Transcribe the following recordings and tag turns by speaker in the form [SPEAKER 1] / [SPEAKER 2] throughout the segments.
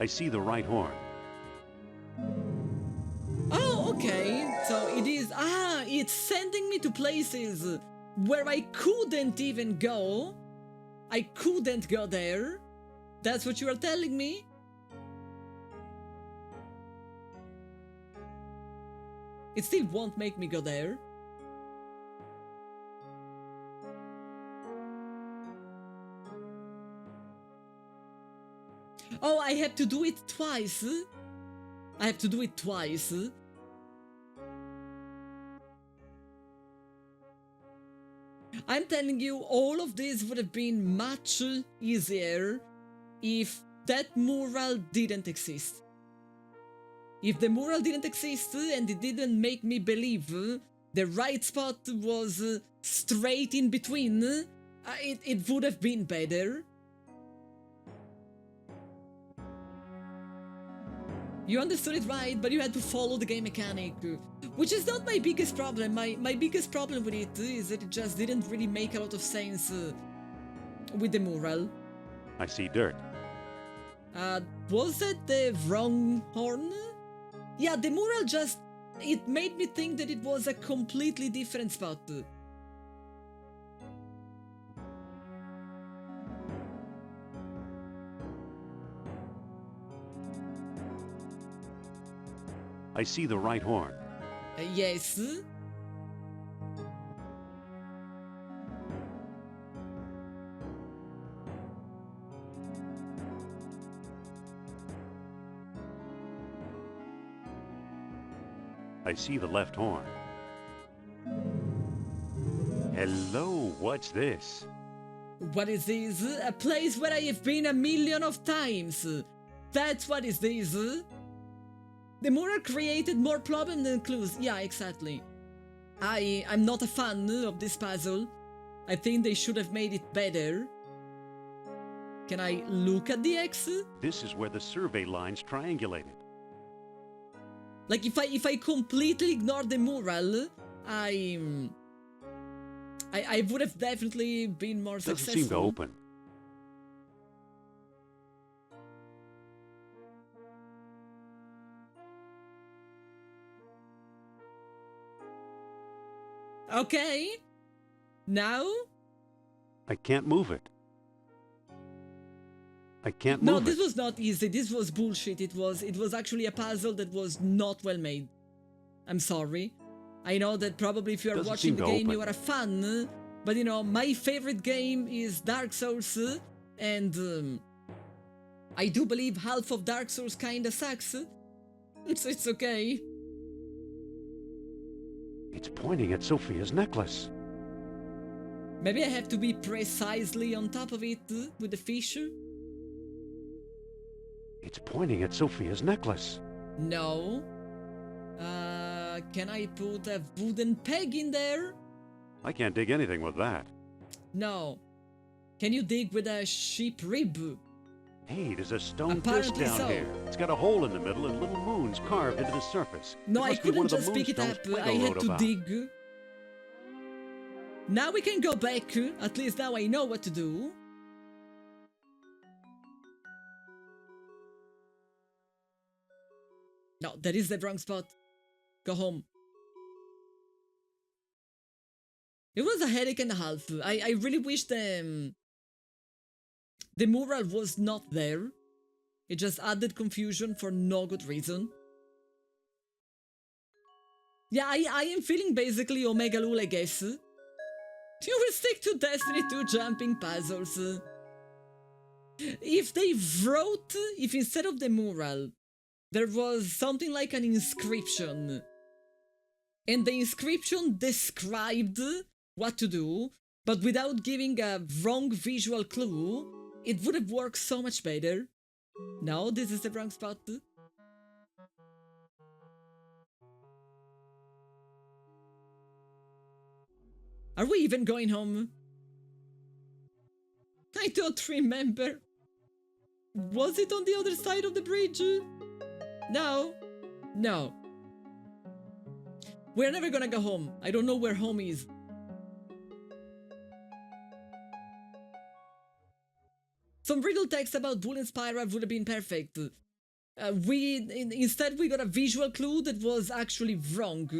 [SPEAKER 1] I see the right horn.
[SPEAKER 2] Oh, okay. So it is... Ah, it's sending me to places where I couldn't even go. I couldn't go there. That's what you are telling me? It still won't make me go there. Oh, I have to do it twice. I have to do it twice. I'm telling you, all of this would have been much easier if that mural didn't exist. If the mural didn't exist and it didn't make me believe the right spot was straight in between, it would have been better. You understood it right, but you had to follow the game mechanic, which is not my biggest problem. My biggest problem with it is that it just didn't really make a lot of sense with the mural.
[SPEAKER 1] I see dirt.
[SPEAKER 2] Was that the wrong horn? Yeah, the mural just... It made me think that it was a completely different spot.
[SPEAKER 1] I see the right horn.
[SPEAKER 2] Yes.
[SPEAKER 1] I see the left horn. Hello, what's this?
[SPEAKER 2] What is this? A place where I have been a million of times. That's what is this. The mural created more problem than clues. Yeah, exactly. I'm not a fan of this puzzle. I think they should have made it better. Can I look at the X?
[SPEAKER 1] This is where the survey lines triangulated.
[SPEAKER 2] Like if I completely ignore the mural, I would have definitely been more
[SPEAKER 1] Doesn't
[SPEAKER 2] successful.
[SPEAKER 1] seem to open.
[SPEAKER 2] Okay. Now?
[SPEAKER 1] I can't move it. I can't
[SPEAKER 2] No,
[SPEAKER 1] move
[SPEAKER 2] this
[SPEAKER 1] it.
[SPEAKER 2] was not easy. This was bullshit. It was actually a puzzle that was not well made. I'm sorry. I know that probably if you are
[SPEAKER 1] Doesn't
[SPEAKER 2] watching
[SPEAKER 1] seem
[SPEAKER 2] the
[SPEAKER 1] to
[SPEAKER 2] game,
[SPEAKER 1] open.
[SPEAKER 2] you are a fan. But you know, my favorite game is Dark Souls, and I do believe half of Dark Souls kinda sucks. So it's okay.
[SPEAKER 1] It's pointing at Sophia's necklace.
[SPEAKER 2] Maybe I have to be precisely on top of it with the fish.
[SPEAKER 1] It's pointing at Sophia's necklace.
[SPEAKER 2] No. Can I put a wooden peg in there?
[SPEAKER 1] I can't dig anything with that.
[SPEAKER 2] No. Can you dig with a sheep rib?
[SPEAKER 1] Hey, there's a stone
[SPEAKER 2] Apparently
[SPEAKER 1] disc down
[SPEAKER 2] so.
[SPEAKER 1] here. It's got a hole in the middle and little moons carved into the surface.
[SPEAKER 2] No,
[SPEAKER 1] It
[SPEAKER 2] I
[SPEAKER 1] must be one
[SPEAKER 2] couldn't
[SPEAKER 1] of the
[SPEAKER 2] just pick it
[SPEAKER 1] moonstones
[SPEAKER 2] up.
[SPEAKER 1] Plato
[SPEAKER 2] I had
[SPEAKER 1] wrote
[SPEAKER 2] to
[SPEAKER 1] about.
[SPEAKER 2] dig. Now we can go back. At least now I know what to do. No, that is the wrong spot. Go home. It was a headache and a half. I really wish the mural was not there. It just added confusion for no good reason. Yeah, I am feeling basically Omega Lul, I guess. You will stick to Destiny 2 jumping puzzles. If they wrote, if instead of the mural, there was something like an inscription, and the inscription described what to do, but without giving a wrong visual clue, it would have worked so much better. No, this is the wrong spot. Are we even going home? I don't remember. Was it on the other side of the bridge? No. No. We're never gonna go home. I don't know where home is. Some riddle text about Bull and Spyra would have been perfect. Instead we got a visual clue that was actually wrong.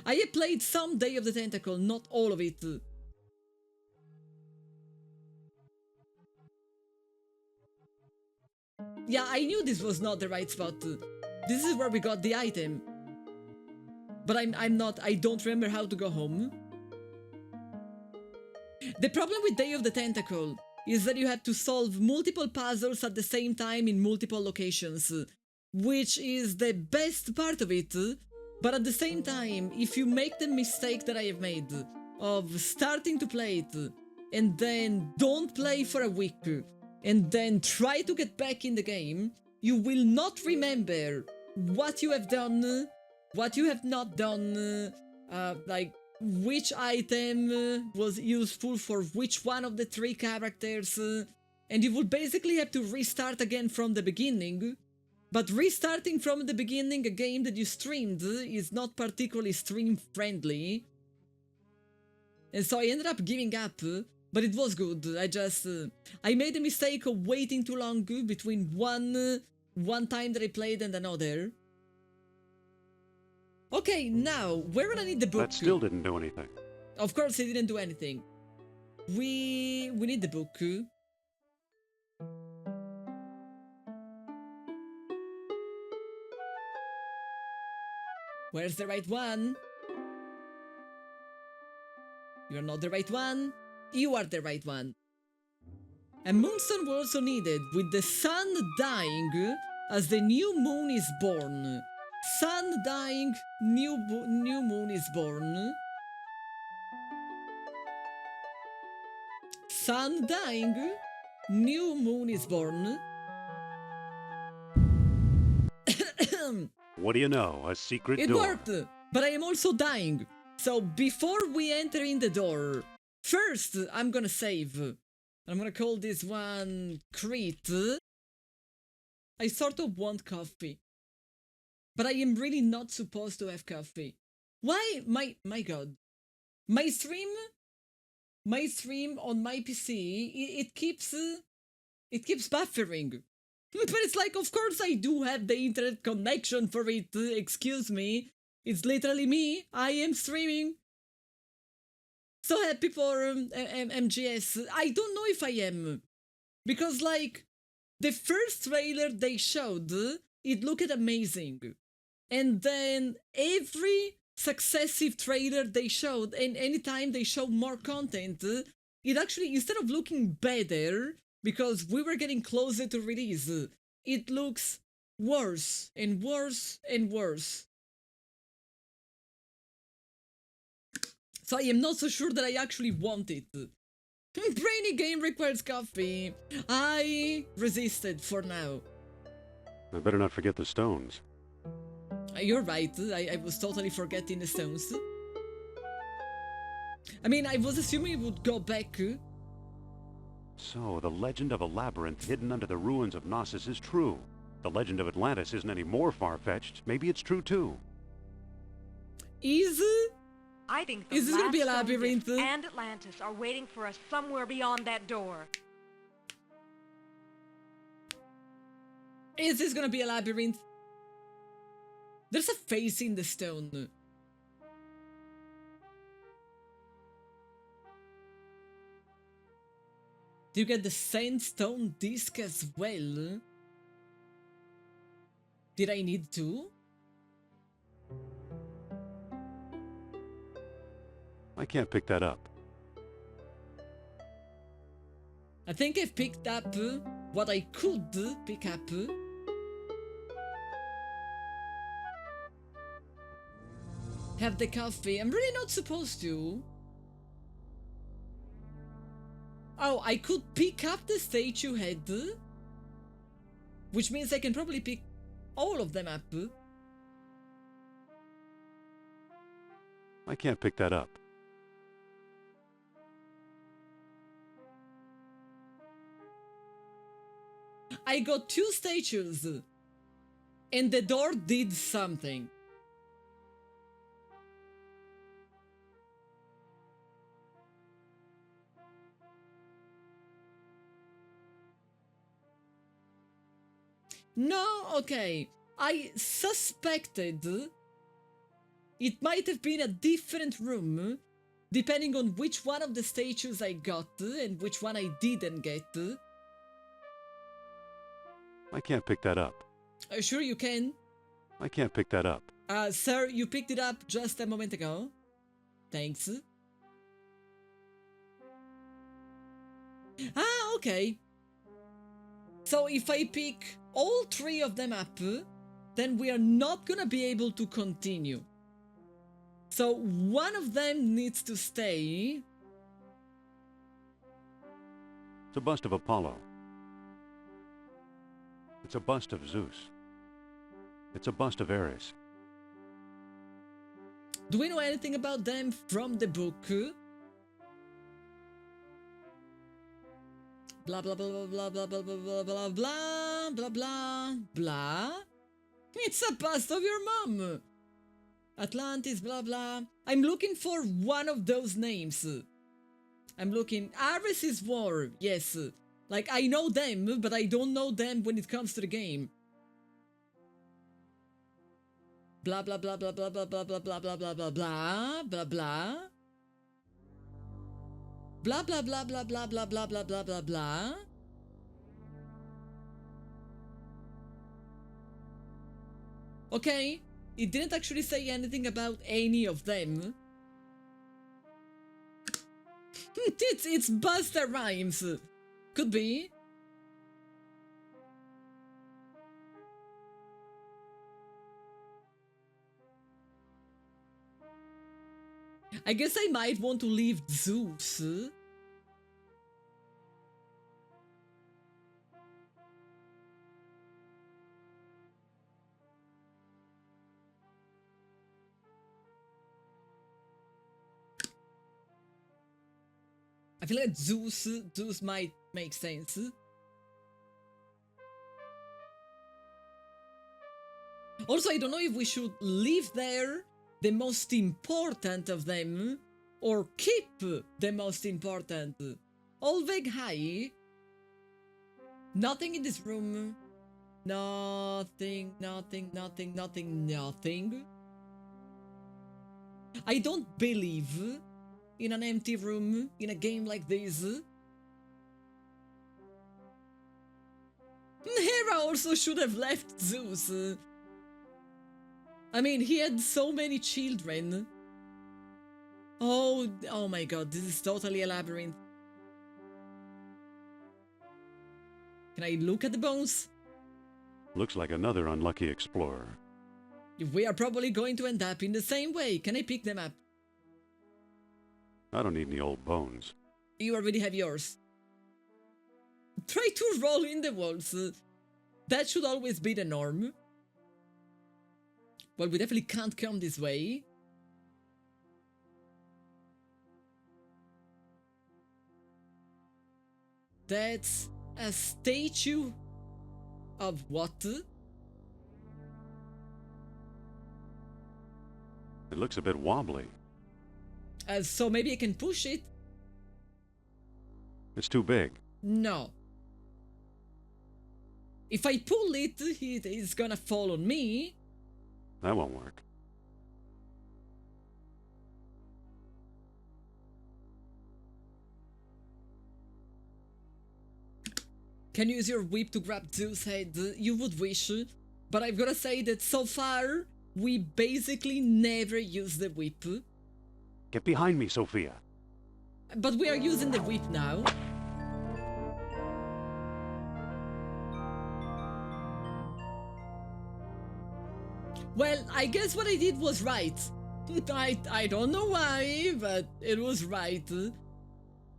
[SPEAKER 2] I have played some Day of the Tentacle, not all of it. Yeah, I knew this was not the right spot. This is where we got the item. But I don't remember how to go home. The problem with Day of the Tentacle is that you have to solve multiple puzzles at the same time in multiple locations, which is the best part of it, but at the same time, if you make the mistake that I have made of starting to play it, and then don't play for a week, and then try to get back in the game, you will not remember what you have done, what you have not done, like which item was useful for which one of the three characters, and you will basically have to restart again from the beginning. But restarting from the beginning a game that you streamed is not particularly stream friendly. And so I ended up giving up, but it was good. I made a mistake of waiting too long between one time that I played and another. Okay, now, where will I need the book?
[SPEAKER 1] That still didn't do anything.
[SPEAKER 2] Of course it didn't do anything. We need the book. Where's the right one? You're not the right one. You are the right one. A moonstone was also needed, with the sun dying as the new moon is born. Sun dying, new moon is born. Sun dying, new moon is born.
[SPEAKER 1] What do you know? A secret
[SPEAKER 2] It
[SPEAKER 1] door.
[SPEAKER 2] worked, but I am also dying. So before we enter in the door, first I'm gonna save. I'm gonna call this one Crete. I sort of want coffee, but I am really not supposed to have coffee. Why? My god. My stream on my PC, it keeps buffering. But it's like, of course I do have the internet connection for it, excuse me. It's literally me, I am streaming. So happy for MGS. I don't know if I am. Because, like, the first trailer they showed, it looked amazing. And then every successive trailer they showed, and anytime they showed more content, it actually, instead of looking better, because we were getting closer to release, it looks worse and worse and worse. So I am not so sure that I actually want it. Brainy game requires coffee. I resisted for now.
[SPEAKER 1] I better not forget the stones.
[SPEAKER 2] You're right, I was totally forgetting the stones. I mean, I was assuming it would go back.
[SPEAKER 1] So, the legend of a labyrinth hidden under the ruins of Knossos is true. The legend of Atlantis isn't any more far-fetched. Maybe it's true too.
[SPEAKER 3] I think the
[SPEAKER 2] Is this gonna be a
[SPEAKER 3] last stone
[SPEAKER 2] labyrinth?
[SPEAKER 3] disc and Atlantis are waiting for us somewhere beyond that door.
[SPEAKER 2] Is this gonna be a labyrinth? There's a face in the stone. Do you get the sandstone disc as well? Did I need to?
[SPEAKER 1] I can't pick that up.
[SPEAKER 2] I think I've picked up what I could pick up. Have the coffee. I'm really not supposed to. Oh, I could pick up the statue head, which means I can probably pick all of them up.
[SPEAKER 1] I can't pick that up.
[SPEAKER 2] I got 2 statues, and the door did something. No? Okay. I suspected it might have been a different room, depending on which one of the statues I got and which one I didn't get.
[SPEAKER 1] I can't pick that up.
[SPEAKER 2] Sure you can.
[SPEAKER 1] I can't pick that up.
[SPEAKER 2] Sir, you picked it up just a moment ago. Thanks. Ah, okay. So if I pick all three of them up, then we are not gonna be able to continue. So one of them needs to stay.
[SPEAKER 1] It's a bust of Apollo. It's a bust of Zeus. It's a bust of Ares.
[SPEAKER 2] Do we know anything about them from the book? Blah blah blah blah blah blah blah blah blah blah blah blah blah. It's a bust of your mom. Atlantis, blah blah. I'm looking for one of those names. I'm looking. Ares is war, yes. Like I know them, but I don't know them when it comes to the game. Blah blah blah blah blah blah blah blah blah blah blah blah blah blah blah. Blah blah blah blah blah blah blah blah blah blah blah. Okay, it didn't actually say anything about any of them. It's Busta Rhymes. Could be. I guess I might want to leave Zeus. I feel like Zeus might make sense. Also, I don't know if we should leave there the most important of them or keep the most important. Olveg high. Nothing in this room. Nothing. I don't believe in an empty room in a game like this. Hera also should have left Zeus. I mean, he had so many children. Oh my god, this is totally a labyrinth. Can I look at the bones?
[SPEAKER 1] Looks like another unlucky explorer.
[SPEAKER 2] We are probably going to end up in the same way. Can I pick them up?
[SPEAKER 1] I don't need any old bones.
[SPEAKER 2] You already have yours. Try to roll in the walls. That should always be the norm. Well, we definitely can't come this way. That's a statue of what?
[SPEAKER 1] It looks a bit wobbly.
[SPEAKER 2] So maybe I can push it?
[SPEAKER 1] It's too big.
[SPEAKER 2] No. If I pull it, it's gonna fall on me.
[SPEAKER 1] That won't work.
[SPEAKER 2] Can you use your whip to grab Zeus' head? You would wish, but I've gotta say that so far, we basically never use the whip.
[SPEAKER 1] Get behind me, Sophia.
[SPEAKER 2] But we are using the whip now. Well, I guess what I did was right. I don't know why, but it was right.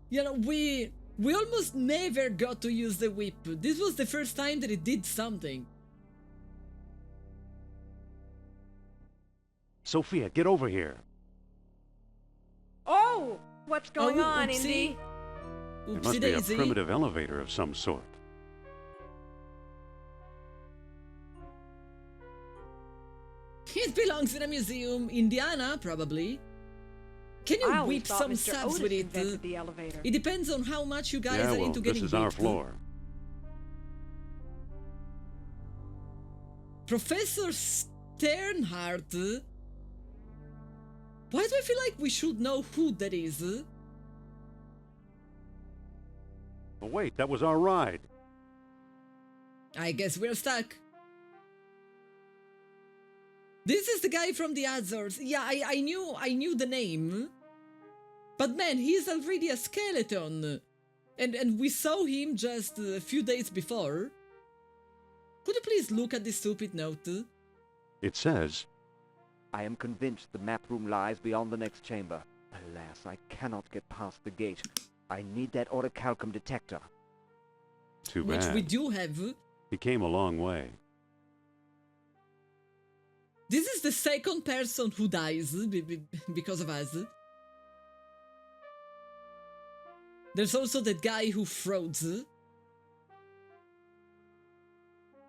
[SPEAKER 2] You know, we almost never got to use the whip. This was the first time that it did something.
[SPEAKER 1] Sophia, get over here.
[SPEAKER 3] Oh! What's going on,
[SPEAKER 2] oopsie.
[SPEAKER 3] Indy?
[SPEAKER 1] It
[SPEAKER 2] Oopsie
[SPEAKER 1] must be a
[SPEAKER 2] daisy.
[SPEAKER 1] primitive elevator of some sort.
[SPEAKER 2] It belongs in a museum. Indiana, probably. Can you
[SPEAKER 3] I always
[SPEAKER 2] whip
[SPEAKER 3] thought
[SPEAKER 2] some
[SPEAKER 3] Mr.
[SPEAKER 2] subs
[SPEAKER 3] Otis
[SPEAKER 2] with it?
[SPEAKER 3] invented the elevator.
[SPEAKER 2] It depends on how much you guys
[SPEAKER 1] Yeah,
[SPEAKER 2] are
[SPEAKER 1] well,
[SPEAKER 2] into
[SPEAKER 1] this
[SPEAKER 2] getting
[SPEAKER 1] is our
[SPEAKER 2] whipped.
[SPEAKER 1] floor.
[SPEAKER 2] Professor Sternhardt. Why do I feel like we should know who that is?
[SPEAKER 1] Oh, wait, that was our ride.
[SPEAKER 2] I guess we're stuck. This is the guy from the Azores. Yeah, I knew the name. But man, he's already a skeleton. And we saw him just a few days before. Could you please look at this stupid note?
[SPEAKER 1] It says,
[SPEAKER 4] I am convinced the map room lies beyond the next chamber. Alas, I cannot get past the gate. I need that orichalcum detector.
[SPEAKER 1] too
[SPEAKER 2] Which
[SPEAKER 1] bad.
[SPEAKER 2] we do have.
[SPEAKER 1] He came a long way.
[SPEAKER 2] This is the second person who dies because of us. There's also that guy who froze.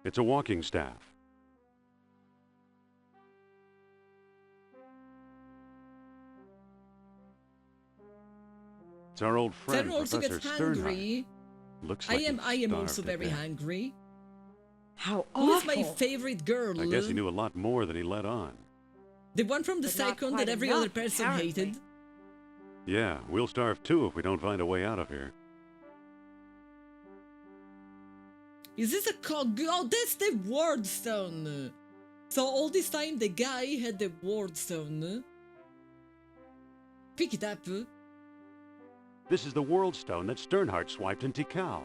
[SPEAKER 1] It's a walking staff. It's our old friend,
[SPEAKER 2] Terror also
[SPEAKER 1] Professor
[SPEAKER 2] gets
[SPEAKER 1] Sternheim.
[SPEAKER 2] hungry.
[SPEAKER 1] Looks
[SPEAKER 2] I
[SPEAKER 1] like
[SPEAKER 2] am
[SPEAKER 1] he's
[SPEAKER 2] also
[SPEAKER 1] starved
[SPEAKER 2] very
[SPEAKER 1] to death.
[SPEAKER 2] hungry.
[SPEAKER 3] How
[SPEAKER 2] Who is
[SPEAKER 3] awful!
[SPEAKER 2] my favorite girl?
[SPEAKER 1] I guess he knew a lot more than he let on.
[SPEAKER 2] The one from the
[SPEAKER 3] But not
[SPEAKER 2] second
[SPEAKER 3] quite
[SPEAKER 2] that every
[SPEAKER 3] enough,
[SPEAKER 2] other person
[SPEAKER 3] apparently.
[SPEAKER 2] hated.
[SPEAKER 1] Yeah, we'll starve too if we don't find a way out of here.
[SPEAKER 2] Is this a cog? Oh, that's the ward stone. So all this time the guy had the ward stone. Pick it up.
[SPEAKER 1] This is the world stone that Sternhardt swiped in Tikal.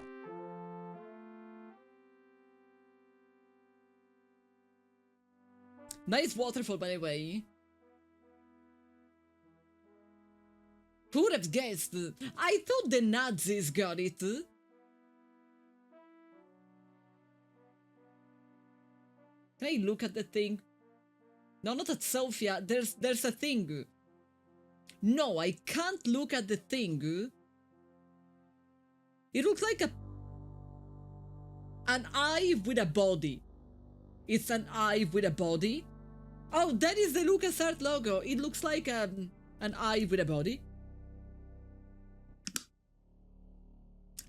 [SPEAKER 2] Nice waterfall, by the way. Who would have guessed? I thought the Nazis got it. Can I look at the thing? No, not at Sophia. There's a thing. No, I can't look at the thing. It looks like an eye with a body. It's an eye with a body. Oh, that is the LucasArts logo. It looks like an eye with a body.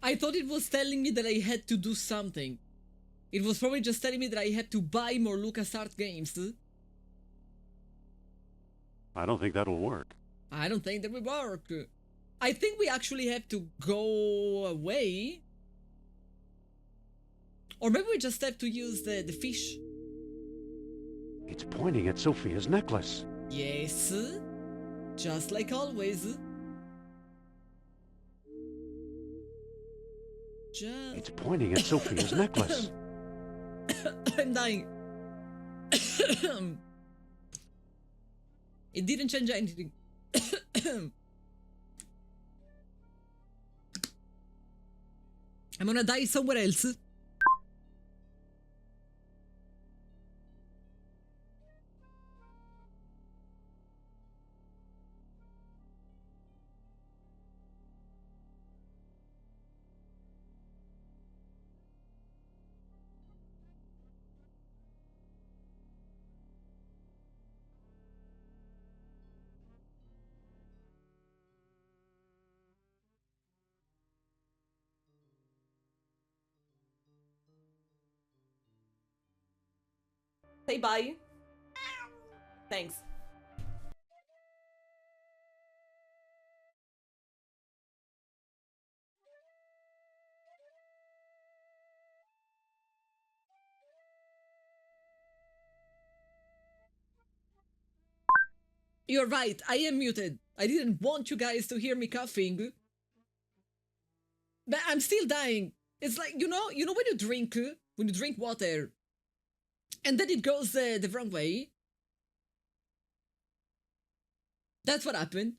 [SPEAKER 2] I thought it was telling me that I had to do something. It was probably just telling me that I had to buy more LucasArts games.
[SPEAKER 1] I don't think that'll work.
[SPEAKER 2] I don't think that will work. I think we actually have to go away. Or maybe we just have to use the fish.
[SPEAKER 1] It's pointing at Sophia's necklace.
[SPEAKER 2] Yes. Just like always.
[SPEAKER 1] It's pointing at Sophia's necklace.
[SPEAKER 2] I'm dying. It didn't change anything. I'm gonna die somewhere else. Say bye. Thanks. You're right, I am muted. I didn't want you guys to hear me coughing. But I'm still dying. It's like, you know when you drink water, and then it goes the wrong way. That's what happened.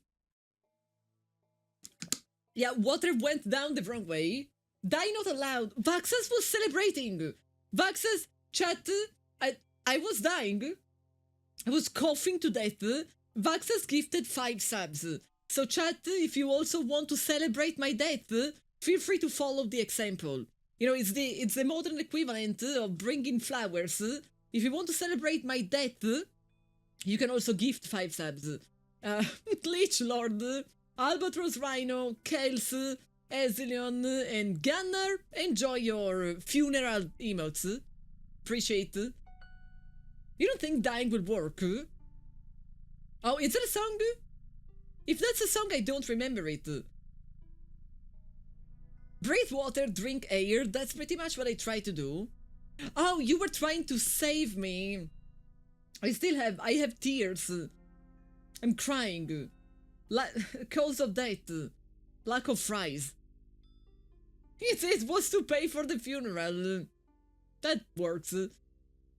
[SPEAKER 2] Yeah, water went down the wrong way. Die not allowed. Vaxas was celebrating. Vaxas, chat, I was dying. I was coughing to death. Vaxas gifted 5 subs. So chat, if you also want to celebrate my death, feel free to follow the example. You know, it's the modern equivalent of bringing flowers. If you want to celebrate my death, you can also gift 5 subs. Glitch Lord, Albatross Rhino, Kels, Ezelion, and Gunnar, enjoy your funeral emotes. Appreciate it. You don't think dying will work? Oh, is it a song? If that's a song, I don't remember it. Breathe water, drink air. That's pretty much what I try to do. Oh, you were trying to save me. I have tears. I'm crying. Cause of that. Lack of fries. It was to pay for the funeral. That works.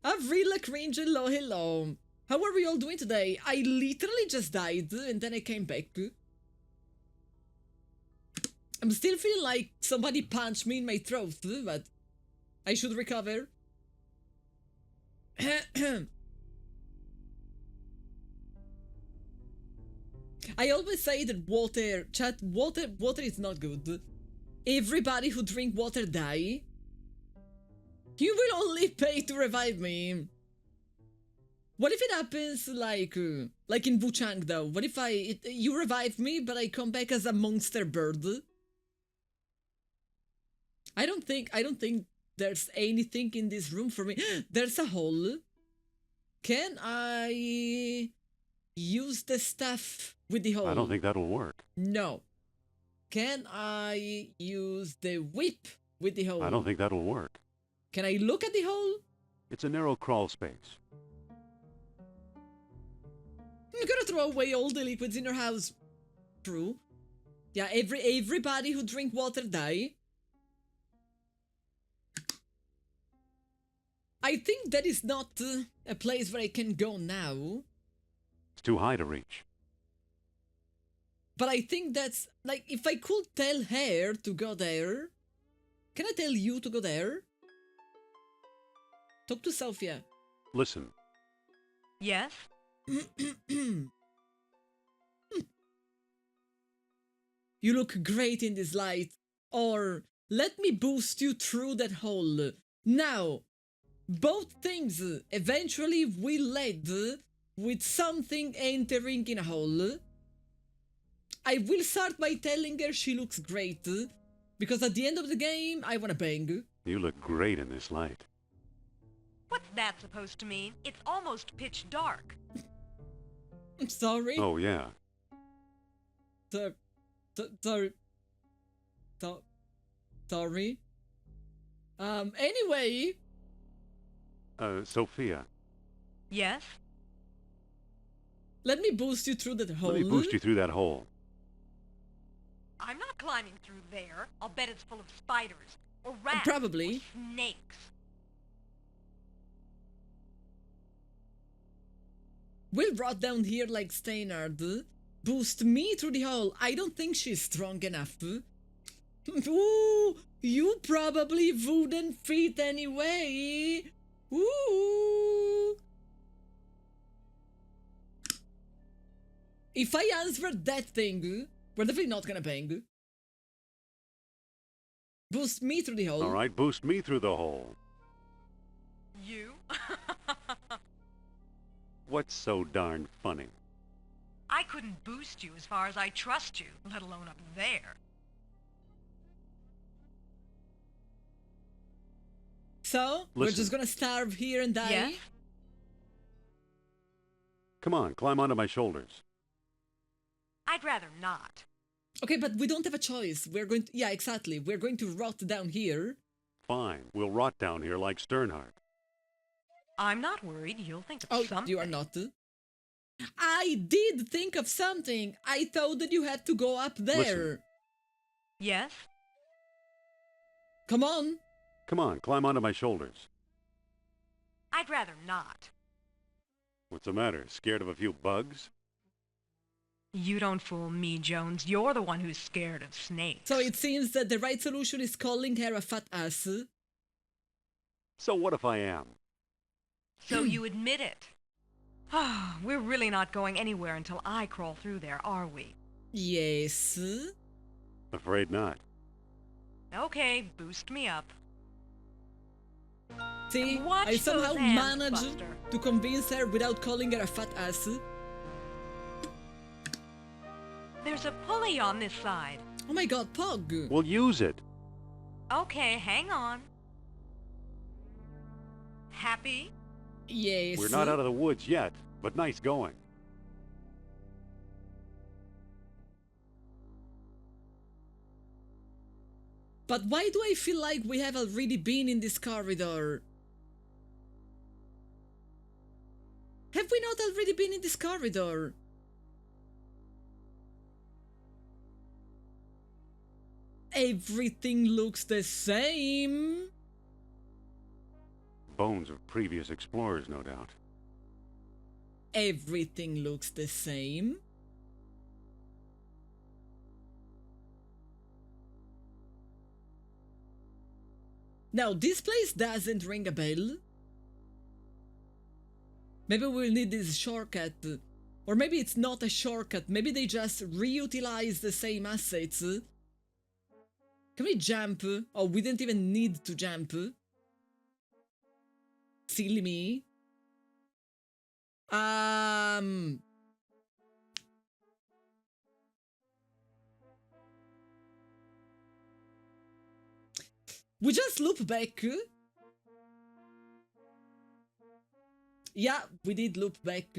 [SPEAKER 2] Avril cringe, hello. How are we all doing today? I literally just died and then I came back. I'm still feeling like somebody punched me in my throat, but I should recover. I always say that water is not good. Everybody who drink water die. You will only pay to revive me. What if it happens like in Wuchang though? What if you revive me but I come back as a monster bird? I don't think there's anything in this room for me. There's a hole. Can I use the stuff with the hole?
[SPEAKER 1] I don't think that'll work.
[SPEAKER 2] No. Can I use the whip with the hole?
[SPEAKER 1] I don't think that'll work.
[SPEAKER 2] Can I look at the hole?
[SPEAKER 1] It's a narrow crawl space.
[SPEAKER 2] You're gonna throw away all the liquids in your house. True. Yeah, everybody who drink water die. I think that is not a place where I can go now.
[SPEAKER 1] It's too high to reach.
[SPEAKER 2] But I think that's, like, if I could tell her to go there... Can I tell you to go there? Talk to Sophia.
[SPEAKER 1] Listen.
[SPEAKER 3] Yes?
[SPEAKER 2] You look great in this light. Or, let me boost you through that hole. Now, both things eventually will lead with something entering in a hole. I will start by telling her she looks great, because at the end of the game, I wanna bang.
[SPEAKER 1] You look great in this light.
[SPEAKER 3] What's that supposed to mean? It's almost pitch dark.
[SPEAKER 2] I'm sorry.
[SPEAKER 1] Oh, yeah.
[SPEAKER 2] Sorry. Sorry. Anyway.
[SPEAKER 1] Sophia.
[SPEAKER 3] Yes?
[SPEAKER 2] Let me boost you through that hole.
[SPEAKER 1] Let me boost you through that hole.
[SPEAKER 3] I'm not climbing through there. I'll bet it's full of spiders. Or rats.
[SPEAKER 2] Probably.
[SPEAKER 3] Or snakes.
[SPEAKER 2] We'll rot down here like Steinard. Boost me through the hole. I don't think she's strong enough. Ooh, you probably wouldn't fit anyway. Ooh. If I answer that thing, we're definitely not gonna bang. Boost me through the hole.
[SPEAKER 1] All right, boost me through the hole.
[SPEAKER 3] You?
[SPEAKER 1] What's so darn funny?
[SPEAKER 3] I couldn't boost you as far as I trust you, let alone up there.
[SPEAKER 2] So, we're
[SPEAKER 1] Listen.
[SPEAKER 2] just gonna starve here and die?
[SPEAKER 3] Yes?
[SPEAKER 1] Come on, climb onto my shoulders.
[SPEAKER 3] I'd rather not.
[SPEAKER 2] Okay, but we don't have a choice. We're going to... Yeah, exactly. We're going to rot down here.
[SPEAKER 1] Fine, we'll rot down here like Sternhardt.
[SPEAKER 3] I'm not worried. You'll think of
[SPEAKER 2] Oh,
[SPEAKER 3] something.
[SPEAKER 2] you are not. I did think of something. I thought that you had to go up there.
[SPEAKER 1] Listen.
[SPEAKER 3] Yes?
[SPEAKER 2] Come on.
[SPEAKER 1] Come on, climb onto my shoulders.
[SPEAKER 3] I'd rather not.
[SPEAKER 1] What's the matter, scared of a few bugs?
[SPEAKER 3] You don't fool me, Jones. You're the one who's scared of snakes.
[SPEAKER 2] So it seems that the right solution is calling her a fat ass.
[SPEAKER 1] So what if I am?
[SPEAKER 3] So you admit it. We're really not going anywhere until I crawl through there, are we?
[SPEAKER 2] Yes.
[SPEAKER 1] Afraid not.
[SPEAKER 3] Okay, boost me up.
[SPEAKER 2] See,
[SPEAKER 3] Watch
[SPEAKER 2] I somehow
[SPEAKER 3] those hands,
[SPEAKER 2] managed
[SPEAKER 3] Buster.
[SPEAKER 2] to convince her without calling her a fat ass.
[SPEAKER 3] There's a pulley on this side.
[SPEAKER 2] Oh my god, Pog.
[SPEAKER 1] We'll use it.
[SPEAKER 3] Okay, hang on. Happy?
[SPEAKER 2] Yes.
[SPEAKER 1] We're not out of the woods yet, but nice going.
[SPEAKER 2] But why do I feel like we have already been in this corridor? Have we not already been in this corridor? Everything looks the same.
[SPEAKER 1] Bones of previous explorers, no doubt.
[SPEAKER 2] Everything looks the same. Now, this place doesn't ring a bell. Maybe we'll need this shortcut. Or maybe it's not a shortcut. Maybe they just reutilize the same assets. Can we jump? Oh, we didn't even need to jump. Silly me. We just loop back. Yeah, we did loop back.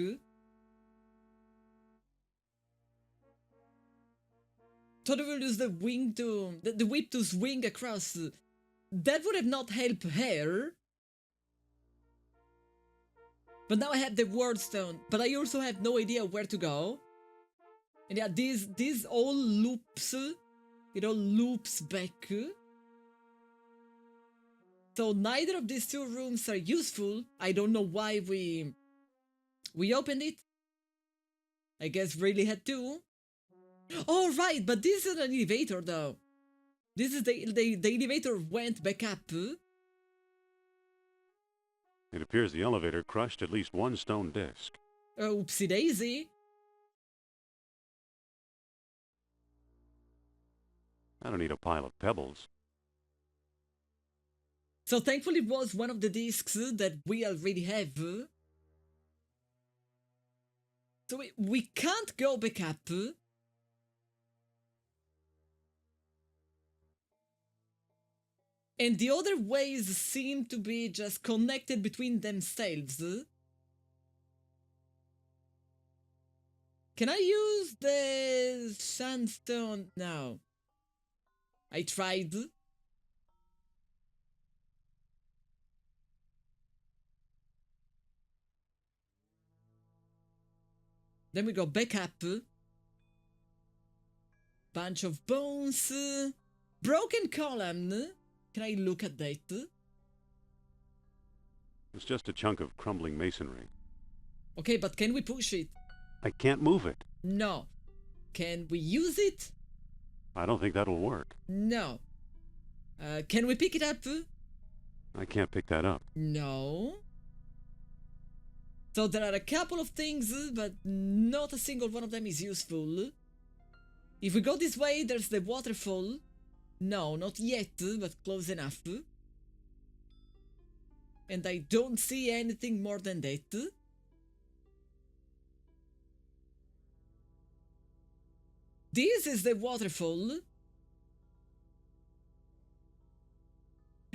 [SPEAKER 2] Thought we will use the wing to... the whip to swing across. That would have not helped her. But now I have the word stone. But I also have no idea where to go. And yeah, this all loops. It all loops back. So neither of these two rooms are useful. I don't know why we opened it. I guess really had to. Oh right, but this is an elevator though. This is the elevator went back up.
[SPEAKER 1] It appears the elevator crushed at least one stone disc.
[SPEAKER 2] Oopsie daisy.
[SPEAKER 1] I don't need a pile of pebbles.
[SPEAKER 2] So thankfully it was one of the discs that we already have. So we can't go back up. And the other ways seem to be just connected between themselves. Can I use the sandstone? No. I tried. Then we go back up. Bunch of bones. Broken column. Can I look at that?
[SPEAKER 1] It's just a chunk of crumbling masonry.
[SPEAKER 2] Okay, but can we push it?
[SPEAKER 1] I can't move it.
[SPEAKER 2] No. Can we use it?
[SPEAKER 1] I don't think that'll work.
[SPEAKER 2] No. Can we pick it up?
[SPEAKER 1] I can't pick that up.
[SPEAKER 2] No. So there are a couple of things, but not a single one of them is useful. If we go this way, there's the waterfall. No, not yet, but close enough. And I don't see anything more than that. This is the waterfall.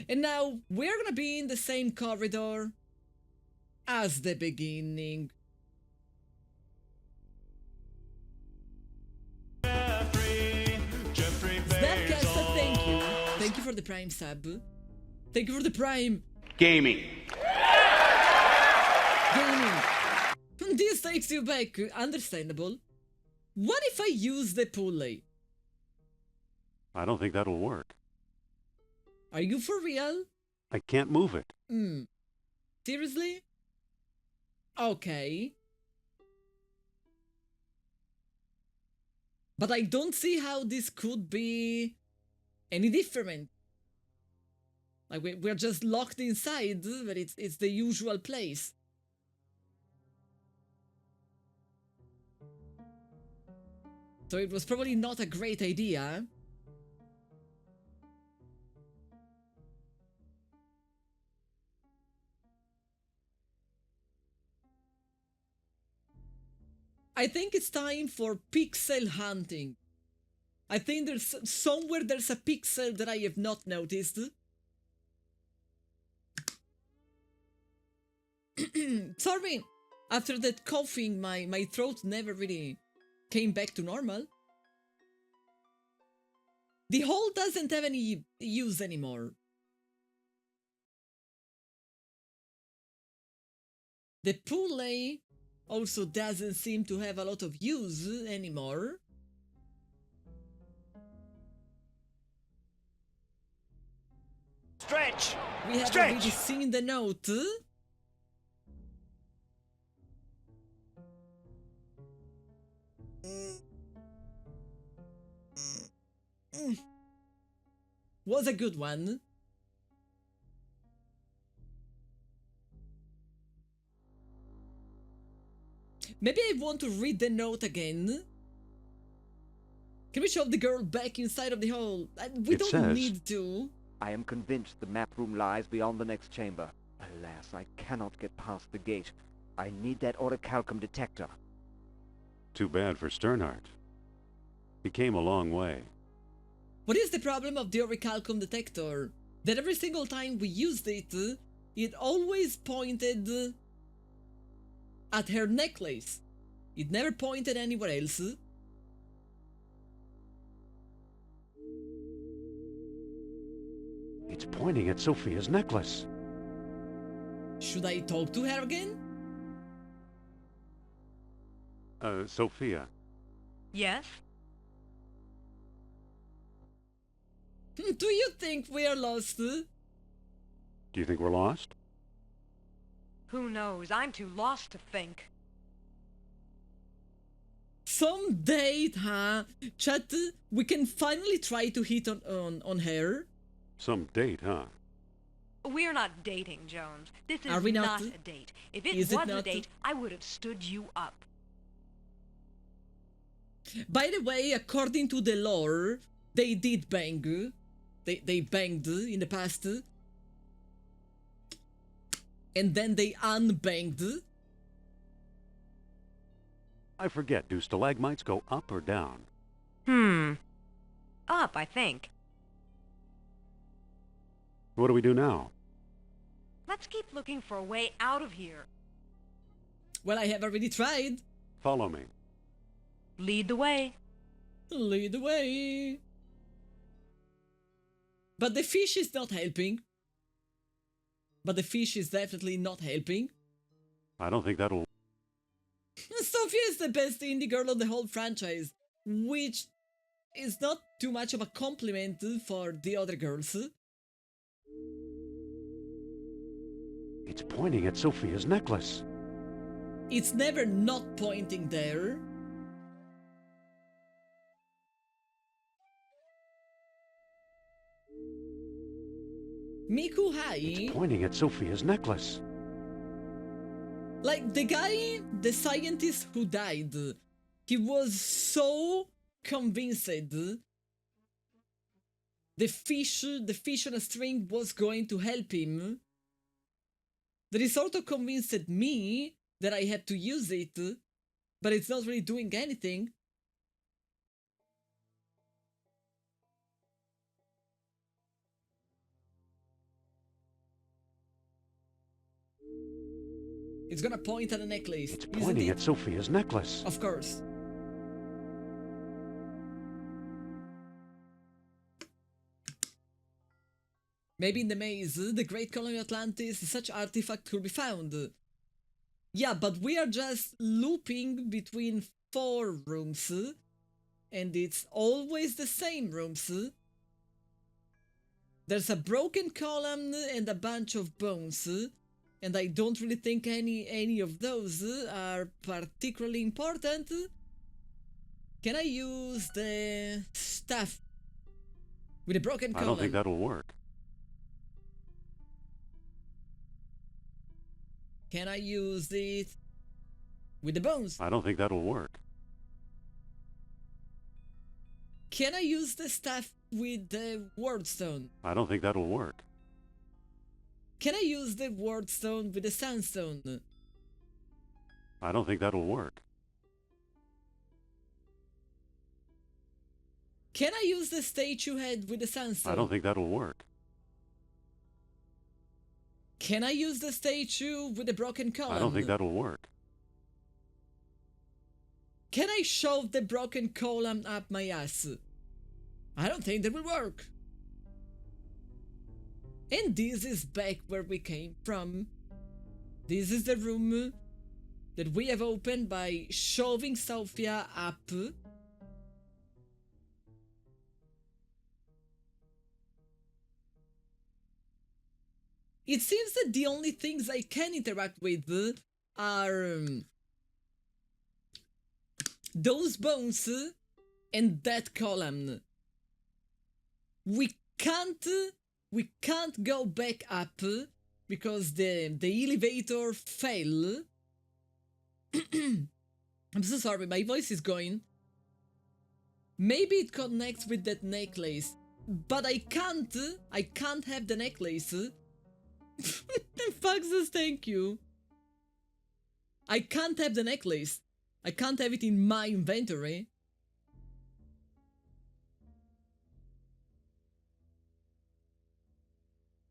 [SPEAKER 2] And now we're gonna be in the same corridor as the beginning. Snapcaster, thank you. Thank you for the Prime sub. Thank you for the Prime.
[SPEAKER 5] Gaming.
[SPEAKER 2] Gaming. This takes you back. Understandable. What if I use the pulley?
[SPEAKER 1] I don't think that'll work.
[SPEAKER 2] Are you for real?
[SPEAKER 1] I can't move it.
[SPEAKER 2] Seriously? Okay. But I don't see how this could be any different. Like we're just locked inside, but it's the usual place. So it was probably not a great idea. I think it's time for pixel hunting. I think there's somewhere there's a pixel that I have not noticed. Sorry, after that coughing, my throat never really came back to normal. The hole doesn't have any use anymore. The pulley also doesn't seem to have a lot of use anymore.
[SPEAKER 4] Stretch!
[SPEAKER 2] We have already seen the note. Was a good one. Maybe I want to read the note again. Can we shove the girl back inside of the hole? We
[SPEAKER 1] It
[SPEAKER 2] don't
[SPEAKER 1] says-
[SPEAKER 2] need to.
[SPEAKER 4] I am convinced the map room lies beyond the next chamber. Alas, I cannot get past the gate. I need that orichalcum detector.
[SPEAKER 1] Too bad for Sternhardt. He came a long way.
[SPEAKER 2] What is the problem of the orichalcum detector? That every single time we used it, it always pointed at her necklace. It never pointed anywhere else.
[SPEAKER 1] It's pointing at Sophia's necklace.
[SPEAKER 2] Should I talk to her again?
[SPEAKER 1] Sophia.
[SPEAKER 3] Yes?
[SPEAKER 2] Do you think we're lost?
[SPEAKER 1] Do you think we're lost?
[SPEAKER 3] Who knows? I'm too lost to think.
[SPEAKER 2] Some date, huh? Chat, we can finally try to hit on her.
[SPEAKER 1] Some date, huh?
[SPEAKER 3] We're not dating, Jones. This is
[SPEAKER 2] Are we not?
[SPEAKER 3] not a date. If it
[SPEAKER 2] Is it
[SPEAKER 3] was a
[SPEAKER 2] not?
[SPEAKER 3] date, I would have stood you up.
[SPEAKER 2] By the way, according to the lore, they did bang. They banged in the past. And then they unbanged.
[SPEAKER 1] I forget, do stalagmites go up or down?
[SPEAKER 3] Up, I think.
[SPEAKER 1] What do we do now?
[SPEAKER 3] Let's keep looking for a way out of here.
[SPEAKER 2] Well, I have already tried.
[SPEAKER 1] Follow me.
[SPEAKER 3] Lead the way.
[SPEAKER 2] Lead the way. But the fish is not helping. But the fish is definitely not helping.
[SPEAKER 1] I don't think that'll...
[SPEAKER 2] Sophia is the best indie girl of the whole franchise, which is not too much of a compliment for the other girls.
[SPEAKER 1] It's pointing at Sophia's necklace.
[SPEAKER 2] It's never not pointing there. Miku Hai,
[SPEAKER 1] It's pointing at Sophia's necklace.
[SPEAKER 2] like the guy, the scientist who died, he was so convinced the fish on a string was going to help him, that he sort of convinced me that I had to use it, but it's not really doing anything. It's gonna point at the necklace.
[SPEAKER 1] It's
[SPEAKER 2] isn't
[SPEAKER 1] pointing
[SPEAKER 2] it?
[SPEAKER 1] at Sophia's necklace.
[SPEAKER 2] Of course. Maybe in the maze, the great colony of Atlantis, such artifact could be found. Yeah, but we are just looping between 4 rooms, and it's always the same rooms. There's a broken column and a bunch of bones, and I don't really think any of those are particularly important. Can I use the staff with a broken column?
[SPEAKER 1] I don't think that'll work.
[SPEAKER 2] Can I use it with the bones?
[SPEAKER 1] I don't think that'll work.
[SPEAKER 2] Can I use the staff with the wardstone?
[SPEAKER 1] I don't think that'll work.
[SPEAKER 2] Can I use the wardstone with the sandstone?
[SPEAKER 1] I don't think that'll work.
[SPEAKER 2] Can I use the statue head with the sandstone?
[SPEAKER 1] I don't think that'll work.
[SPEAKER 2] Can I use the statue with the broken column?
[SPEAKER 1] I don't think that'll work.
[SPEAKER 2] Can I shove the broken column up my ass? I don't think that will work. And this is back where we came from. This is the room that we have opened by shoving Sophia up. It seems that the only things I can interact with are those bones and that column. We can't go back up because the elevator fell. I'm so sorry, my voice is going. Maybe it connects with that necklace, but I can't have the necklace. Fuck says thank you. I can't have the necklace. I can't have it in my inventory.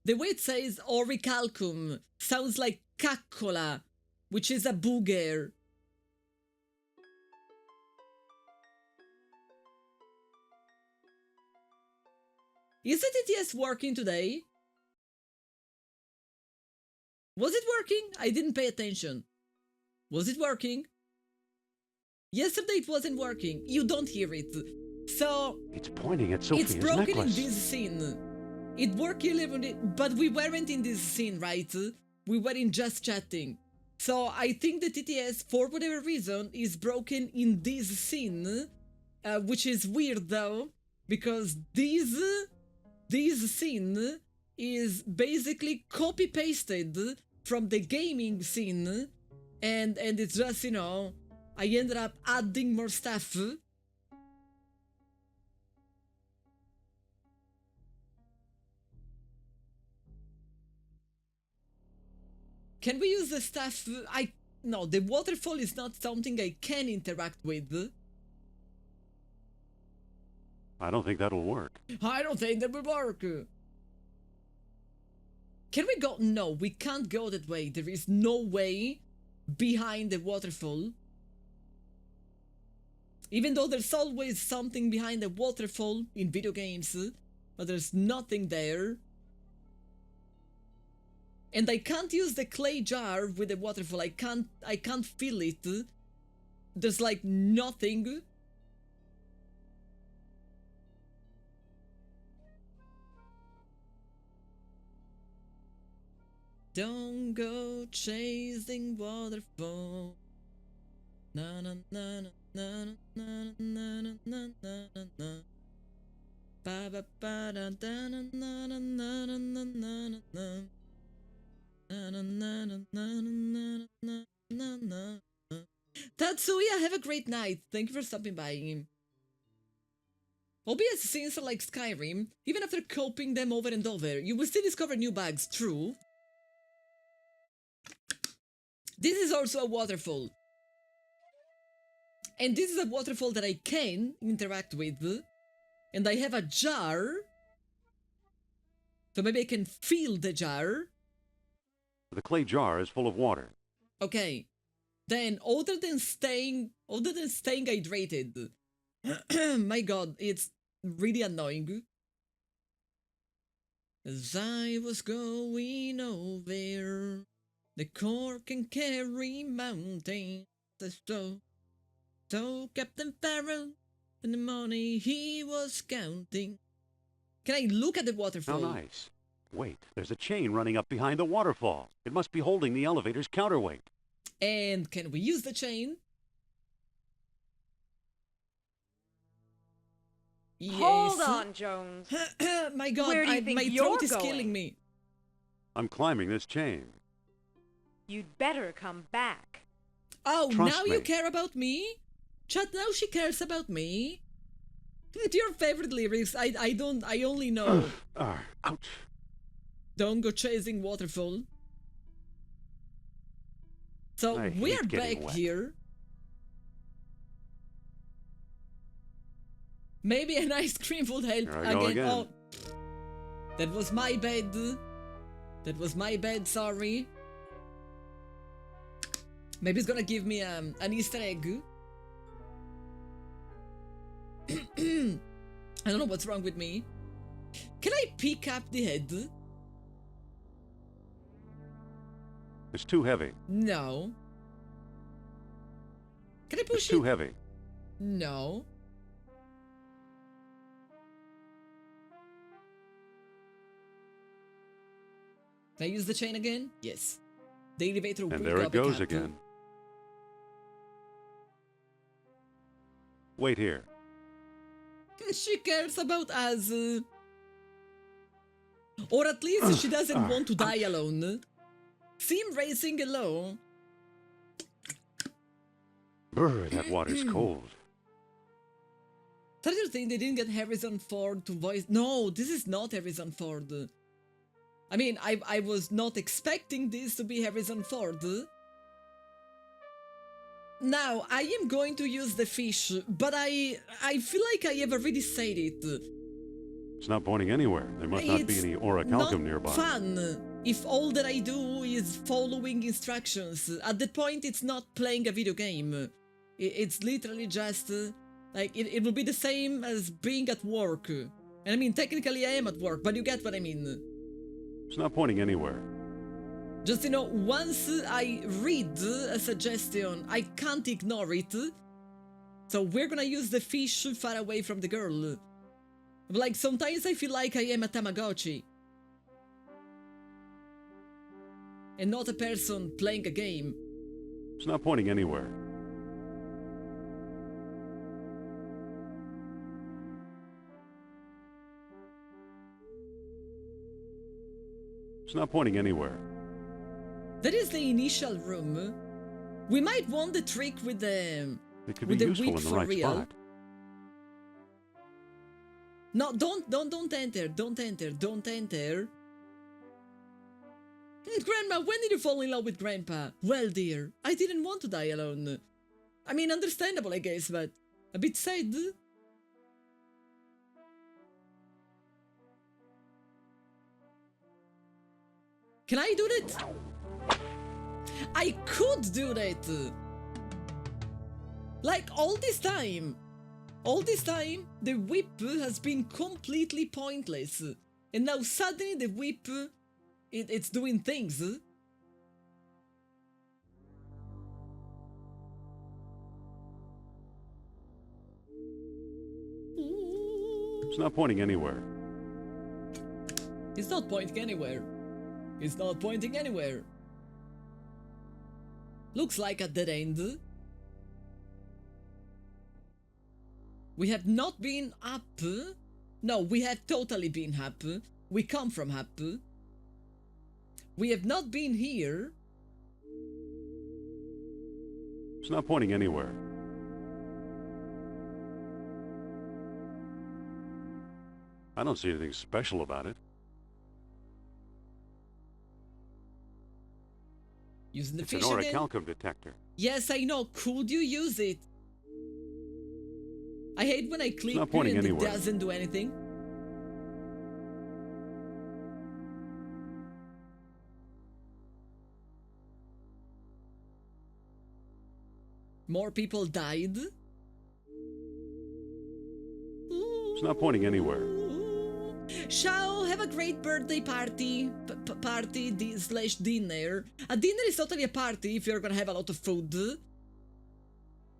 [SPEAKER 2] The way it says orichalcum sounds like caccola, which is a booger. Is it ETS working today? Was it working? I didn't pay attention. Was it working? Yesterday it wasn't working. You don't hear it. So
[SPEAKER 1] It's pointing at Sophia's
[SPEAKER 2] it's broken
[SPEAKER 1] necklace.
[SPEAKER 2] in this scene. It worked but we weren't in this scene, right? We were in just chatting. So I think that TTS, for whatever reason, is broken in this scene, which is weird though, because this scene is basically copy-pasted from the gaming scene, and it's just, you know, I ended up adding more stuff. Can we use the stuff? No, the waterfall is not something I can interact with.
[SPEAKER 1] I don't think that'll work.
[SPEAKER 2] I don't think that will work. Can we go? No, we can't go that way. There is no way behind the waterfall. Even though there's always something behind the waterfall in video games, but there's nothing there. And I can't use the clay jar with the waterfall. I can't feel it. There's like nothing. Don't go chasing waterfall. Na na na na na na na na na na na. Ba ba ba da da na na na na na na na na. Na na na na na na na na. Tatsuya, have a great night. Thank you for stopping by. OBS scenes are like Skyrim. Even after copying them over and over, you will still discover new bugs. True. This is also a waterfall. And this is a waterfall that I can interact with. And I have a jar. So maybe I can fill the jar.
[SPEAKER 1] The clay jar is full of water.
[SPEAKER 2] Okay. Then, other than staying hydrated, my god, it's really annoying. As I was going over the cork and carry mountain, so Captain Farrell, in the money he was counting. Can I look at the waterfall?
[SPEAKER 1] How nice. Wait, there's a chain running up behind the waterfall. It must be holding the elevator's counterweight.
[SPEAKER 2] And can we use the chain?
[SPEAKER 3] Hold
[SPEAKER 2] Yes.
[SPEAKER 3] on, Jones.
[SPEAKER 2] My god,
[SPEAKER 3] Where do you think
[SPEAKER 2] my
[SPEAKER 3] you're
[SPEAKER 2] throat is
[SPEAKER 3] going?
[SPEAKER 2] killing me.
[SPEAKER 1] I'm climbing this chain.
[SPEAKER 3] You'd better come back.
[SPEAKER 2] Oh,
[SPEAKER 1] Trust
[SPEAKER 2] now
[SPEAKER 1] me.
[SPEAKER 2] you care about me? Chat, now she cares about me? It's your favorite lyrics. I only know.
[SPEAKER 1] Ouch.
[SPEAKER 2] Don't go chasing waterfall. So
[SPEAKER 1] I
[SPEAKER 2] we
[SPEAKER 1] hate
[SPEAKER 2] are
[SPEAKER 1] getting
[SPEAKER 2] back
[SPEAKER 1] wet.
[SPEAKER 2] here. Maybe an ice cream would help
[SPEAKER 1] Here I go again.
[SPEAKER 2] Oh, that was my bad. That was my bad, sorry. Maybe it's gonna give me an Easter egg. I don't know what's wrong with me. Can I pick up the head?
[SPEAKER 1] It's too heavy.
[SPEAKER 2] No. Can I push
[SPEAKER 1] It's too
[SPEAKER 2] it?
[SPEAKER 1] heavy.
[SPEAKER 2] No. Can I use the chain again? Yes. The elevator will
[SPEAKER 1] And there it
[SPEAKER 2] go
[SPEAKER 1] goes
[SPEAKER 2] back up.
[SPEAKER 1] again. Wait here.
[SPEAKER 2] She cares about us. Or at least she doesn't want to die alone. Sim racing alone.
[SPEAKER 1] Brr, that water's cold.
[SPEAKER 2] Stranger thing, they didn't get Harrison Ford to voice. No, this is not Harrison Ford. I mean, I was not expecting this to be Harrison Ford. Now, I am going to use the fish, but I feel like I have already said it.
[SPEAKER 1] It's not pointing anywhere. There must not be
[SPEAKER 2] It's
[SPEAKER 1] any orichalcum nearby.
[SPEAKER 2] fun if all that I do is following instructions. At that point, it's not playing a video game. It's literally just like it will be the same as being at work. And I mean, technically I am at work, but you get what I mean.
[SPEAKER 1] It's not pointing anywhere.
[SPEAKER 2] Just, you know, once I read a suggestion, I can't ignore it. So we're gonna use the fish far away from the girl. Like, sometimes I feel like I am a Tamagotchi. And not a person playing a game.
[SPEAKER 1] It's not pointing anywhere. It's not pointing anywhere.
[SPEAKER 2] That is the initial room. We might want the trick with the
[SPEAKER 1] It could be
[SPEAKER 2] with the
[SPEAKER 1] useful
[SPEAKER 2] whip
[SPEAKER 1] in the
[SPEAKER 2] for
[SPEAKER 1] right
[SPEAKER 2] real.
[SPEAKER 1] spot.
[SPEAKER 2] No, don't enter, don't enter, don't enter. Grandma, when did you fall in love with Grandpa? Well, dear, I didn't want to die alone. I mean, understandable, I guess, but a bit sad. Can I do that? I could do that! Like, all this time, the whip has been completely pointless. And now suddenly the whip, it's doing things.
[SPEAKER 1] It's not pointing anywhere.
[SPEAKER 2] It's not pointing anywhere. It's not pointing anywhere. Looks like a dead end. We have not been up. No, we have totally been up. We come from up. We have not been here.
[SPEAKER 1] It's not pointing anywhere. I don't see anything special about it.
[SPEAKER 2] Using the
[SPEAKER 1] It's an
[SPEAKER 2] fish again.
[SPEAKER 1] orichalcum detector.
[SPEAKER 2] Yes, I know. Could you use it? I hate when I click
[SPEAKER 1] not pointing
[SPEAKER 2] and
[SPEAKER 1] anywhere.
[SPEAKER 2] it doesn't do anything. More people died.
[SPEAKER 1] It's not pointing anywhere.
[SPEAKER 2] Shao, have a great birthday party. Slash dinner. A dinner is totally a party if you're gonna have a lot of food.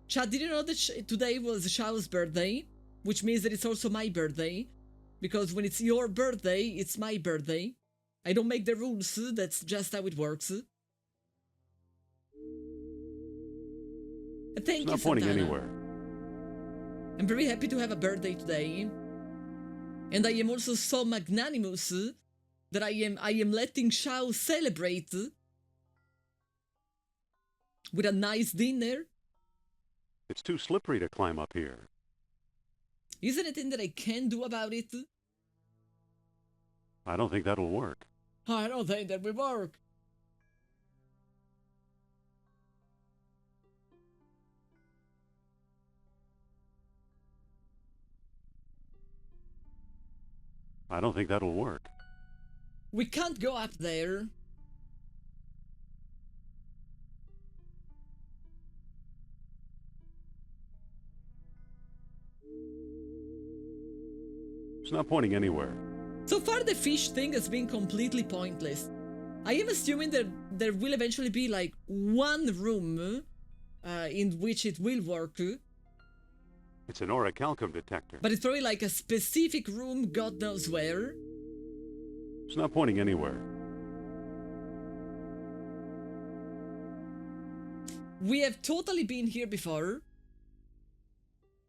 [SPEAKER 2] Chad, did you know that today was Shao's birthday? Which means that it's also my birthday. Because when it's your birthday, it's my birthday. I don't make the rules, that's just how it works. Thank
[SPEAKER 1] It's
[SPEAKER 2] you,
[SPEAKER 1] not pointing
[SPEAKER 2] Santana.
[SPEAKER 1] anywhere.
[SPEAKER 2] I'm very happy to have a birthday today. And I am also so magnanimous that I am letting Shao celebrate with a nice dinner.
[SPEAKER 1] It's too slippery to climb up here.
[SPEAKER 2] Is there anything that I can do about it?
[SPEAKER 1] I don't think that'll work.
[SPEAKER 2] I don't think that will work.
[SPEAKER 1] I don't think that'll work.
[SPEAKER 2] We can't go up there.
[SPEAKER 1] It's not pointing anywhere.
[SPEAKER 2] So far the fish thing has been completely pointless. I am assuming that there will eventually be like one room in which it will work.
[SPEAKER 1] It's an orichalcum detector.
[SPEAKER 2] But it's probably like a specific room, God knows where.
[SPEAKER 1] It's not pointing anywhere.
[SPEAKER 2] We have totally been here before.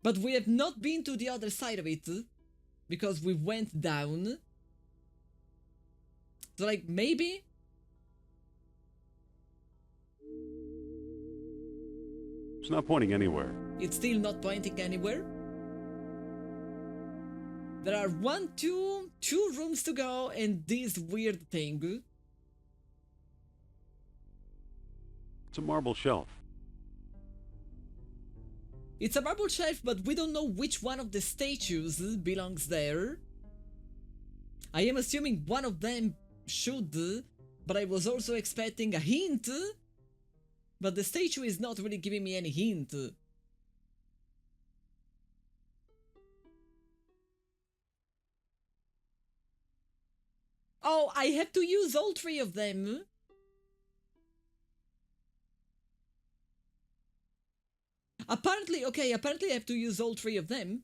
[SPEAKER 2] But we have not been to the other side of it. Because we went down. So like, maybe?
[SPEAKER 1] It's not pointing anywhere.
[SPEAKER 2] It's still not pointing anywhere. There are two rooms to go and this weird thing.
[SPEAKER 1] It's a marble shelf.
[SPEAKER 2] It's a marble shelf, but we don't know which one of the statues belongs there. I am assuming one of them should, but I was also expecting a hint. But the statue is not really giving me any hint. Oh, I have to use all three of them. Apparently, okay, apparently I have to use all three of them.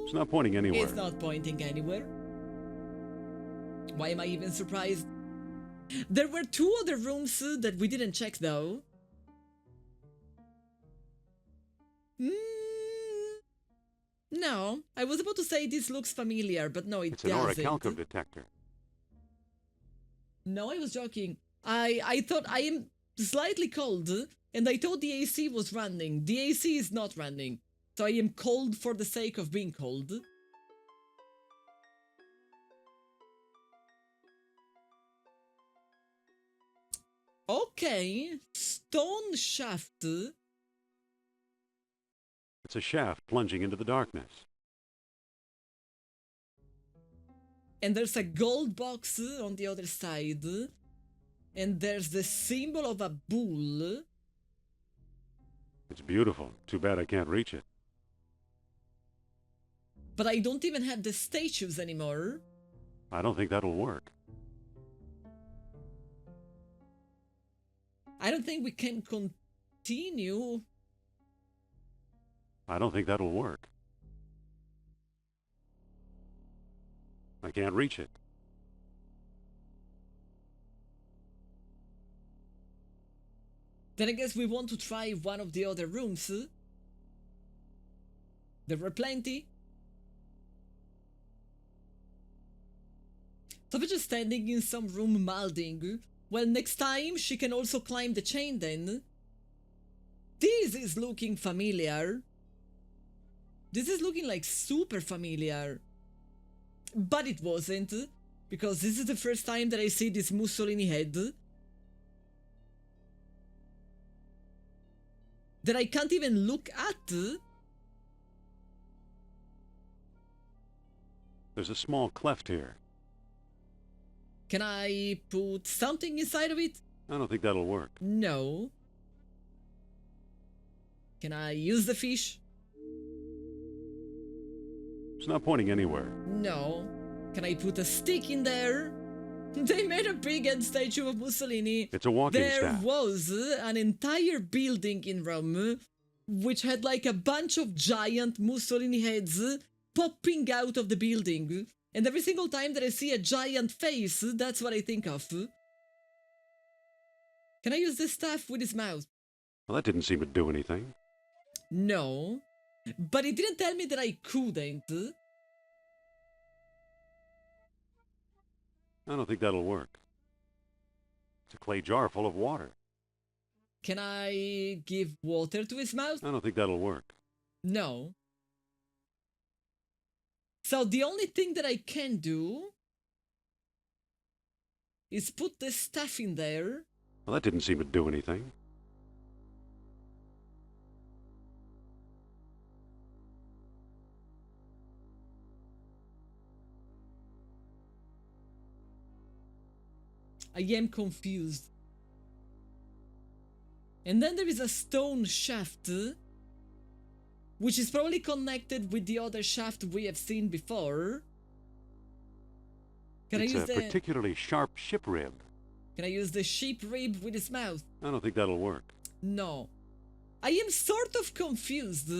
[SPEAKER 1] It's not pointing anywhere.
[SPEAKER 2] It's not pointing anywhere. Why am I even surprised? There were two other rooms that we didn't check though. No, I was about to say this looks familiar, but no, it
[SPEAKER 1] It's an
[SPEAKER 2] doesn't.
[SPEAKER 1] orichalcum detector.
[SPEAKER 2] No, I was joking. I thought I am slightly cold, and I thought the AC was running. The AC is not running, so I am cold for the sake of being cold. Okay, stone shaft.
[SPEAKER 1] It's a shaft plunging into the darkness.
[SPEAKER 2] And there's a gold box on the other side. And there's the symbol of a bull.
[SPEAKER 1] It's beautiful. Too bad I can't reach it.
[SPEAKER 2] But I don't even have the statues anymore.
[SPEAKER 1] I don't think that'll work.
[SPEAKER 2] I don't think we can continue.
[SPEAKER 1] I don't think that'll work. I can't reach it.
[SPEAKER 2] Then I guess we want to try one of the other rooms. There were plenty. Savage is standing in some room moulding. Well, next time she can also climb the chain then. This is looking familiar. This is looking like super familiar. But it wasn't, because this is the first time that I see this Mussolini head. That I can't even look at.
[SPEAKER 1] There's a small cleft here.
[SPEAKER 2] Can I put something inside of it?
[SPEAKER 1] I don't think that'll work.
[SPEAKER 2] No. Can I use the fish?
[SPEAKER 1] It's not pointing anywhere.
[SPEAKER 2] No. Can I put a stick in there? They made a big end statue of Mussolini.
[SPEAKER 1] It's a walking
[SPEAKER 2] There
[SPEAKER 1] staff.
[SPEAKER 2] was an entire building in Rome which had like a bunch of giant Mussolini heads popping out of the building. And every single time that I see a giant face, that's what I think of. Can I use this staff with his mouth?
[SPEAKER 1] Well, that didn't seem to do anything.
[SPEAKER 2] No. But it didn't tell me that I couldn't.
[SPEAKER 1] I don't think that'll work. It's a clay jar full of water.
[SPEAKER 2] Can I give water to his mouth?
[SPEAKER 1] I don't think that'll work.
[SPEAKER 2] No. So the only thing that I can do is put the stuff in there.
[SPEAKER 1] Well, that didn't seem to do anything.
[SPEAKER 2] I am confused. And then there is a stone shaft, which is probably connected with the other shaft we have seen before. Can
[SPEAKER 1] It's
[SPEAKER 2] I use
[SPEAKER 1] a particularly sharp ship rib.
[SPEAKER 2] Can I use the sheep rib with his mouth?
[SPEAKER 1] I don't think that'll work.
[SPEAKER 2] No. I am sort of confused.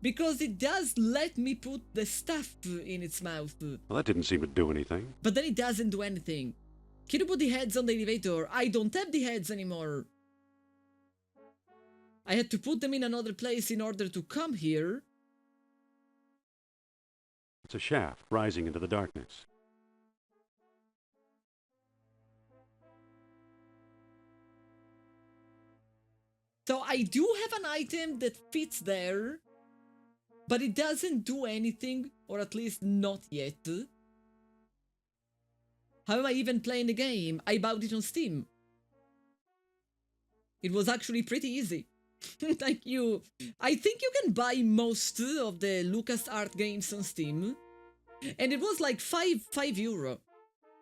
[SPEAKER 2] Because it does let me put the stuff in its mouth.
[SPEAKER 1] Well, that didn't seem to do anything.
[SPEAKER 2] But then it doesn't do anything. Can you put the heads on the elevator? I don't have the heads anymore. I had to put them in another place in order to come here.
[SPEAKER 1] It's a shaft rising into the darkness.
[SPEAKER 2] So I do have an item that fits there, but it doesn't do anything, or at least not yet. How am I even playing the game? I bought it on Steam. It was actually pretty easy. Thank you. I think you can buy most of the LucasArts games on Steam. And it was like 5 euro.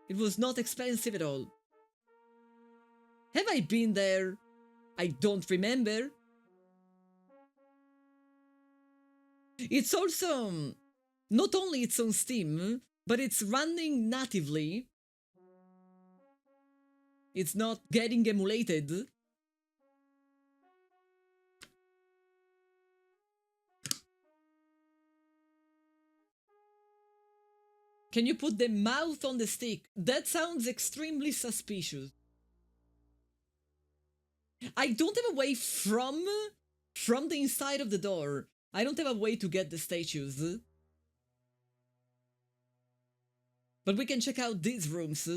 [SPEAKER 2] It was not expensive at all. Have I been there? I don't remember. It's also, not only it's on Steam, but it's running natively. It's not getting emulated. Can you put the mouth on the stick? That sounds extremely suspicious. I don't have a way from the inside of the door. I don't have a way to get the statues. But we can check out these rooms.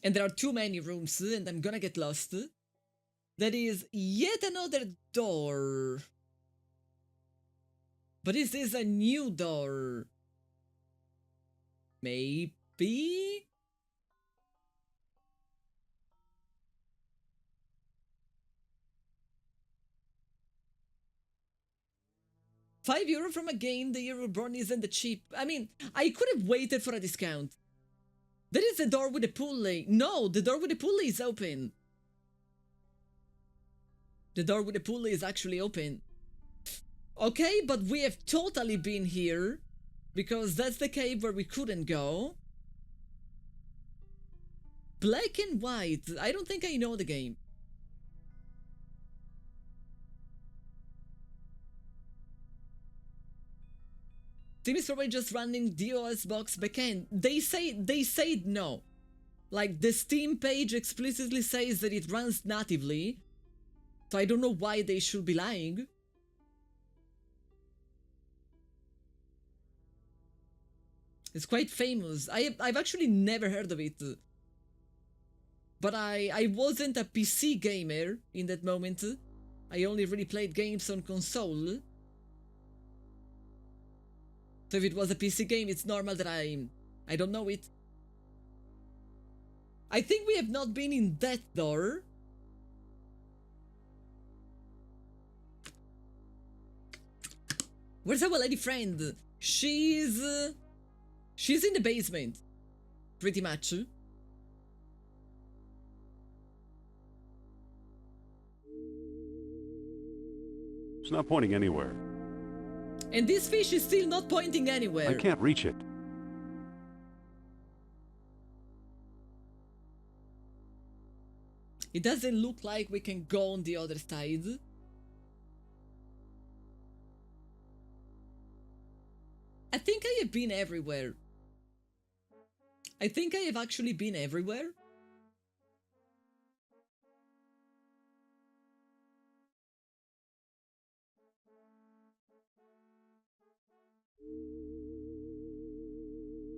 [SPEAKER 2] And there are too many rooms, and I'm gonna get lost. That is yet another door. But is this a new door? Maybe? €5 from a game the year we were born isn't that cheap. I mean, I could have waited for a discount. There is a door with a pulley. No, the door with the pulley is open. The door with the pulley is actually open. Okay, but we have totally been here, because that's the cave where we couldn't go. Black and white. I don't think I know the game. Steam is probably just running DOS box backend. They said no. Like, the Steam page explicitly says that it runs natively. So I don't know why they should be lying. It's quite famous. I've actually never heard of it. But I wasn't a PC gamer in that moment. I only really played games on console. So if it was a PC game, it's normal that I don't know it. I think we have not been in that door. Where's our lady friend? She's in the basement. Pretty much.
[SPEAKER 1] It's not pointing anywhere.
[SPEAKER 2] And this fish is still not pointing anywhere.
[SPEAKER 1] I can't reach it.
[SPEAKER 2] It doesn't look like we can go on the other side. I think I have been everywhere. I think I have actually been everywhere.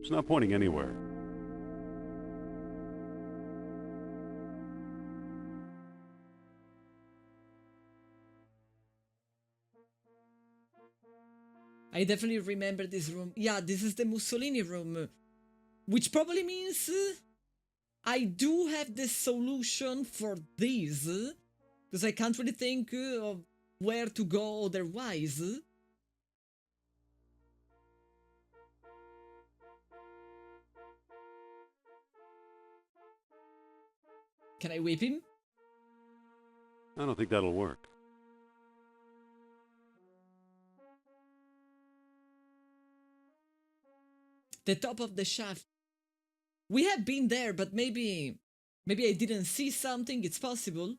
[SPEAKER 1] It's not pointing anywhere.
[SPEAKER 2] I definitely remember this room. Yeah, this is the Mussolini room. Which probably means I do have the solution for this. Because I can't really think of where to go otherwise. Can I whip him?
[SPEAKER 1] I don't think that'll work.
[SPEAKER 2] The top of the shaft. We have been there, but maybe I didn't see something. It's possible.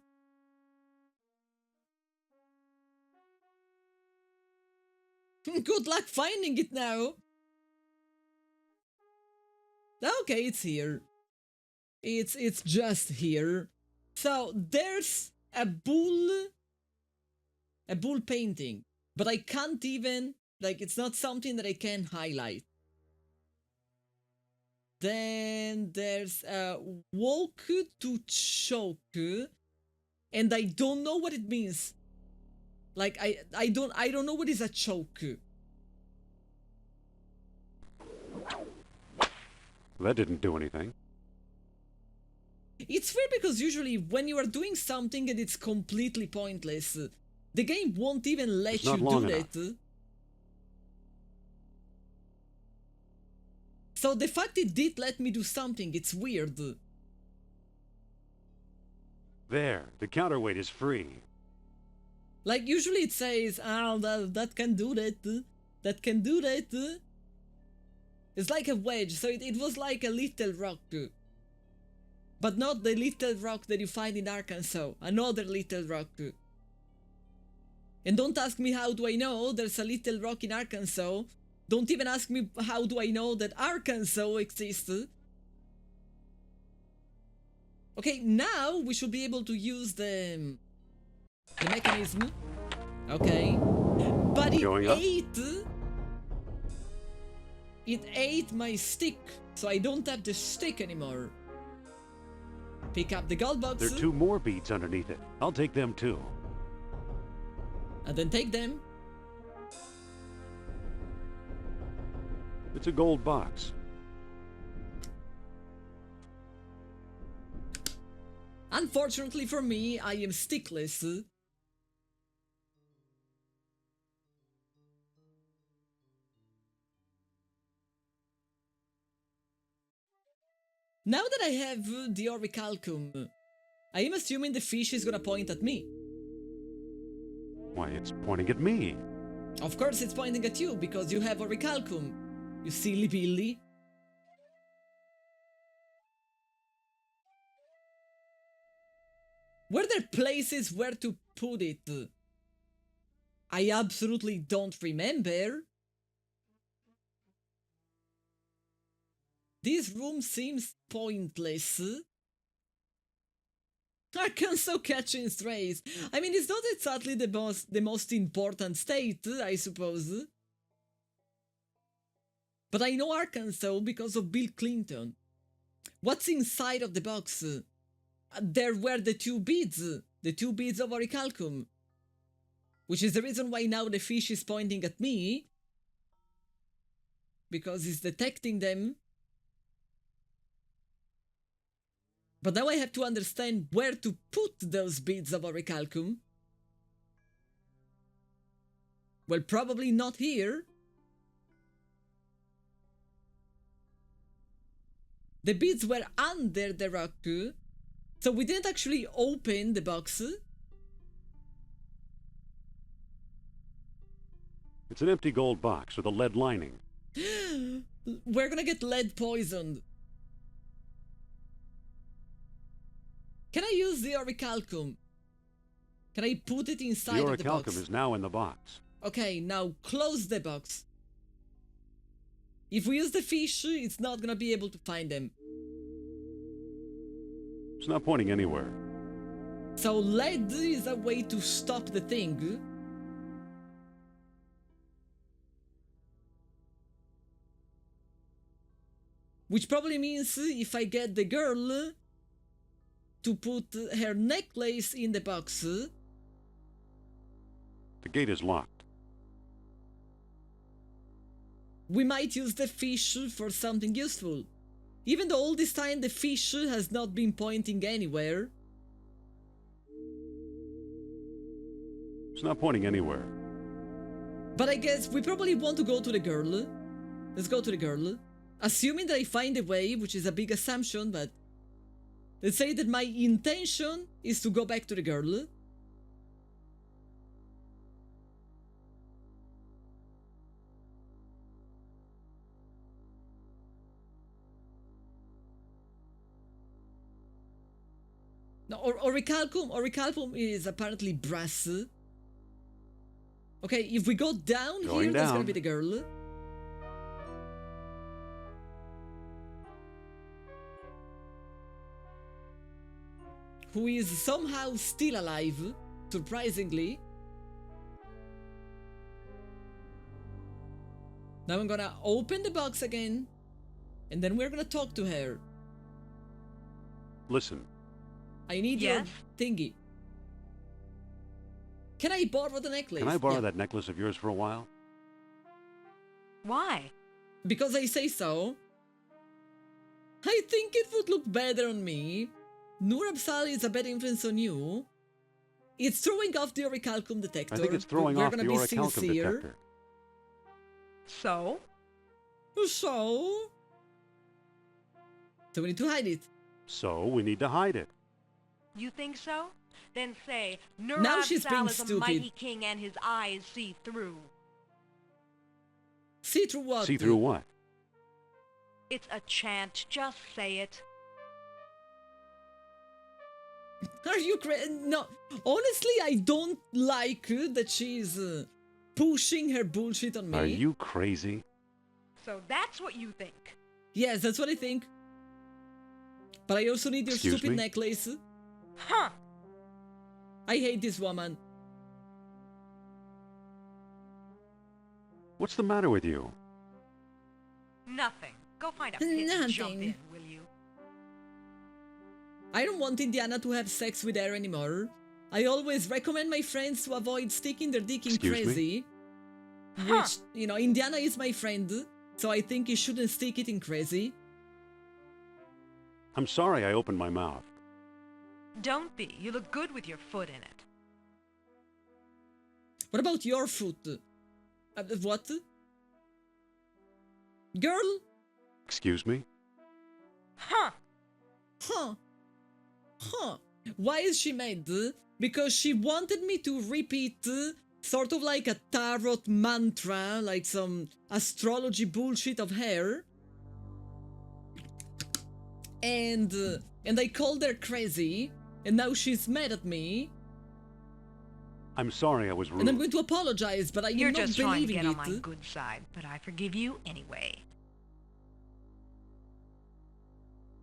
[SPEAKER 2] Good luck finding it now. Okay, it's here. It's just here. So there's a bull painting, but I can't even, like, it's not something that I can highlight. Then there's a walk to choke, and I don't know what it means. Like, I don't know what is a choke.
[SPEAKER 1] That didn't do anything.
[SPEAKER 2] It's weird because usually when you are doing something and it's completely pointless, the game won't even let you do that. So the fact it did let me do something, it's weird.
[SPEAKER 1] There, the counterweight is free.
[SPEAKER 2] Like, usually it says, oh, that can do that, that can do that. It's like a wedge, so it was like a little rock. But not the little rock that you find in Arkansas, another little rock. And don't ask me how do I know there's a little rock in Arkansas. Don't even ask me how do I know that Arkansas exists. Okay, now we should be able to use the mechanism. Okay. But it ate my stick, so I don't have the stick anymore. Pick up the gold box.
[SPEAKER 1] There are 2 more beads underneath it. I'll take them too.
[SPEAKER 2] And then take them.
[SPEAKER 1] It's a gold box.
[SPEAKER 2] Unfortunately for me, I am stickless. Now that I have the orichalcum, I am assuming the fish is gonna point at me.
[SPEAKER 1] Why, it's pointing at me.
[SPEAKER 2] Of course it's pointing at you, because you have orichalcum, you silly Billy. Were there places where to put it? I absolutely don't remember. This room seems pointless. Arkansas catching strays. I mean, it's not exactly the most important state, I suppose. But I know Arkansas because of Bill Clinton. What's inside of the box? There were the 2 beads of orichalcum. Which is the reason why now the fish is pointing at me. Because it's detecting them. But now I have to understand where to put those beads of orichalcum. Well, probably not here. The beads were under the rock, so we didn't actually open the box.
[SPEAKER 1] It's an empty gold box with a lead lining.
[SPEAKER 2] We're gonna get lead poisoned. Can I use the orichalcum? Can I put it inside of the box?
[SPEAKER 1] The orichalcum is now in the box.
[SPEAKER 2] Okay, now close the box. If we use the fish, it's not gonna be able to find them.
[SPEAKER 1] It's not pointing anywhere.
[SPEAKER 2] So lead is a way to stop the thing. Which probably means if I get the girl to put her necklace in the box.
[SPEAKER 1] The gate is locked.
[SPEAKER 2] We might use the fish for something useful. Even though all this time the fish has not been pointing anywhere.
[SPEAKER 1] It's not pointing anywhere.
[SPEAKER 2] But I guess we probably want to go to the girl. Let's go to the girl. Assuming that I find a way, which is a big assumption, but Let's say that my intention is to go back to the girl. No, Orichalcum is apparently brass. Okay, if we go down
[SPEAKER 1] Going
[SPEAKER 2] here, that's gonna
[SPEAKER 1] down.
[SPEAKER 2] be the girl. Who is somehow still alive, surprisingly. Now I'm gonna open the box again, and then we're gonna talk to her.
[SPEAKER 1] Listen,
[SPEAKER 2] I need
[SPEAKER 3] Yes?
[SPEAKER 2] your thingy. Can I borrow the necklace?
[SPEAKER 1] can I borrow
[SPEAKER 2] Yeah.
[SPEAKER 1] that necklace of yours for a while?
[SPEAKER 3] Why?
[SPEAKER 2] Because I say so. I think it would look better on me. Nur Absal is a bad influence on you. It's throwing off the orichalcum detector.
[SPEAKER 1] I think it's throwing off the
[SPEAKER 2] We're gonna be
[SPEAKER 1] orichalcum
[SPEAKER 2] sincere.
[SPEAKER 1] detector.
[SPEAKER 3] So?
[SPEAKER 2] So we need to hide it.
[SPEAKER 1] So we need to hide it.
[SPEAKER 3] You think so? Then say,
[SPEAKER 2] Now she's being
[SPEAKER 3] Nurab Sal is a
[SPEAKER 2] stupid.
[SPEAKER 3] mighty king and his eyes see through.
[SPEAKER 2] See through what?
[SPEAKER 1] See through what?
[SPEAKER 3] It's a chant, just say it.
[SPEAKER 2] Are you crazy? No. Honestly, I don't like that she's pushing her bullshit on me.
[SPEAKER 1] Are you crazy?
[SPEAKER 3] So that's what you think.
[SPEAKER 2] Yes, that's what I think. But I also need your
[SPEAKER 1] Excuse
[SPEAKER 2] stupid
[SPEAKER 1] me?
[SPEAKER 2] necklace.
[SPEAKER 3] Huh.
[SPEAKER 2] I hate this woman.
[SPEAKER 1] What's the matter with you?
[SPEAKER 3] Nothing. Go find a pit and jump
[SPEAKER 2] Nothing.
[SPEAKER 3] in, will you?
[SPEAKER 2] I don't want Indiana to have sex with her anymore. I always recommend my friends to avoid sticking their dick in
[SPEAKER 1] Excuse me?
[SPEAKER 2] crazy.
[SPEAKER 3] Huh.
[SPEAKER 2] Which, you know, Indiana is my friend, so I think you shouldn't stick it in crazy.
[SPEAKER 1] I'm sorry I opened my mouth.
[SPEAKER 3] Don't be. You look good with your foot in it.
[SPEAKER 2] What about your foot? What? Girl?
[SPEAKER 1] Excuse me?
[SPEAKER 3] Huh.
[SPEAKER 2] Huh. Huh. Why is she mad? Because she wanted me to repeat sort of like a tarot mantra, like some astrology bullshit of her. And I called her crazy, and now she's mad at me.
[SPEAKER 1] I'm sorry I was rude.
[SPEAKER 2] And I'm going to apologize, but I am
[SPEAKER 3] You're
[SPEAKER 2] not
[SPEAKER 3] just trying to
[SPEAKER 2] believing
[SPEAKER 3] get
[SPEAKER 2] it.
[SPEAKER 3] on my good side, but I forgive you anyway.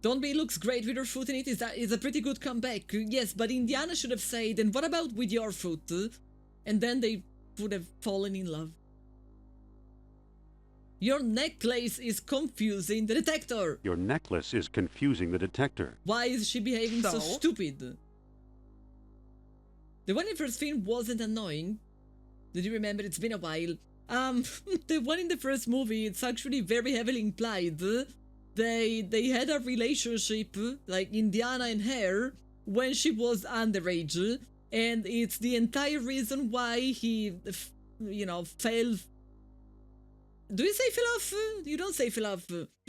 [SPEAKER 2] Don't be looks great with her foot in it. Is a pretty good comeback. Yes, but Indiana should have said, and what about with your foot? And then they would have fallen in love. Your necklace is confusing the detector.
[SPEAKER 1] Your necklace is confusing the detector.
[SPEAKER 2] Why is she behaving so
[SPEAKER 3] So?
[SPEAKER 2] stupid? The one in first film wasn't annoying. Did you remember? It's been a while. The one in the first movie, it's actually very heavily implied. They had a relationship, like Indiana and her, when she was underage, and it's the entire reason why he, fell. Do you say fell off? You don't say fell off.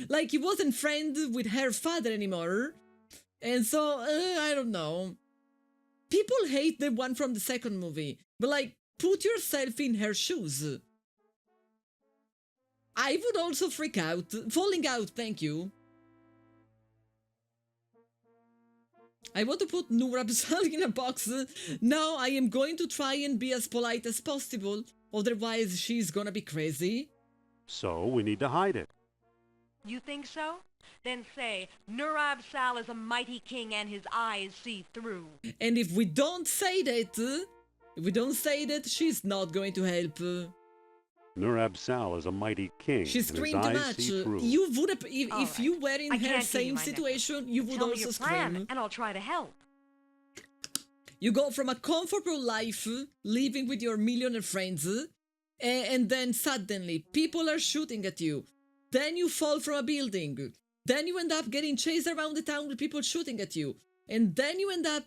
[SPEAKER 2] Like he wasn't friend with her father anymore, and so I don't know. People hate the one from the second movie, but like, put yourself in her shoes. I would also freak out. Falling out, thank you. I want to put Nur Absal in a box. Now I am going to try and be as polite as possible, otherwise she's gonna be crazy.
[SPEAKER 1] So we need to hide it.
[SPEAKER 3] You think so? Then say, Nurab Sal is a mighty king and his eyes see through.
[SPEAKER 2] And if we don't say that, she's not going to help.
[SPEAKER 1] Nurab Sal is a mighty king,
[SPEAKER 2] She
[SPEAKER 1] and his
[SPEAKER 2] screamed the
[SPEAKER 1] eyes
[SPEAKER 2] match.
[SPEAKER 1] see through.
[SPEAKER 2] You would have, if
[SPEAKER 3] Alright.
[SPEAKER 2] you were in
[SPEAKER 3] I
[SPEAKER 2] her
[SPEAKER 3] can't give you
[SPEAKER 2] same
[SPEAKER 3] my necklace.
[SPEAKER 2] situation, you would
[SPEAKER 3] Tell me
[SPEAKER 2] also
[SPEAKER 3] your plan,
[SPEAKER 2] scream.
[SPEAKER 3] and I'll try to help.
[SPEAKER 2] You go from a comfortable life, living with your millionaire friends, and then suddenly people are shooting at you. Then you fall from a building. Then you end up getting chased around the town with people shooting at you. And then you end up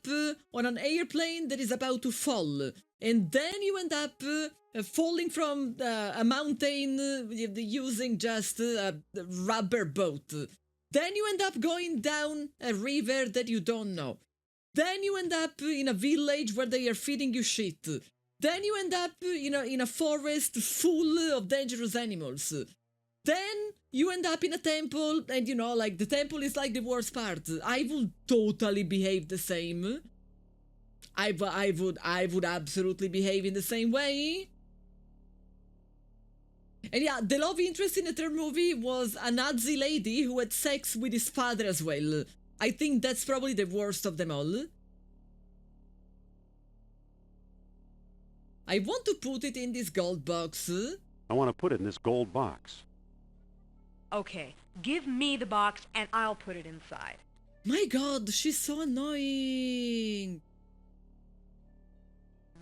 [SPEAKER 2] on an airplane that is about to fall. And then you end up falling from a mountain using just a rubber boat. Then you end up going down a river that you don't know. Then you end up in a village where they are feeding you shit. Then you end up, in a forest full of dangerous animals. Then you end up in a temple, and the temple is like the worst part. I would totally behave the same. I would absolutely behave in the same way. And yeah, the love interest in the third movie was a Nazi lady who had sex with his father as well. I think that's probably the worst of them all. I want to put it in this gold box.
[SPEAKER 1] I want to put it in this gold box.
[SPEAKER 3] Okay, give me the box and I'll put it inside.
[SPEAKER 2] My god, she's so annoying.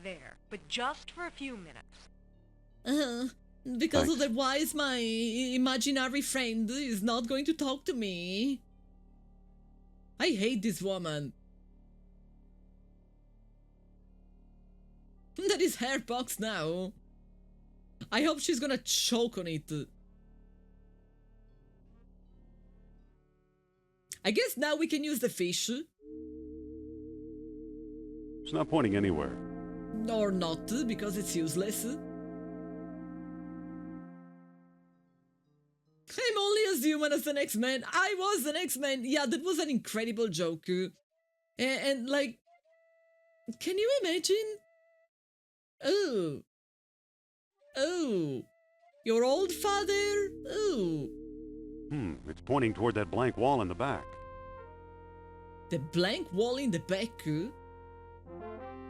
[SPEAKER 3] There, but just for a few minutes.
[SPEAKER 2] Because
[SPEAKER 1] Thanks.
[SPEAKER 2] otherwise my imaginary friend is not going to talk to me. I hate this woman. That is her box now. I hope she's gonna choke on it. I guess now we can use the fish.
[SPEAKER 1] It's not pointing anywhere.
[SPEAKER 2] Or not, because it's useless. I'm only as human as the next man. I was the next man. Yeah, that was an incredible joke. And like, can you imagine? Oh. Your old father? Oh.
[SPEAKER 1] It's pointing toward that blank wall in the back.
[SPEAKER 2] The blank wall in the back?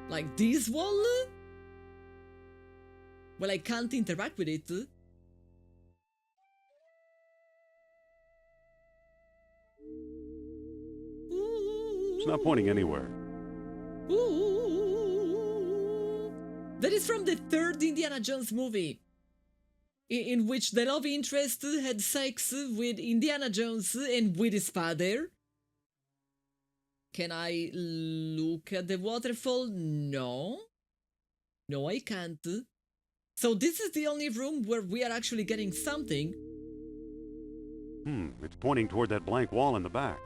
[SPEAKER 2] Like this wall? Well, I can't interact with it.
[SPEAKER 1] It's not pointing anywhere.
[SPEAKER 2] Ooh. That is from the third Indiana Jones movie, in which the love interest had sex with Indiana Jones and with his father. Can I look at the waterfall? No. No, I can't. So this is the only room where we are actually getting something.
[SPEAKER 1] It's pointing toward that blank wall in the back.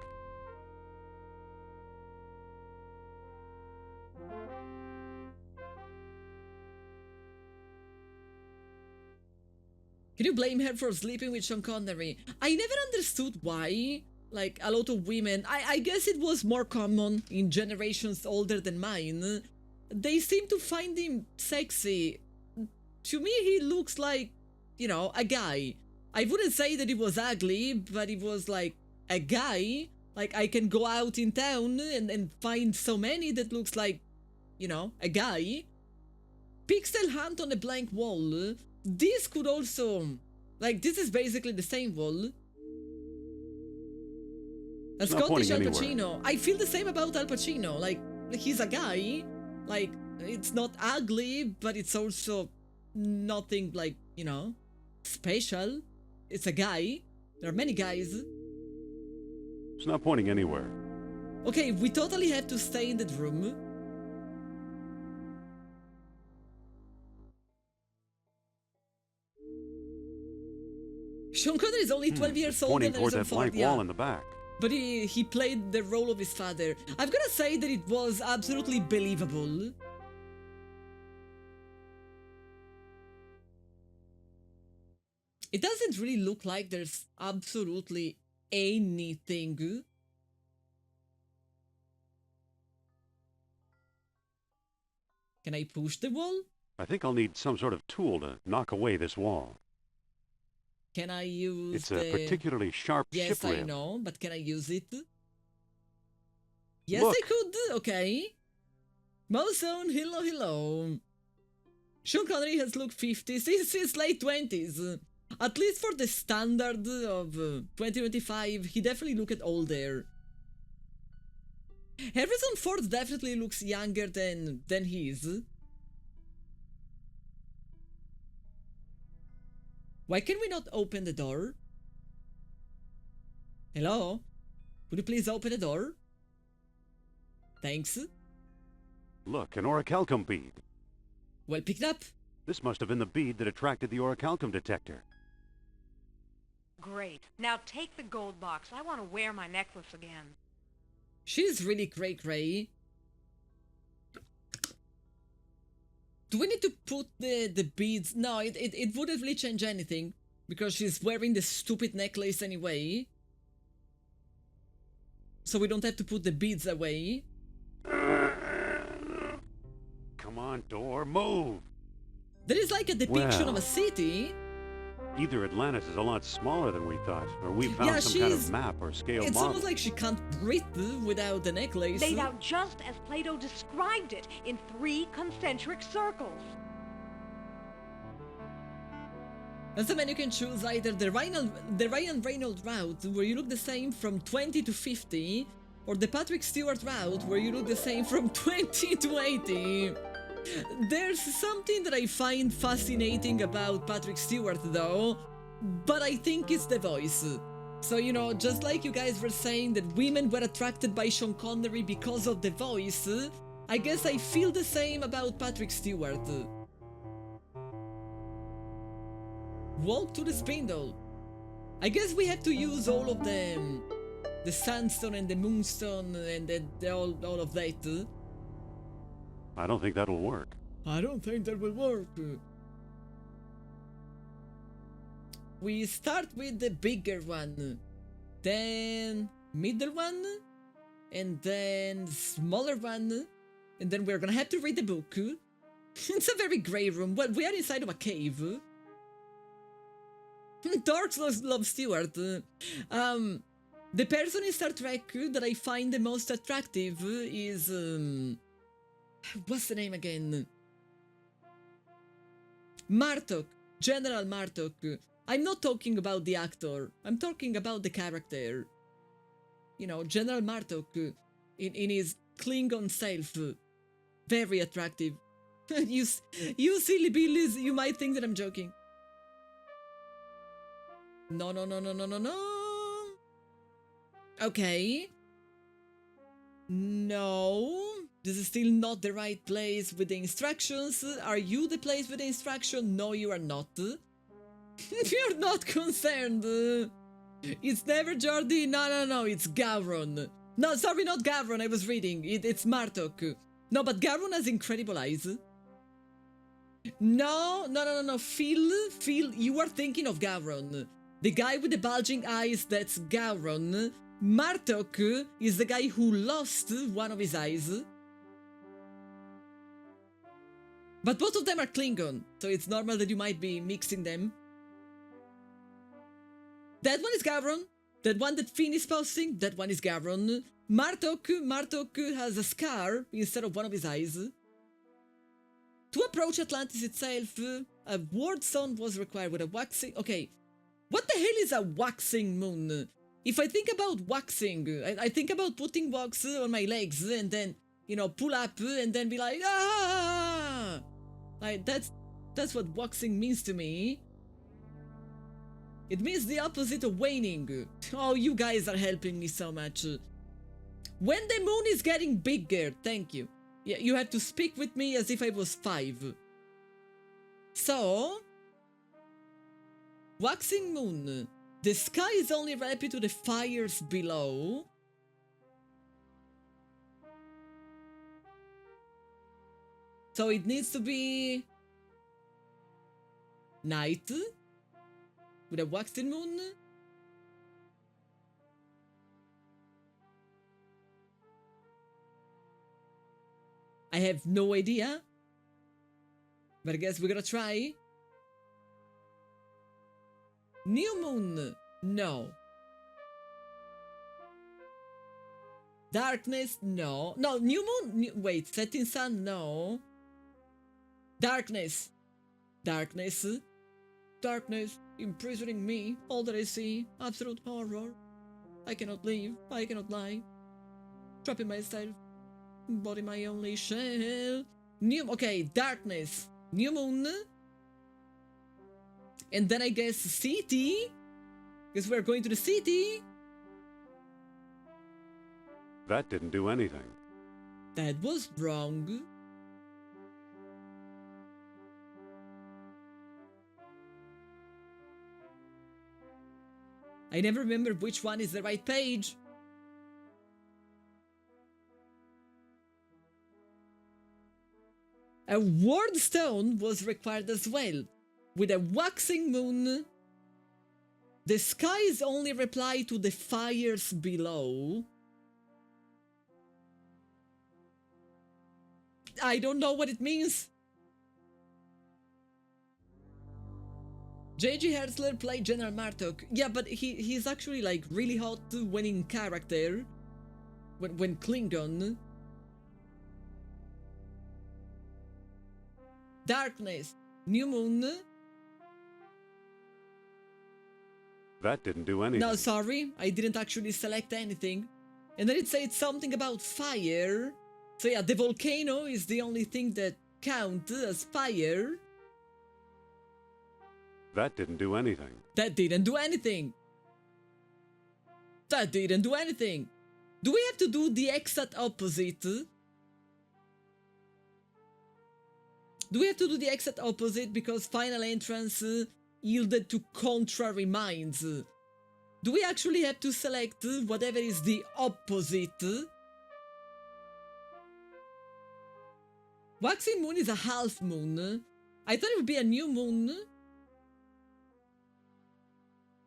[SPEAKER 2] Can you blame her for sleeping with Sean Connery? I never understood why. Like, a lot of women, I guess it was more common in generations older than mine. They seem to find him sexy. To me, he looks like, a guy. I wouldn't say that he was ugly, but he was like a guy. Like, I can go out in town and find so many that looks like, a guy. Pixel hunt on a blank wall. This could also, like, this is basically the same wall. A
[SPEAKER 1] It's not
[SPEAKER 2] Scottish Al
[SPEAKER 1] pointing
[SPEAKER 2] Pacino. I feel the same about Al Pacino. Like, he's a guy. Like, it's not ugly, but it's also nothing like, special. It's a guy. There are many guys.
[SPEAKER 1] It's not pointing anywhere.
[SPEAKER 2] Okay, we totally have to stay in that room. Sean Connery is only 12 years old
[SPEAKER 1] Pointing
[SPEAKER 2] and
[SPEAKER 1] toward
[SPEAKER 2] Harrison
[SPEAKER 1] that blank
[SPEAKER 2] Ford,
[SPEAKER 1] wall
[SPEAKER 2] yeah.
[SPEAKER 1] in the back.
[SPEAKER 2] But he played the role of his father. I've gotta say that it was absolutely believable. It doesn't really look like there's absolutely anything. Can I push the wall?
[SPEAKER 1] I think I'll need some sort of tool to knock away this wall.
[SPEAKER 2] Can I use
[SPEAKER 1] It's a particularly sharp
[SPEAKER 2] Yes,
[SPEAKER 1] ship
[SPEAKER 2] I
[SPEAKER 1] rib.
[SPEAKER 2] know, but can I use it? Yes,
[SPEAKER 1] Look.
[SPEAKER 2] I could. Okay. Mozone, hello. Sean Connery has looked 50 since his late 20s. At least for the standard of 2025, he definitely looked older. Harrison Ford definitely looks younger than he is. Why can we not open the door? Hello? Could you please open the door? Thanks.
[SPEAKER 1] Look, an orichalcum bead.
[SPEAKER 2] Well picked up.
[SPEAKER 1] This must have been the bead that attracted the orichalcum detector.
[SPEAKER 3] Great. Now take the gold box. I want to wear my necklace again.
[SPEAKER 2] She's really cray-cray. Do we need to put the beads? No, it wouldn't really change anything. Because she's wearing the stupid necklace anyway. So we don't have to put the beads away.
[SPEAKER 1] Come on, door, move!
[SPEAKER 2] There is like a depiction of
[SPEAKER 1] Well.
[SPEAKER 2] a city.
[SPEAKER 1] Either Atlantis is a lot smaller than we thought, or we found
[SPEAKER 2] Yeah,
[SPEAKER 1] some kind
[SPEAKER 2] she's-
[SPEAKER 1] of map or scale
[SPEAKER 2] It's
[SPEAKER 1] model.
[SPEAKER 2] almost like she can't breathe without the necklace.
[SPEAKER 3] Laid out just as Plato described it, in 3 concentric circles.
[SPEAKER 2] And so then you can choose either the Ryan Reynolds route, where you look the same from 20 to 50, or the Patrick Stewart route, where you look the same from 20 to 80. There's something that I find fascinating about Patrick Stewart, though, but I think it's the voice. So, you know, just like you guys were saying that women were attracted by Sean Connery because of the voice, I guess I feel the same about Patrick Stewart. Walk to the spindle. I guess we have to use all of them. The sandstone and the moonstone and all of that.
[SPEAKER 1] I don't think that'll work.
[SPEAKER 2] I don't think that will work. We start with the bigger one, then middle one, and then smaller one, and then we're gonna have to read the book. It's a very grey room. Well, we are inside of a cave. Dorks love Stewart. The person in Star Trek that I find the most attractive is what's the name again? Martok, General Martok. I'm not talking about the actor. I'm talking about the character. You know, General Martok in his Klingon self. Very attractive. you silly billies, you might think that I'm joking. No. Okay. No. This is still not the right place with the instructions. Are you the place with the instruction? No, you are not. You're not concerned. It's never Jordi. No. It's Gavron. No, sorry, not Gavron. I was reading. It's Martok. No, but Gavron has incredible eyes. No. Phil, you are thinking of Gavron. The guy with the bulging eyes, that's Gavron. Martok is the guy who lost one of his eyes. But both of them are Klingon, so it's normal that you might be mixing them. That one is Gavron. That one that Finn is posting, that one is Gavron. Martok has a scar instead of one of his eyes. To approach Atlantis itself, a ward stone was required with a waxing... Okay, what the hell is a waxing moon? If I think about waxing, I think about putting wax on my legs and then, you know, pull up and then be like, ah! Like, that's what waxing means to me. It means the opposite of waning. Oh, you guys are helping me so much. When the moon is getting bigger, thank you. Yeah, you have to speak with me as if I was 5. So, waxing moon. The sky is only relative to the fires below. So it needs to be night with a waxing moon. I have no idea, but I guess we're gonna try. New moon, no. Darkness, no. No, new moon, wait, setting sun, no. Darkness, darkness, darkness, imprisoning me, all that I see, absolute horror. I cannot leave, I cannot lie. Trapping myself, body my only shell. Okay, darkness, new moon. And then I guess city, because we're going to the city.
[SPEAKER 1] That didn't do anything.
[SPEAKER 2] That was wrong. I never remember which one is the right page. A word stone was required as well. With a waxing moon, the skies only reply to the fires below. I don't know what it means. J.G. Hertzler played General Martok. Yeah, but he's actually like really hot when in character. When Klingon. Darkness. New moon.
[SPEAKER 1] That didn't do anything.
[SPEAKER 2] No, sorry. I didn't actually select anything. And then it said something about fire. So yeah, the volcano is the only thing that counts as fire.
[SPEAKER 1] That didn't do anything.
[SPEAKER 2] That didn't do anything. That didn't do anything. Do we have to do the exact opposite? Do we have to do the exact opposite because final entrance yielded to contrary minds? Do we actually have to select whatever is the opposite? Waxing moon is a half moon. I thought it would be a new moon.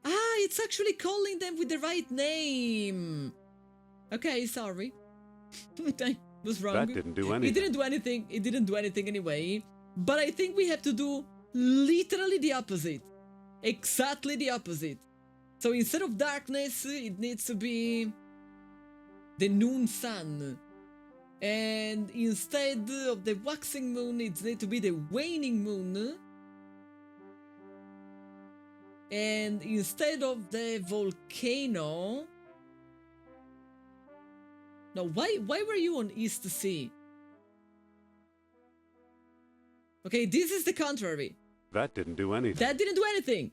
[SPEAKER 2] Ah, it's actually calling them with the right name. Okay, sorry. I was wrong.
[SPEAKER 1] That didn't do anything.
[SPEAKER 2] It didn't do anything. It didn't do anything anyway. But I think we have to do literally the opposite. Exactly the opposite. So instead of darkness, it needs to be the noon sun. And instead of the waxing moon, it needs to be the waning moon. And instead of the volcano... No, why were you on East Sea? Okay, this is the contrary.
[SPEAKER 1] That didn't do anything.
[SPEAKER 2] That didn't do anything.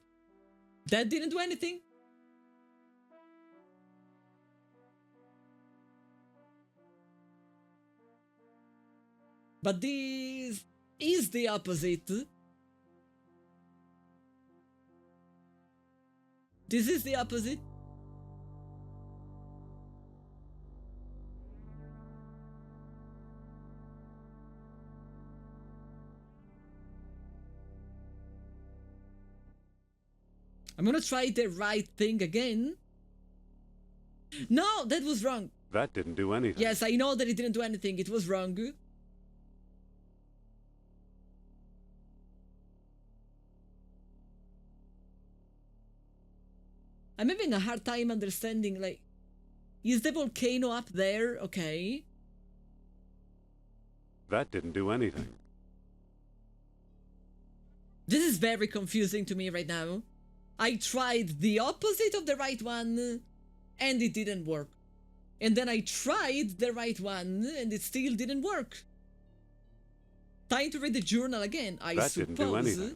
[SPEAKER 2] That didn't do anything. But this is the opposite. This is the opposite. I'm gonna try the right thing again. No, that was wrong.
[SPEAKER 1] That didn't do anything.
[SPEAKER 2] Yes, I know that it didn't do anything. It was wrong. I'm having a hard time understanding, like, is the volcano up there? Okay.
[SPEAKER 1] That didn't do anything.
[SPEAKER 2] This is very confusing to me right now. I tried the opposite of the right one, and it didn't work. And then I tried the right one, and it still didn't work. Time to read the journal again, I
[SPEAKER 1] That
[SPEAKER 2] suppose.
[SPEAKER 1] didn't do anything.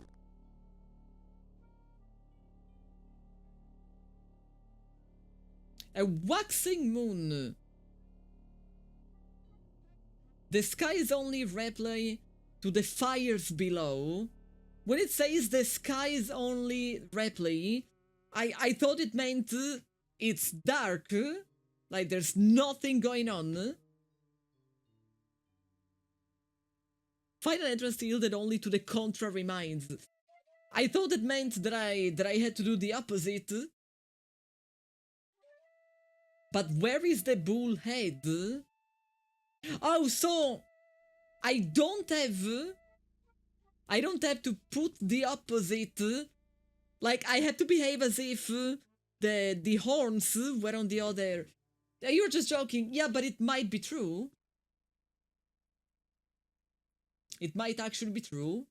[SPEAKER 2] A waxing moon. The sky is only reply to the fires below. When it says the sky is only reply, I thought it meant it's dark, like there's nothing going on. Final entrance yielded only to the contrary minds. I thought it meant that I had to do the opposite. But where is the bull head? Oh, so I don't have to put the opposite. Like I had to behave as if the horns were on the other. You're just joking. Yeah, but it might be true. It might actually be true.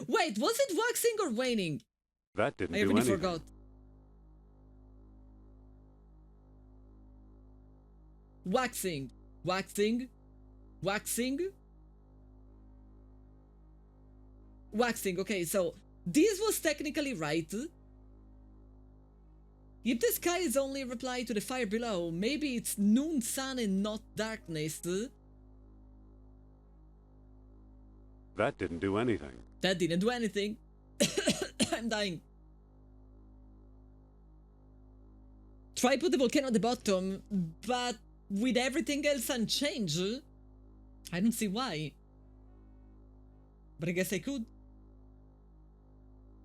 [SPEAKER 2] Wait, was it waxing or waning?
[SPEAKER 1] That didn't
[SPEAKER 2] I
[SPEAKER 1] do
[SPEAKER 2] really
[SPEAKER 1] anything.
[SPEAKER 2] forgot. Waxing, waxing, waxing, waxing. Okay, so this was technically right. If the sky is only a reply to the fire below, maybe it's noon sun and not darkness.
[SPEAKER 1] That didn't do anything.
[SPEAKER 2] That didn't do anything. I'm dying. try put the volcano at the bottom, but with everything else unchanged, I don't see why. But I guess I could.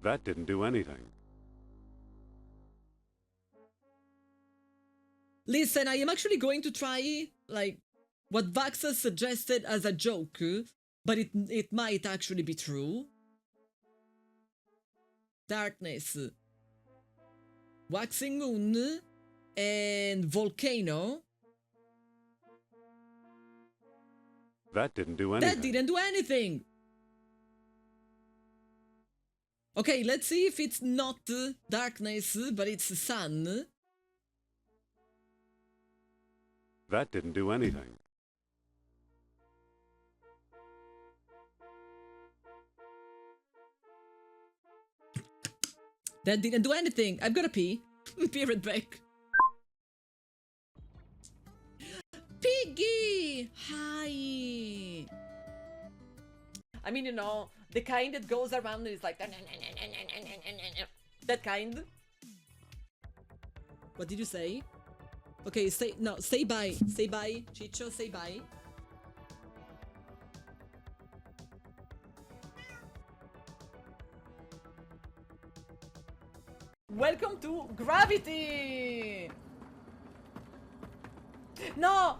[SPEAKER 1] That didn't do anything.
[SPEAKER 2] Listen, I am actually going to try, like, what Vaxa suggested as a joke, but it might actually be true. Darkness. Waxing moon and volcano.
[SPEAKER 1] That didn't do anything.
[SPEAKER 2] That didn't do anything! Okay, let's see if it's not darkness, but it's sun.
[SPEAKER 1] That didn't do anything.
[SPEAKER 2] That didn't do anything. I've got to pee. Be right back. Piggy! Hi! I mean, you know, the kind that goes around and is like... That kind. What did you say? Okay, say bye. Say bye. Chicho, say bye. Welcome to Gravity! No!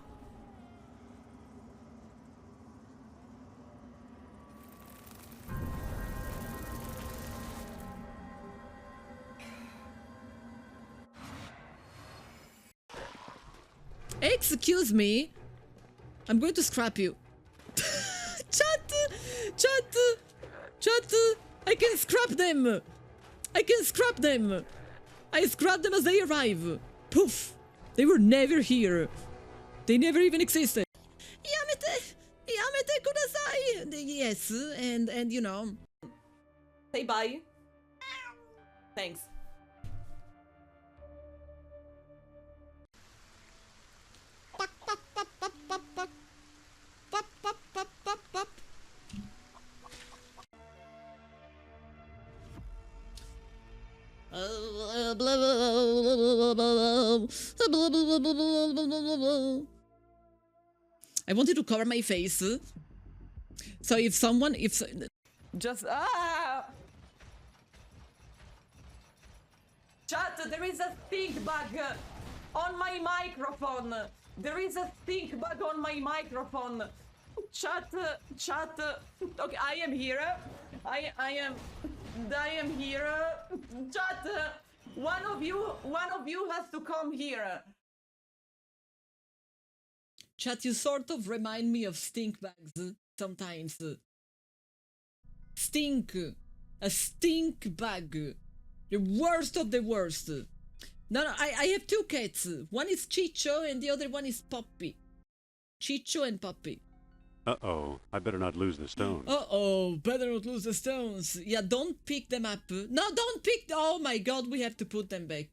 [SPEAKER 2] Excuse me. I'm going to scrap you. Chat! I can scrap them! I can scrap them! I scrap them as they arrive! Poof! They were never here! They never even existed! Yamete kudasai! Yes, and you know... Say bye. Thanks. I wanted to cover my face, so if someone, just Chat, there is a stink bug on my microphone. There is a stink bug on my microphone. Chat. Okay, I am here. I am here. Chat. One of you has to come here. Chat, you sort of remind me of stink bags sometimes. Stink. A stink bag. The worst of the worst. No, I have two cats. One is Chicho and the other one is Poppy. Chicho and Poppy.
[SPEAKER 1] Uh-oh, I better not lose the stones.
[SPEAKER 2] Uh-oh, better not lose the stones. Yeah, don't pick them up. No, don't pick... Oh my god, we have to put them back.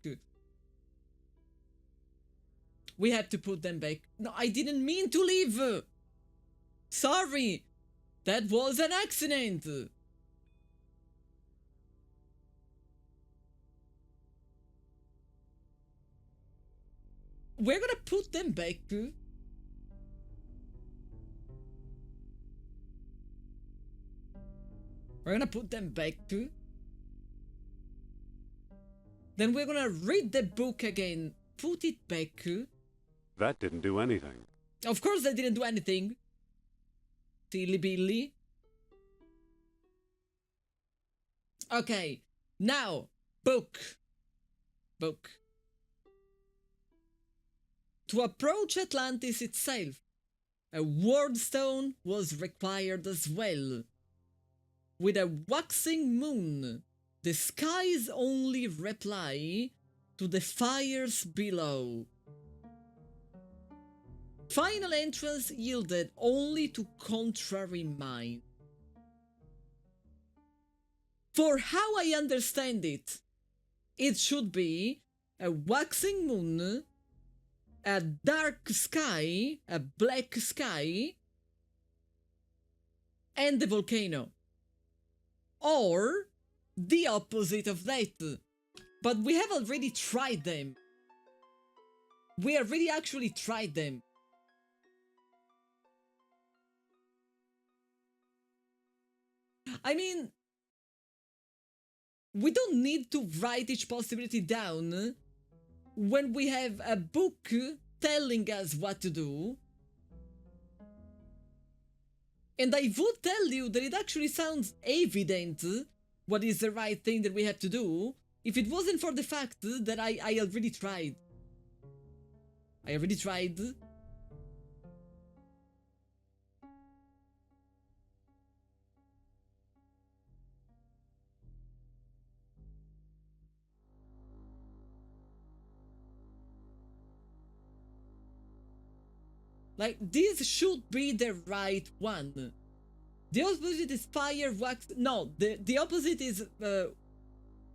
[SPEAKER 2] We have to put them back. No, I didn't mean to leave. Sorry. That was an accident. We're gonna put them back. We're gonna put them back. Then we're gonna read the book again. Put it back.
[SPEAKER 1] That didn't do anything.
[SPEAKER 2] Of course they didn't do anything. Silly Billy. Okay, now, book. To approach Atlantis itself, a ward stone was required as well. With a waxing moon, the sky's only reply to the fires below. Final entrance yielded only to contrary mind. For how I understand it, it should be a waxing moon, a dark sky, a black sky, and the volcano. Or the opposite of that. But we have already tried them. we already actually tried them. I mean, we don't need to write each possibility down when we have a book telling us what to do. And I would tell you that it actually sounds evident what is the right thing that we have to do if it wasn't for the fact that I already tried. I already tried. Like, this should be the right one. The opposite is fire, wax... No, the opposite is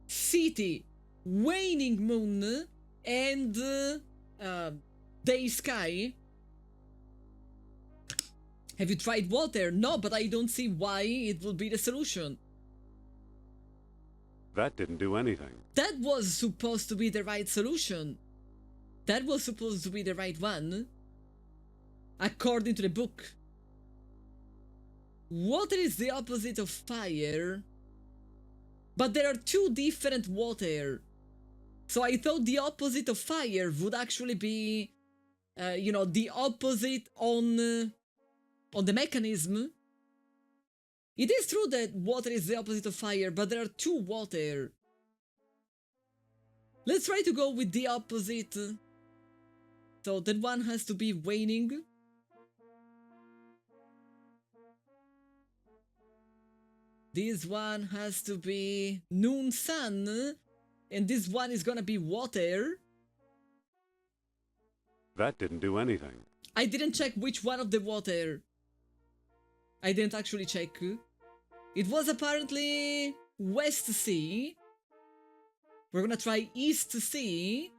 [SPEAKER 2] city, waning moon, and day sky. Have you tried water? No, but I don't see why it will be the solution.
[SPEAKER 1] That didn't do anything.
[SPEAKER 2] That was supposed to be the right solution. That was supposed to be the right one. According to the book. Water is the opposite of fire. But there are two different water. So I thought the opposite of fire would actually be, you know, the opposite on the mechanism. It is true that water is the opposite of fire, but there are two water. Let's try to go with the opposite. So that one has to be waning. This one has to be noon sun. And this one is gonna be water.
[SPEAKER 1] That didn't do anything.
[SPEAKER 2] I didn't check which one of the water. I didn't actually check. It was apparently West Sea. We're gonna try East Sea.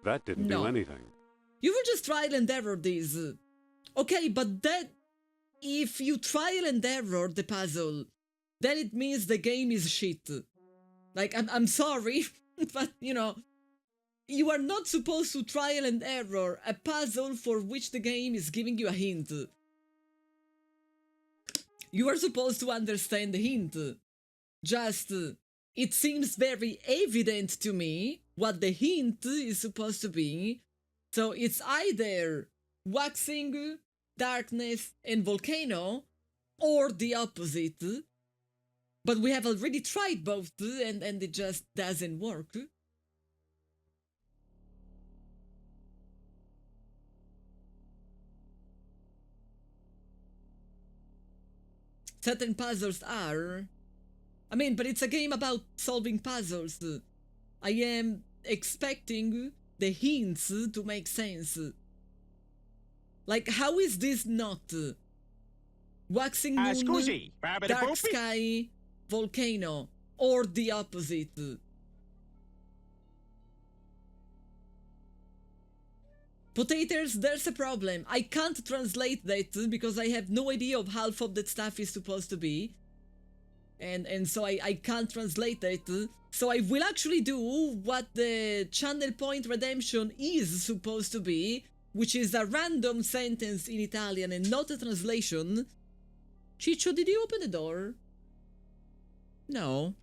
[SPEAKER 1] That didn't do anything.
[SPEAKER 2] You will just trial and error this. Okay, but that... If you trial and error the puzzle, then it means the game is shit. Like, I'm sorry, but, you know, you are not supposed to trial and error a puzzle for which the game is giving you a hint. You are supposed to understand the hint. Just, it seems very evident to me what the hint is supposed to be. So it's either waxing, darkness, and volcano, or the opposite. But we have already tried both, and it just doesn't work. Certain puzzles are... I mean, but it's a game about solving puzzles. I am expecting the hints to make sense. Like, how is this not? Waxing moon,
[SPEAKER 5] Scusi,
[SPEAKER 2] dark sky, volcano, or the opposite? Potatoes, there's a problem. I can't translate that because I have no idea of half of that stuff is supposed to be. And so I can't translate that. So I will actually do what the channel point redemption is supposed to be, which is a random sentence in Italian and not a translation. Ciccio, did you open the door? No.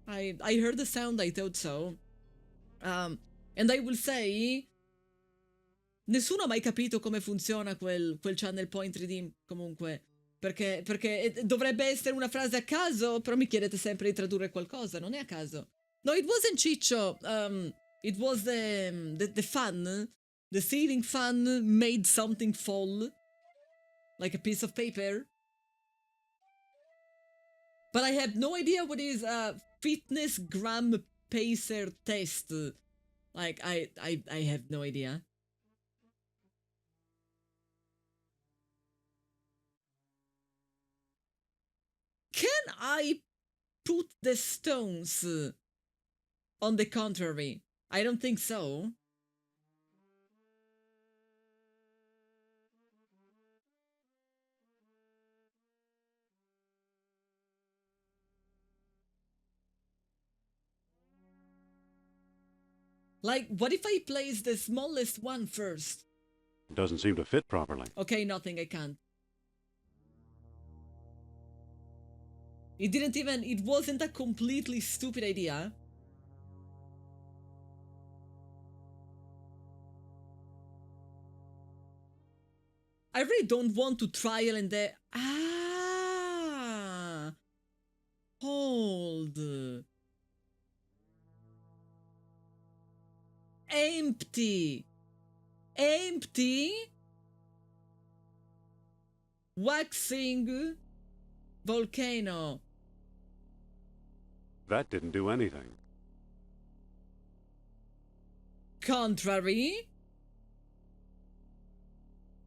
[SPEAKER 2] I heard the sound, I thought so. And I will say... Nessuno ha mai capito come funziona quel channel point redeem, comunque. Perché dovrebbe essere una frase a caso, però mi chiedete sempre di tradurre qualcosa, non è a caso. No, it wasn't Ciccio. It was the fan. The ceiling fan made something fall. Like a piece of paper. But I have no idea what is a fitness gram pacer test. Like, I have no idea. Can I put the stones on the contrary? I don't think so. Like, what if I place the smallest one first?
[SPEAKER 1] It doesn't seem to fit properly.
[SPEAKER 2] Okay, nothing, I can't. It wasn't a completely stupid idea. I really don't want to trial and error. Ah! Hold. Empty. Empty. Waxing. Volcano.
[SPEAKER 1] That didn't do anything.
[SPEAKER 2] Contrary.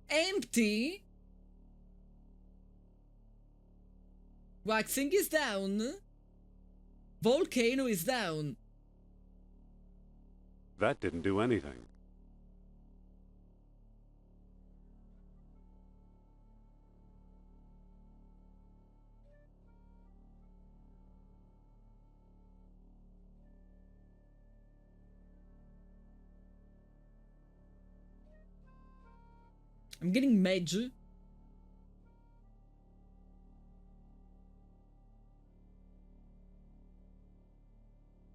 [SPEAKER 2] Empty. Waxing is down. Volcano is down.
[SPEAKER 1] That didn't do anything.
[SPEAKER 2] I'm getting mage.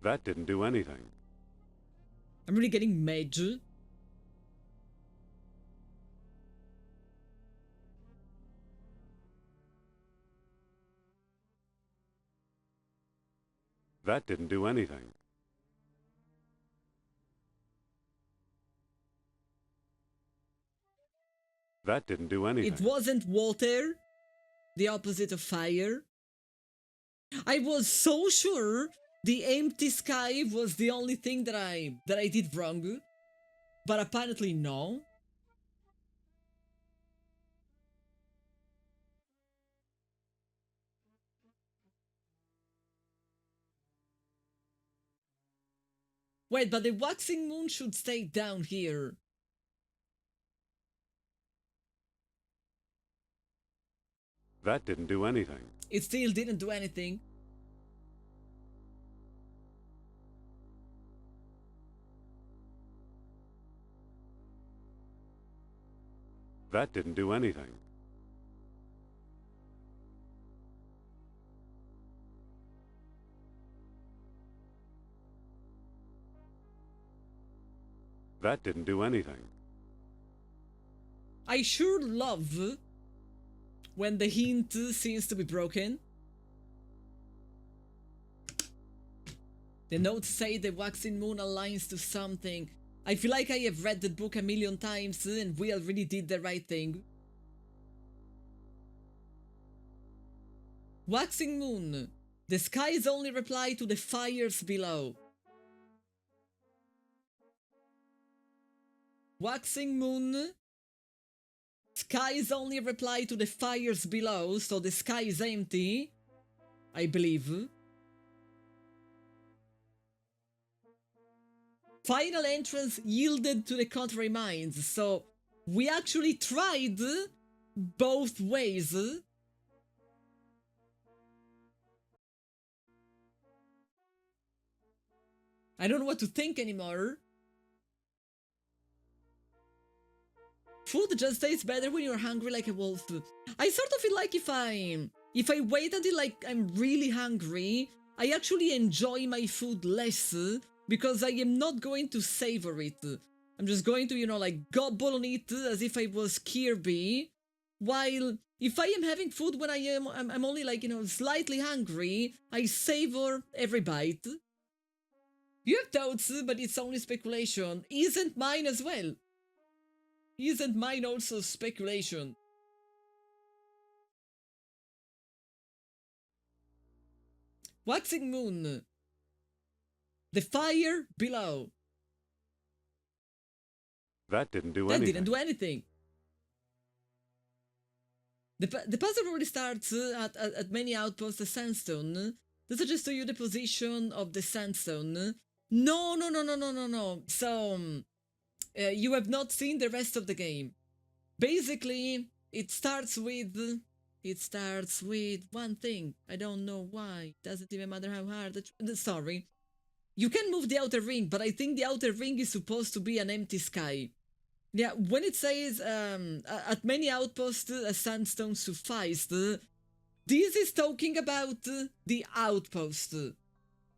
[SPEAKER 1] That didn't do anything.
[SPEAKER 2] I'm really getting mage.
[SPEAKER 1] That didn't do anything. That didn't do anything.
[SPEAKER 2] It wasn't water, the opposite of fire. I was so sure the empty sky was the only thing that I did wrong, but apparently no. Wait, but the waxing moon should stay down here.
[SPEAKER 1] That didn't do anything.
[SPEAKER 2] It still didn't do anything.
[SPEAKER 1] That didn't do anything. That didn't do anything.
[SPEAKER 2] I sure love when the hint seems to be broken. The notes say the waxing moon aligns to something. I feel like I have read the book a million times and we already did the right thing. Waxing moon. The skies only reply to the fires below. Waxing moon. Skies only reply to the fires below, so the sky is empty, I believe. Final entrance yielded to the contrary minds, so we actually tried both ways. I don't know what to think anymore. Food just tastes better when you're hungry like a wolf. I sort of feel like if I wait until like I'm really hungry, I actually enjoy my food less because I am not going to savor it. I'm just going to, you know, like gobble on it as if I was Kirby. While if I am having food when I'm only like, you know, slightly hungry, I savor every bite. You have doubts, but it's only speculation. Isn't mine as well? Isn't mine also speculation? Waxing moon. The fire below.
[SPEAKER 1] That didn't do
[SPEAKER 2] That
[SPEAKER 1] anything.
[SPEAKER 2] didn't do anything. The puzzle already starts at many outposts of sandstone. This suggests to you the position of the sandstone. No. So, you have not seen the rest of the game. Basically, it starts with one thing. I don't know why. Doesn't even matter how hard. Sorry. You can move the outer ring, but I think the outer ring is supposed to be an empty sky. Yeah, when it says at many outposts a sandstone sufficed, this is talking about the outpost.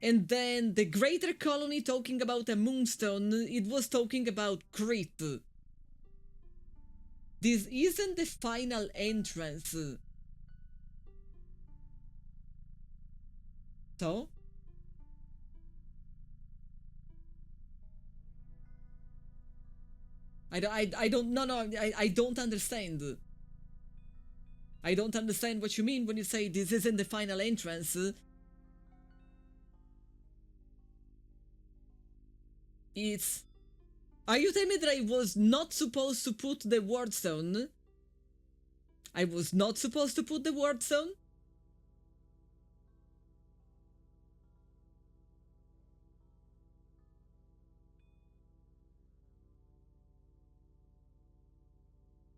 [SPEAKER 2] And then the greater colony talking about a moonstone, it was talking about Crete. This isn't the final entrance. So? I don't, no, I don't understand. I don't understand what you mean when you say this isn't the final entrance. It's... Are you telling me that I was not supposed to put the word stone? I was not supposed to put the word stone?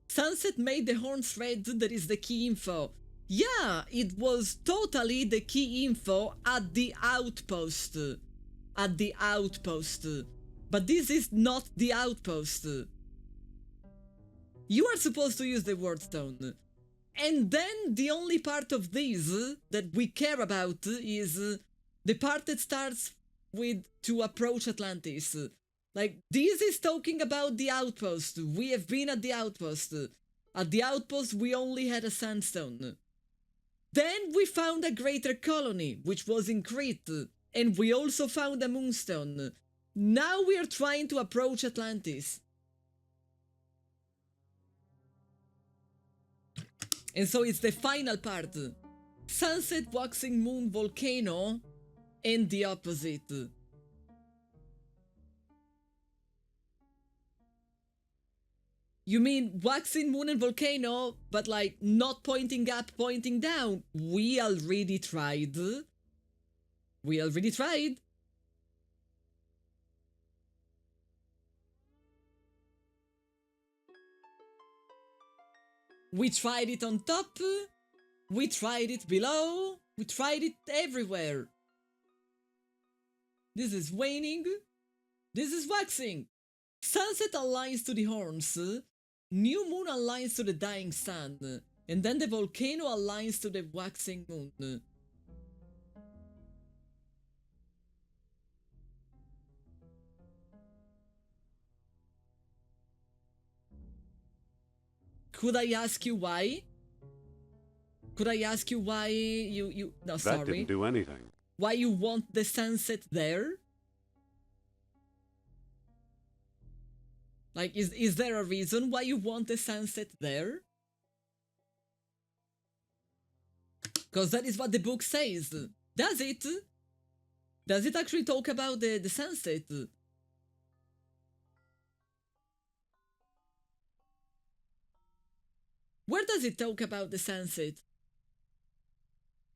[SPEAKER 2] Sunset made the horns red, that is the key info. Yeah, it was totally the key info at the outpost. At the outpost. But this is not the outpost. You are supposed to use the word stone. And then the only part of this that we care about is the part that starts with to approach Atlantis. Like, this is talking about the outpost. We have been at the outpost. At the outpost, we only had a sandstone. Then we found a greater colony, which was in Crete. And we also found a moonstone. Now we are trying to approach Atlantis. And so it's the final part. Sunset, waxing moon, volcano, and the opposite. You mean waxing moon and volcano, but like not pointing up, pointing down? We already tried. We already tried. We tried it on top, we tried it below, we tried it everywhere. This is waning, this is waxing. Sunset aligns to the horns, new moon aligns to the dying sun, and then the volcano aligns to the waxing moon. Could I ask you why? Could I ask you why you no, sorry.
[SPEAKER 1] That didn't do anything.
[SPEAKER 2] Why you want the sunset there? Like, is there a reason why you want the sunset there? Because that is what the book says. Does it? Does it actually talk about the sunset? Where does it talk about the sunset?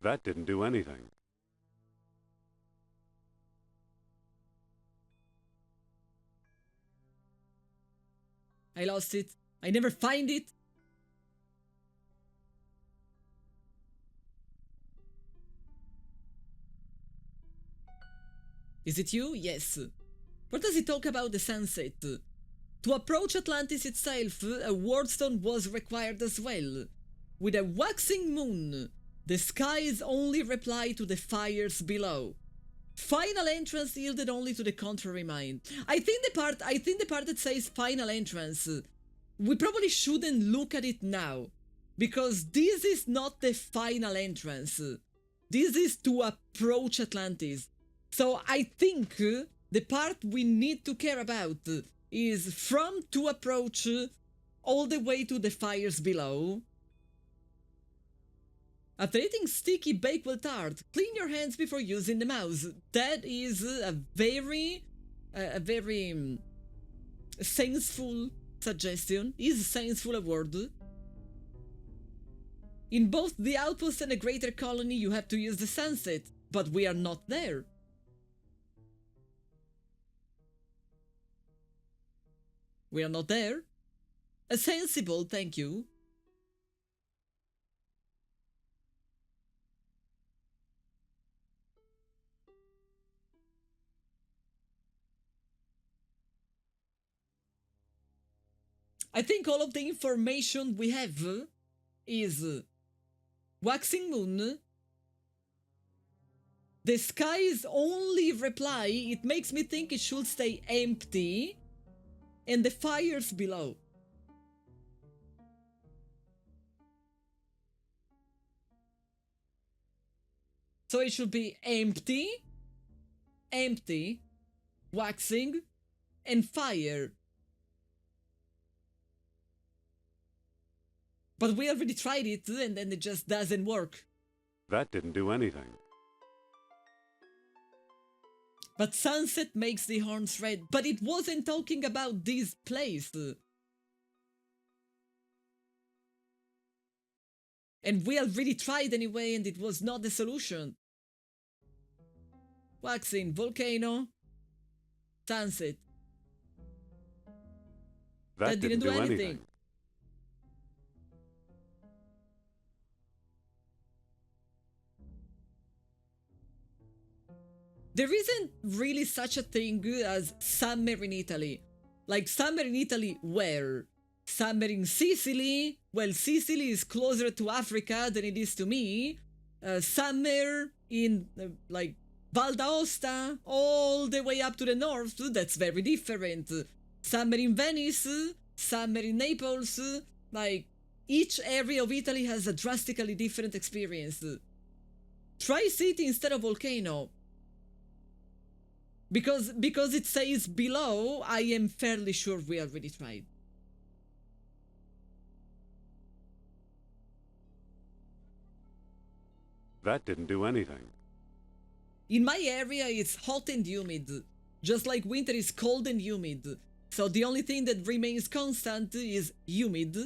[SPEAKER 1] That didn't do anything.
[SPEAKER 2] I lost it. I never find it. Is it you? Yes. Where does it talk about the sunset? To approach Atlantis itself, a wardstone was required as well. With a waxing moon, the skies only reply to the fires below. Final entrance yielded only to the contrary mind. I think the part that says final entrance, we probably shouldn't look at it now, because this is not the final entrance. This is to approach Atlantis. So I think the part we need to care about is from to approach all the way to the fires below. After eating sticky Bakewell tart, clean your hands before using the mouse. That is a very senseful suggestion. Is senseful a word? In both the outpost and the greater colony you have to use the sunset, but we are not there. We are not there. A sensible, thank you. I think all of the information we have is waxing moon. The sky's only reply, it makes me think it should stay empty, and the fires below. So it should be empty, empty, waxing, and fire. But we already tried it, and then it just doesn't work.
[SPEAKER 1] That didn't do anything.
[SPEAKER 2] But sunset makes the horns red. But it wasn't talking about this place. And we already tried anyway, and it was not the solution. Waxing, volcano, sunset.
[SPEAKER 1] That didn't do anything.
[SPEAKER 2] There isn't really such a thing as summer in Italy. Like, summer in Italy where? Summer in Sicily? Well, Sicily is closer to Africa than it is to me. Summer in, like, Val d'Aosta, all the way up to the north, that's very different. Summer in Venice, summer in Naples, like, each area of Italy has a drastically different experience. Try city instead of volcano. Because it says below, I am fairly sure we already tried.
[SPEAKER 1] That didn't do anything.
[SPEAKER 2] In my area, it's hot and humid. Just like winter is cold and humid. So the only thing that remains constant is humid.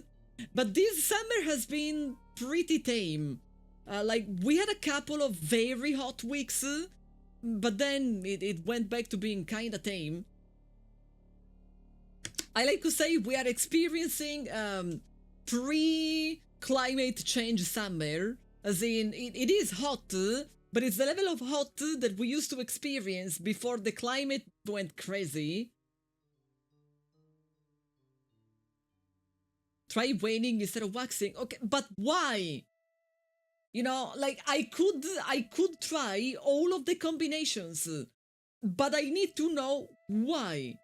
[SPEAKER 2] But this summer has been pretty tame. Like, we had a couple of very hot weeks, but then it went back to being kinda tame. I like to say we are experiencing pre-climate change summer, as in it is hot, but it's the level of hot that we used to experience before the climate went crazy. Try waning instead of waxing. Okay, but why? You know, like, I could try all of the combinations, but I need to know why.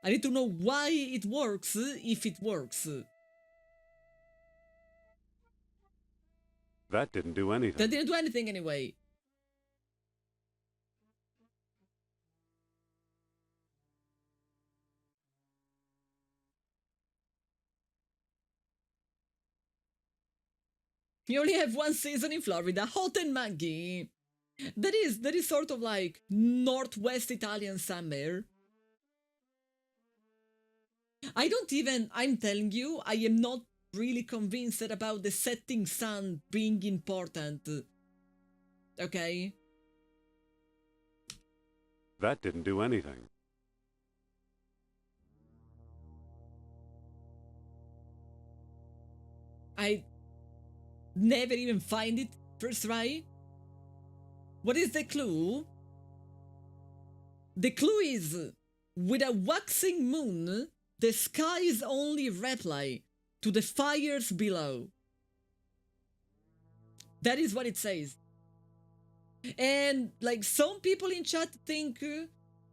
[SPEAKER 2] I need to know why it works, if it works.
[SPEAKER 1] That didn't do anything.
[SPEAKER 2] That didn't do anything anyway. You only have one season in Florida, hot and muggy. That is sort of like Northwest Italian summer. I'm telling you, I am not really convinced about the setting sun being important. Okay?
[SPEAKER 1] That didn't do anything.
[SPEAKER 2] I never even find it first try. What is the clue? The clue is, with a waxing moon, the sky's only reply to the fires below. That is what it says. And, like, some people in chat think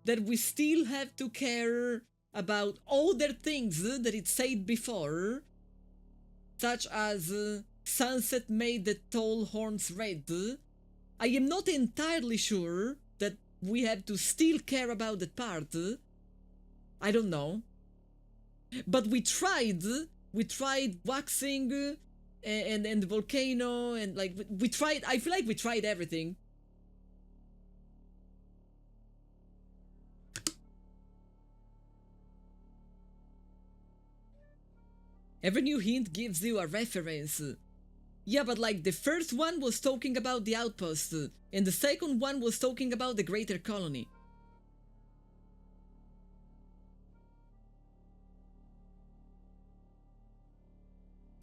[SPEAKER 2] that we still have to care about other things that it said before, such as sunset made the tall horns red. I am not entirely sure that we have to still care about that part. I don't know. But we tried waxing and the volcano, and like we tried, I feel like we tried everything. Every new hint gives you a reference. Yeah, but like the first one was talking about the outpost, and the second one was talking about the greater colony.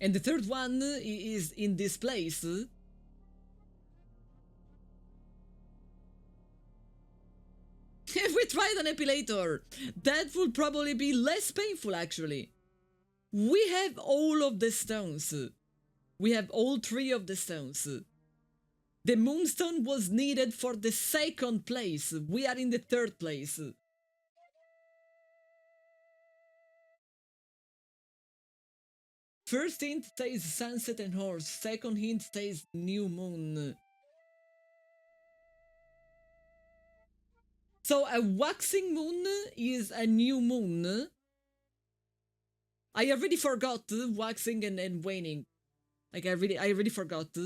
[SPEAKER 2] And the third one is in this place. If we tried an epilator, that would probably be less painful actually. We have all of the stones. We have all 3 of the stones. The moonstone was needed for the 2nd place. We are in the 3rd place. First hint says sunset and horse. Second hint says new moon. So a waxing moon is a new moon. I already forgot waxing and waning. Like I already forgot.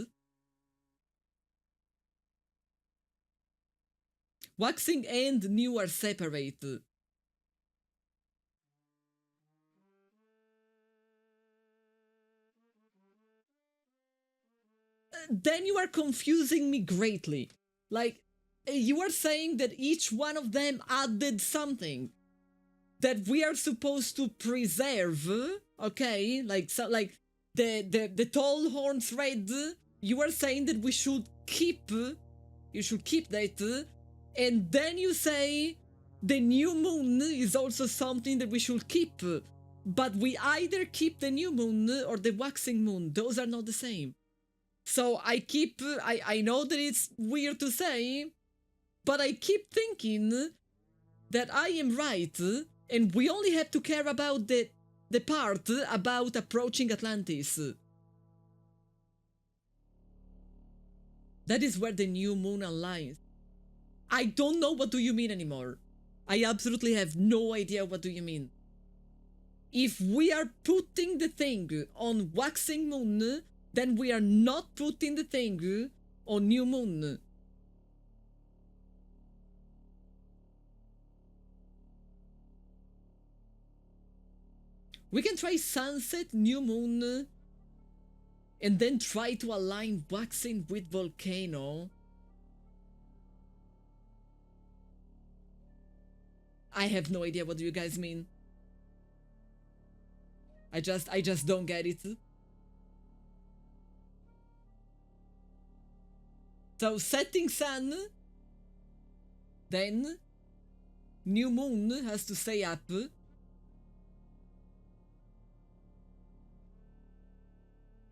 [SPEAKER 2] Waxing and new are separate. Then you are confusing me greatly. Like, you are saying that each one of them added something that we are supposed to preserve, okay? Like, so, like the tall horn thread. You are saying that we should keep. You should keep that, and then you say the new moon is also something that we should keep. But we either keep the new moon or the waxing moon. Those are not the same. So I know that it's weird to say, but I keep thinking that I am right, and we only have to care about the part about approaching Atlantis. That is where the new moon aligns. I don't know what do you mean anymore. I absolutely have no idea what do you mean. If we are putting the thing on waxing moon, then we are not putting the thing on new moon. We can try sunset, new moon, and then try to align waxing with volcano. I have no idea what you guys mean. I just don't get it. So setting sun, then new moon has to stay up.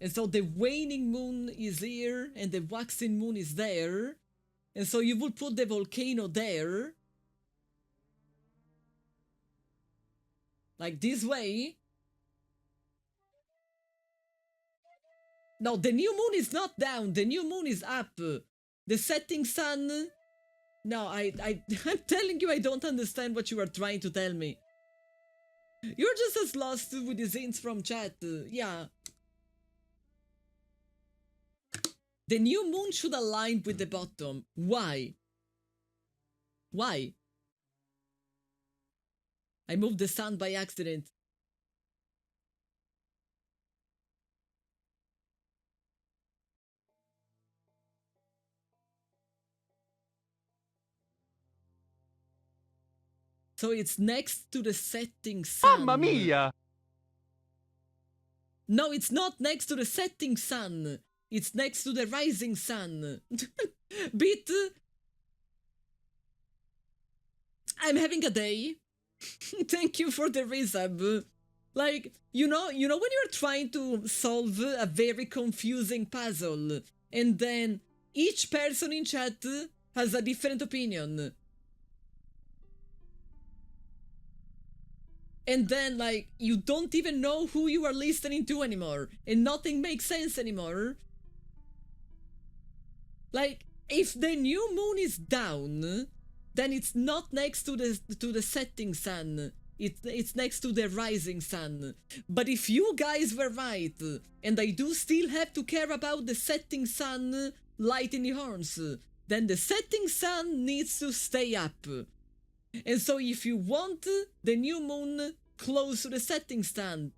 [SPEAKER 2] And so the waning moon is here and the waxing moon is there. And so you would put the volcano there. Like this way. No, the new moon is not down. The new moon is up. The setting sun. No, I'm telling you, I don't understand what you are trying to tell me. You're just as lost with these hints from chat. Yeah. The new moon should align with the bottom. Why? Why? I moved the sun by accident. So it's next to the setting sun.
[SPEAKER 5] Mamma mia!
[SPEAKER 2] No, it's not next to the setting sun. It's next to the rising sun. Bit. I'm having a day. Thank you for the resub. Like, you know when you're trying to solve a very confusing puzzle, and then each person in chat has a different opinion. And then, like, you don't even know who you are listening to anymore, and nothing makes sense anymore. Like, if the new moon is down, then it's not next to the setting sun. It's next to the rising sun. But if you guys were right, and I do still have to care about the setting sun lighting the horns, then the setting sun needs to stay up. And so if you want the new moon close to the setting sun,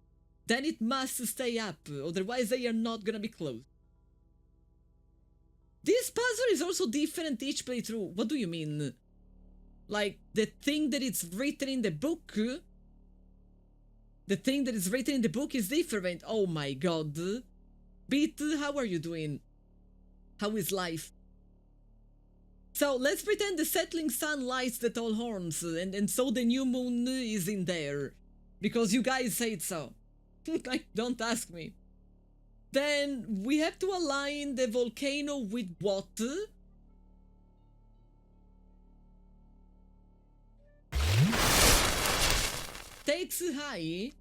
[SPEAKER 2] then it must stay up, otherwise they are not gonna be close. This puzzle is also different each playthrough. What do you mean? Like, the thing that is written in the book? The thing that is written in the book is different. Oh my god. Beat, how are you doing? How is life? So, let's pretend the settling sun lights the tall horns, and so the new moon is in there. Because you guys say so. Like, don't ask me. Then we have to align the volcano with what? Takes high.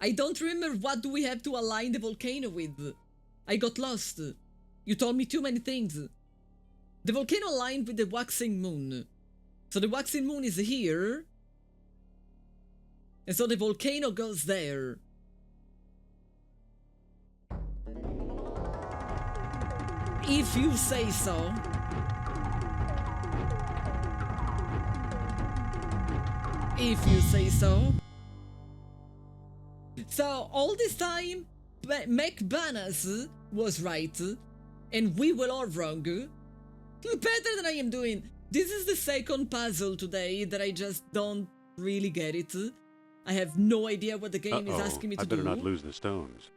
[SPEAKER 2] I don't remember what do we have to align the volcano with. I got lost. You told me too many things. The volcano aligned with the waxing moon. So the waxing moon is here. And so the volcano goes there. If you say so. If you say so. So all this time, McBanas was right, and we were all wrong. Better than I am doing. This is the second puzzle today that I just don't really get it. I have no idea what the game is asking me to do.
[SPEAKER 1] I better not lose the stones.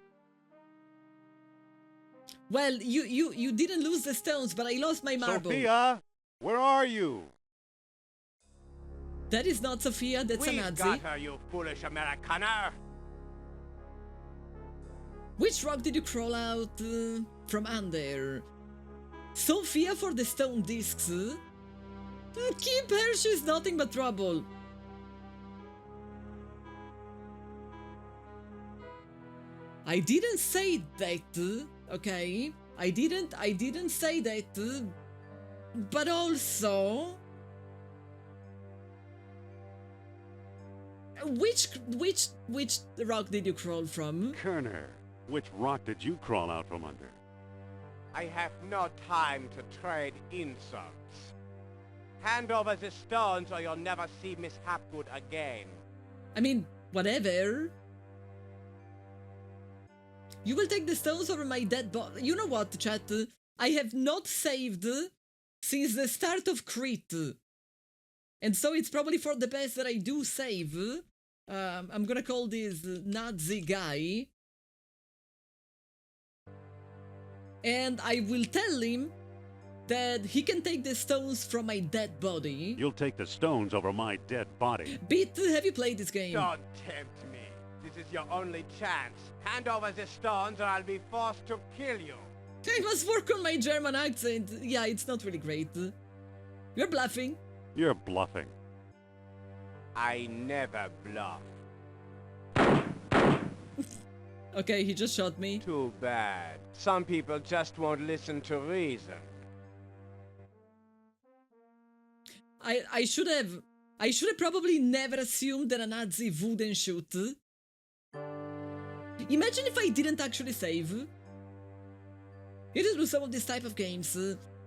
[SPEAKER 2] Well, you didn't lose the stones, but I lost my marble.
[SPEAKER 1] Sophia, where are you?
[SPEAKER 2] That is not Sophia, that's a Nazi.
[SPEAKER 5] Got her, you foolish Americaner!
[SPEAKER 2] Which rock did you crawl out from under? Sophia for the stone discs. Keep her, she's nothing but trouble. I didn't say that, okay? I didn't say that. But also... Which rock did you crawl from?
[SPEAKER 1] Kerner, which rock did you crawl out from under?
[SPEAKER 5] I have no time to trade insults. Hand over the stones or you'll never see Miss Hapgood again.
[SPEAKER 2] I mean, whatever. You will take the stones over my dead body. You know what, chat? I have not saved since the start of Crete. And so it's probably for the best that I do save. I'm gonna call this Nazi guy. And I will tell him that he can take the stones from my dead body.
[SPEAKER 1] You'll take the stones over my dead body.
[SPEAKER 2] Beat, have you played this game?
[SPEAKER 5] Don't tempt me. This is your only chance. Hand over the stones or I'll be forced to kill you.
[SPEAKER 2] I must work on my German accent. Yeah, it's not really great. You're bluffing.
[SPEAKER 1] You're bluffing.
[SPEAKER 5] I never bluff.
[SPEAKER 2] Okay, he just shot me.
[SPEAKER 5] Too bad. Some people just won't listen to reason.
[SPEAKER 2] I should have probably never assumed that a Nazi wouldn't shoot. Imagine if I didn't actually save. It is with some of these type of games.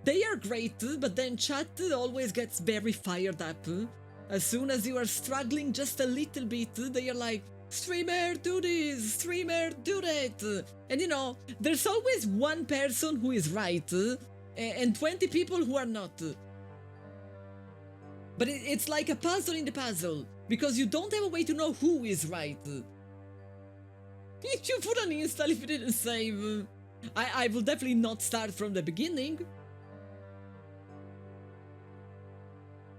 [SPEAKER 2] They are great, but then chat always gets very fired up. As soon as you are struggling just a little bit, they are like, streamer, do this, streamer, do that. And you know, there's always one person who is right, and 20 people who are not. But it's like a puzzle in the puzzle, because you don't have a way to know who is right. You put an install if you didn't save. I will definitely not start from the beginning.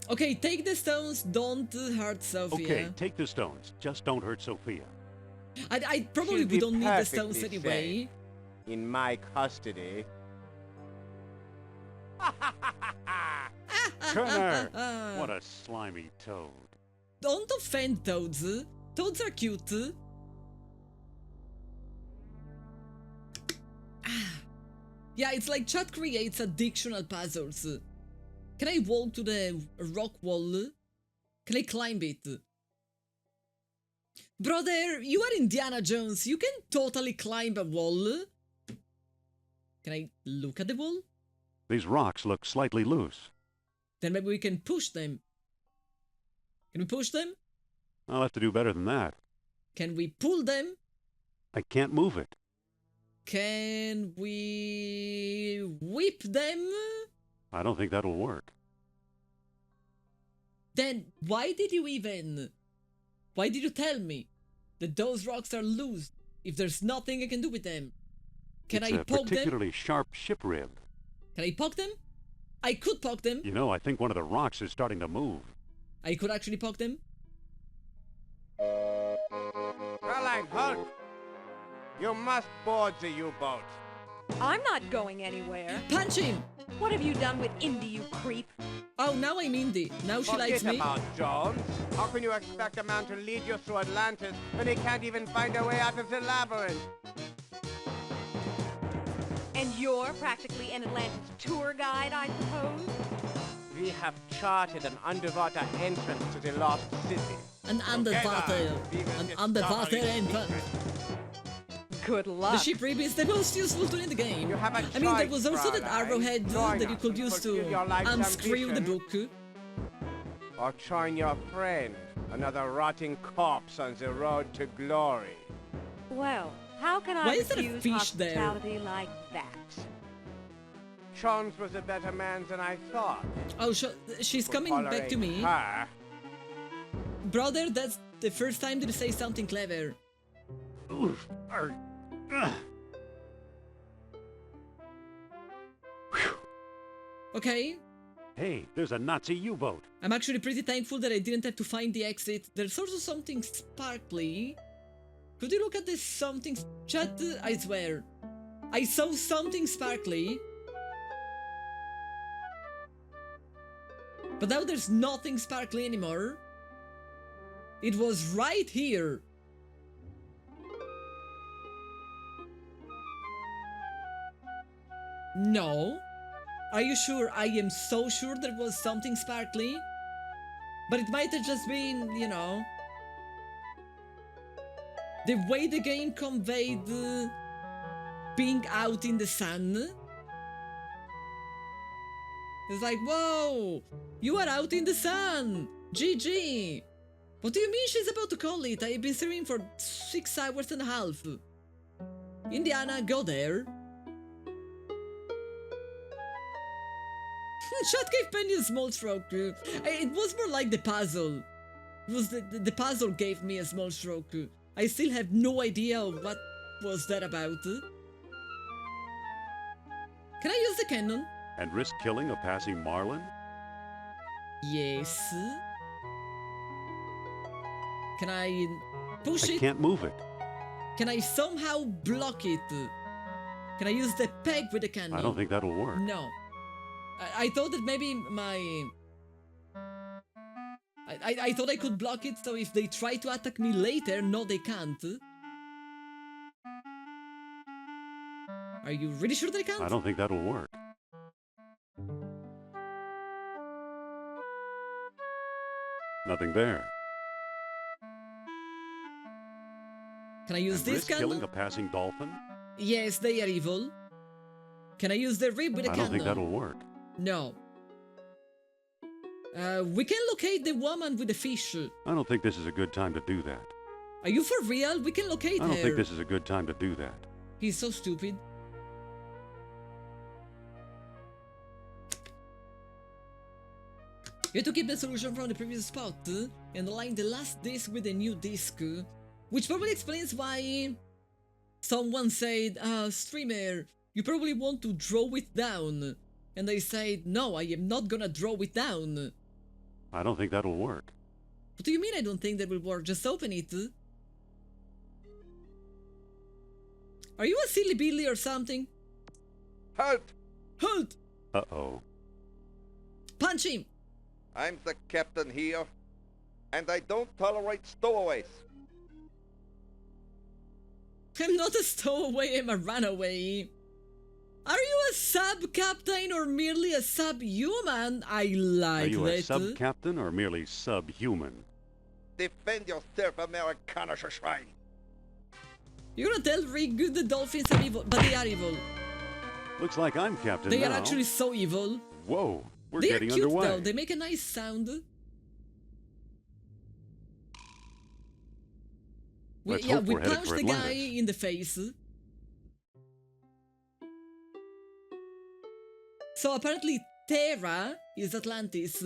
[SPEAKER 2] Okay, take the stones, don't hurt Sophia.
[SPEAKER 1] Okay, take the stones. Just don't hurt Sophia.
[SPEAKER 2] I probably
[SPEAKER 5] She'll be
[SPEAKER 2] don't need the stones
[SPEAKER 5] perfectly
[SPEAKER 2] anyway.
[SPEAKER 5] safe. In my custody.
[SPEAKER 1] Kerner! What a slimy toad.
[SPEAKER 2] Don't offend toads. Toads are cute. Yeah, it's like chat creates addictional puzzles. Can I walk to the rock wall? Can I climb it? Brother, you are Indiana Jones. You can totally climb a wall. Can I look at the wall?
[SPEAKER 1] These rocks look slightly loose.
[SPEAKER 2] Then maybe we can push them. Can we push them?
[SPEAKER 1] I'll have to do better than that.
[SPEAKER 2] Can we pull them?
[SPEAKER 1] I can't move it.
[SPEAKER 2] Can we whip them?
[SPEAKER 1] I don't think that'll work.
[SPEAKER 2] Then why did you tell me that those rocks are loose if there's nothing I can do with them? Can
[SPEAKER 1] It's
[SPEAKER 2] I
[SPEAKER 1] a
[SPEAKER 2] poke them?
[SPEAKER 1] particularly sharp ship rib.
[SPEAKER 2] Can I poke them? I could poke them.
[SPEAKER 1] You know, I think one of the rocks is starting to move.
[SPEAKER 2] I could actually poke them.
[SPEAKER 5] Fräulein, halt! You must board the U-boat.
[SPEAKER 3] I'm not going anywhere.
[SPEAKER 2] Punch him!
[SPEAKER 3] What have you done with Indy, you creep?
[SPEAKER 2] Oh, now I'm Indy. Now she likes
[SPEAKER 5] Forget
[SPEAKER 2] me.
[SPEAKER 5] about Jones. How can you expect a man to lead you through Atlantis when he can't even find a way out of the labyrinth?
[SPEAKER 3] And you're practically an Atlantis tour guide, I suppose?
[SPEAKER 5] We have charted an underwater entrance to the lost city.
[SPEAKER 2] An underwater.
[SPEAKER 5] we will
[SPEAKER 2] An
[SPEAKER 5] discover
[SPEAKER 2] underwater
[SPEAKER 5] its
[SPEAKER 2] entrance.
[SPEAKER 5] secret.
[SPEAKER 3] Good
[SPEAKER 2] The
[SPEAKER 3] luck.
[SPEAKER 2] ship rib is the most useful tool in the game.
[SPEAKER 5] You have a
[SPEAKER 2] I mean, there
[SPEAKER 5] choice,
[SPEAKER 2] was also that
[SPEAKER 5] Fräulein.
[SPEAKER 2] arrowhead
[SPEAKER 5] Join
[SPEAKER 2] that you
[SPEAKER 5] us
[SPEAKER 2] could
[SPEAKER 5] and
[SPEAKER 2] use
[SPEAKER 5] fulfill
[SPEAKER 2] to
[SPEAKER 5] your life's
[SPEAKER 2] unscrew the
[SPEAKER 5] ambition.
[SPEAKER 2] book.
[SPEAKER 5] Or join your friend, another rotting corpse on the road to glory.
[SPEAKER 3] Well, how can
[SPEAKER 2] Why
[SPEAKER 3] I
[SPEAKER 2] is there a
[SPEAKER 3] refuse
[SPEAKER 2] fish there?
[SPEAKER 3] hospitality like that?
[SPEAKER 5] Jones was a better man than I thought.
[SPEAKER 2] Oh, she's coming back to me.
[SPEAKER 5] Her.
[SPEAKER 2] Brother, that's the first time that you say something clever.
[SPEAKER 1] Oof. Arr. Ugh.
[SPEAKER 2] Okay,
[SPEAKER 1] Hey, there's a Nazi U-boat.
[SPEAKER 2] I'm actually pretty thankful that I didn't have to find the exit. There's also something sparkly. Could you look at this something? Chat, I swear. I saw something sparkly. But now there's nothing sparkly anymore. It was right here. No. Are you sure? I am so sure there was something sparkly. But it might have just been, you know, the way the game conveyed being out in the sun. It's like, whoa, you are out in the sun. GG. What do you mean she's about to call it? I've been streaming for 6 hours and a half. Indiana, go there. Chat gave Penny a small stroke. It was more like the puzzle. It was the puzzle gave me a small stroke. I still have no idea what was that about. Can I use the cannon?
[SPEAKER 1] And risk killing a passing Marlin?
[SPEAKER 2] Yes. Can I push
[SPEAKER 1] I
[SPEAKER 2] it?
[SPEAKER 1] can't move it.
[SPEAKER 2] Can I somehow block it? Can I use the peg with the cannon?
[SPEAKER 1] I don't think that'll work.
[SPEAKER 2] No. I thought that maybe my... I thought I could block it, so if they try to attack me later, no they can't. Are you really sure they can't?
[SPEAKER 1] I don't think that'll work. Nothing there.
[SPEAKER 2] Can I use
[SPEAKER 1] And
[SPEAKER 2] this
[SPEAKER 1] risk
[SPEAKER 2] cannon?
[SPEAKER 1] killing a passing dolphin?
[SPEAKER 2] Yes, they are evil. Can I use the rib with the
[SPEAKER 1] I
[SPEAKER 2] cannon?
[SPEAKER 1] don't think that'll work.
[SPEAKER 2] No. We can locate the woman with the fish.
[SPEAKER 1] I don't think this is a good time to do that.
[SPEAKER 2] Are you for real? We can locate
[SPEAKER 1] I
[SPEAKER 2] her.
[SPEAKER 1] don't think this is a good time to do that.
[SPEAKER 2] He's so stupid. You have to keep the solution from the previous spot and align the last disc with the new disc, which probably explains why someone said, streamer, you probably want to draw it down. And I said, no, I am not gonna draw it down.
[SPEAKER 1] I don't think that'll work.
[SPEAKER 2] What do you mean I don't think that will work? Just open it. Are you a silly Billy or something?
[SPEAKER 6] Halt!
[SPEAKER 2] Halt!
[SPEAKER 1] Uh-oh.
[SPEAKER 2] Punch him!
[SPEAKER 6] I'm the captain here, and I don't tolerate stowaways.
[SPEAKER 2] I'm not a stowaway, I'm a runaway. Are you a sub-captain or merely a subhuman? I like
[SPEAKER 1] Are you
[SPEAKER 2] that.
[SPEAKER 1] a sub-captain or merely subhuman?
[SPEAKER 6] Defend yourself, Amerikanischer Schwein.
[SPEAKER 2] You're gonna tell Rick the dolphins are evil, but they are evil.
[SPEAKER 1] Looks like I'm captain
[SPEAKER 2] They
[SPEAKER 1] now.
[SPEAKER 2] are actually so evil.
[SPEAKER 1] Whoa, we're
[SPEAKER 2] They are
[SPEAKER 1] getting
[SPEAKER 2] cute
[SPEAKER 1] underway.
[SPEAKER 2] though, they make a nice sound.
[SPEAKER 1] Let's
[SPEAKER 2] Yeah,
[SPEAKER 1] hope
[SPEAKER 2] we
[SPEAKER 1] we're headed
[SPEAKER 2] punched
[SPEAKER 1] for
[SPEAKER 2] the guy
[SPEAKER 1] Atlantis.
[SPEAKER 2] in the face. So apparently Terra is Atlantis.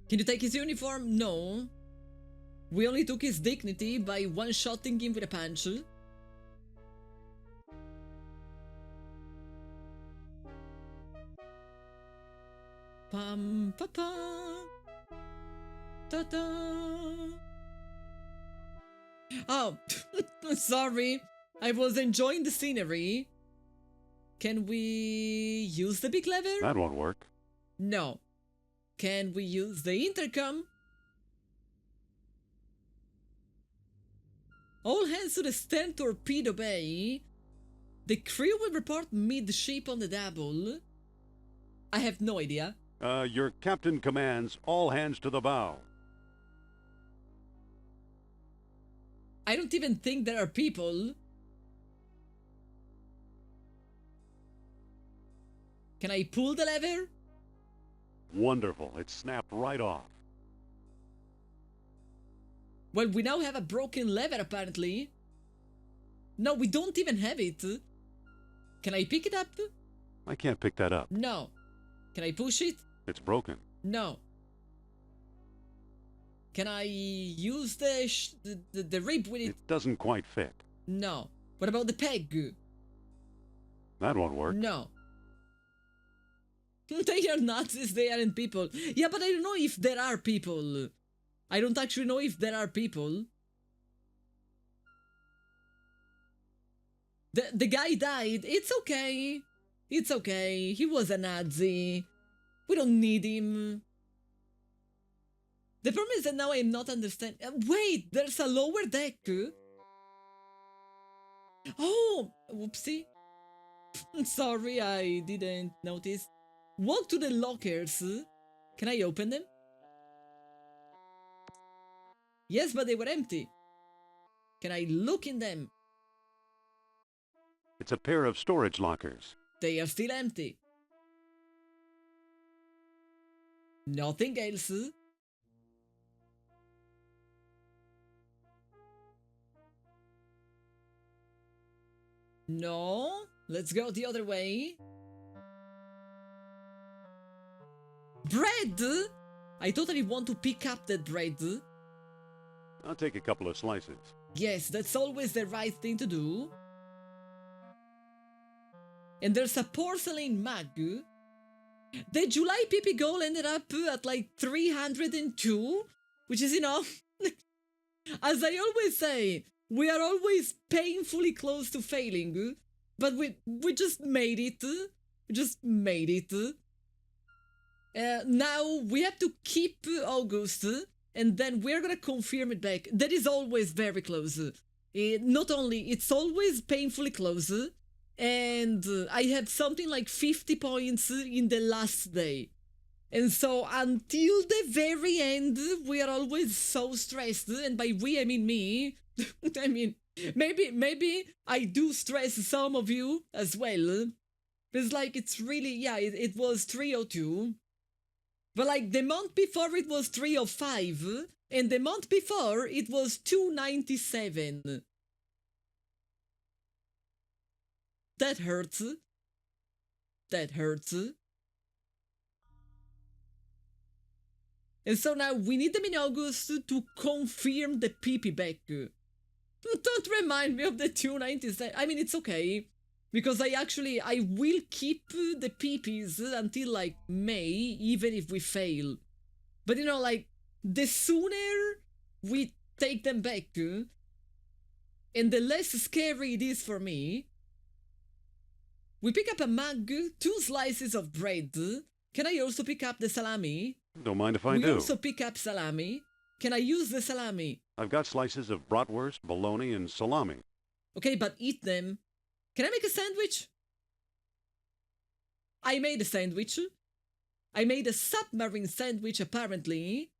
[SPEAKER 2] Can you take his uniform? No. We only took his dignity by one-shotting him with a punch. pam pa pam. Ta da. Oh, sorry. I was enjoying the scenery. Can we use the big lever?
[SPEAKER 1] That won't work.
[SPEAKER 2] No. Can we use the intercom? All hands to the stern torpedo bay. The crew will report midship on the double. I have no idea.
[SPEAKER 1] Your captain commands all hands to the bow.
[SPEAKER 2] I don't even think there are people. Can I pull the lever?
[SPEAKER 1] Wonderful. It snapped right off.
[SPEAKER 2] Well, we now have a broken lever, apparently. No, we don't even have it. Can I pick it up?
[SPEAKER 1] I can't pick that up.
[SPEAKER 2] No. Can I push it?
[SPEAKER 1] It's broken.
[SPEAKER 2] No. Can I use the rib with it?
[SPEAKER 1] It doesn't quite fit.
[SPEAKER 2] No. What about the peg?
[SPEAKER 1] That won't work.
[SPEAKER 2] No. They are Nazis, they aren't people. Yeah, but I don't know if there are people. I don't actually know if there are people. The guy died. It's okay. It's okay. He was a Nazi. We don't need him. The problem is that now I'm not understanding. Wait, there's a lower deck. Oh, whoopsie. Sorry, I didn't notice. Walk to the lockers. Can I open them? Yes, but they were empty. Can I look in them?
[SPEAKER 1] It's a pair of storage lockers.
[SPEAKER 2] They are still empty. Nothing else. No, let's go the other way. Bread! I totally want to pick up that bread.
[SPEAKER 1] I'll take a couple of slices.
[SPEAKER 2] Yes, that's always the right thing to do. And there's a porcelain mug. The July PP goal ended up at like 302, which is, as I always say, we are always painfully close to failing, but we just made it. We just made it. Now we have to keep August, and then we're gonna confirm it back. That is always very close. Not only, it's always painfully close, and I had something like 50 points in the last day. And so until the very end, we are always so stressed, and by we I mean me. I mean, maybe I do stress some of you as well. It's like, it's really, yeah, it was 302. But like the month before it was 305, and the month before it was 297. That hurts. That hurts. And so now we need them in August to confirm the PP back. Don't remind me of the 297. I mean, it's okay. Because I will keep the PPs until like May, even if we fail. But like, the sooner we take them back, and the less scary it is for me. We pick up a mug, 2 slices of bread. Can I also pick up the salami?
[SPEAKER 1] Don't mind if I
[SPEAKER 2] We
[SPEAKER 1] do.
[SPEAKER 2] also pick up salami. Can I use the salami?
[SPEAKER 1] I've got slices of bratwurst, bologna, and salami.
[SPEAKER 2] Okay, but eat them. Can I make a sandwich? I made a sandwich. I made a submarine sandwich, apparently.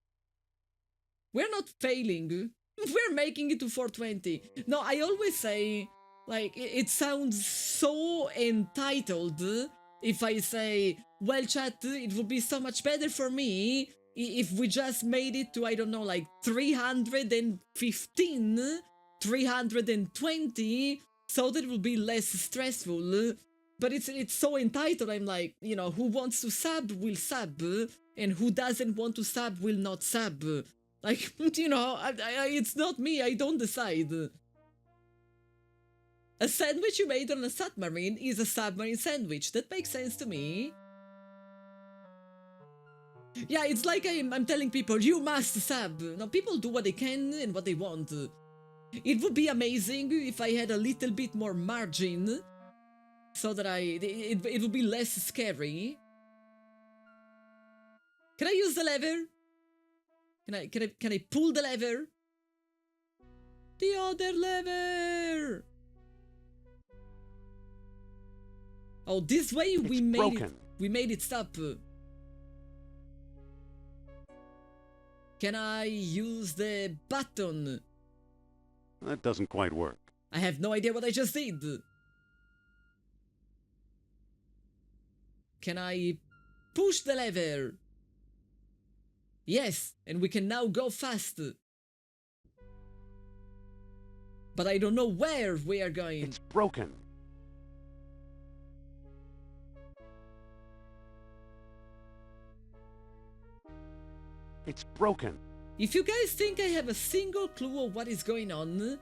[SPEAKER 2] We're not failing. We're making it to 420. No, I always say, like, it sounds so entitled if I say, well, chat, it would be so much better for me if we just made it to, I don't know, like 315, 320, so that it will be less stressful. But it's so entitled, I'm like, who wants to sub will sub, and who doesn't want to sub will not sub. Like, it's not me, I don't decide. A sandwich you made on a submarine is a submarine sandwich. That makes sense to me. Yeah, it's like I'm telling people, you must sub. No, people do what they can and what they want. It would be amazing if I had a little bit more margin, so that it would be less scary. Can I use the lever? Can I pull the lever? The other lever! Oh, this way we made it stop. Can I use the button?
[SPEAKER 1] That doesn't quite work.
[SPEAKER 2] I have no idea what I just did. Can I push the lever? Yes, and we can now go fast. But I don't know where we are going.
[SPEAKER 1] It's broken. It's broken.
[SPEAKER 2] If you guys think I have a single clue of what is going on,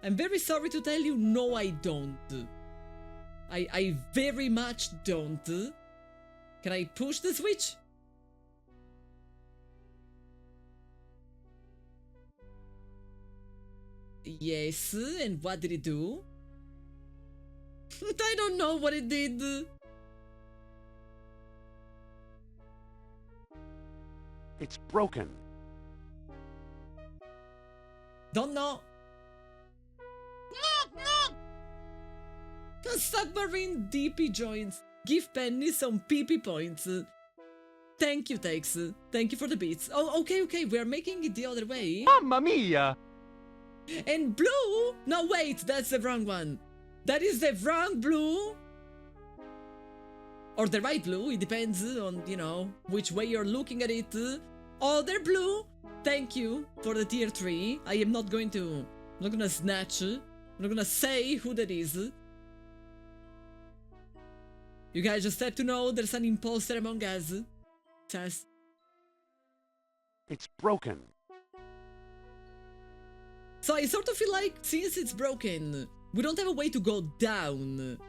[SPEAKER 2] I'm very sorry to tell you, no I don't. I very much don't. Can I push the switch? Yes, and what did it do? I don't know what it did.
[SPEAKER 1] It's broken.
[SPEAKER 2] Don't know. Submarine DP joints. Give Penny some PP points. Thank you, Tex. Thank you for the beats. Oh, okay, we are making it the other way.
[SPEAKER 5] Mamma mia!
[SPEAKER 2] And blue? No, wait, that's the wrong one. That is the wrong blue. Or the right blue, it depends on, you know, which way you're looking at it. Other blue, thank you for the tier 3. I am not going to, I'm not gonna snatch, I'm not gonna say who that is. You guys just have to know there's an imposter among us. Says.
[SPEAKER 1] It's broken.
[SPEAKER 2] So I sort of feel like, since it's broken, we don't have a way to go down.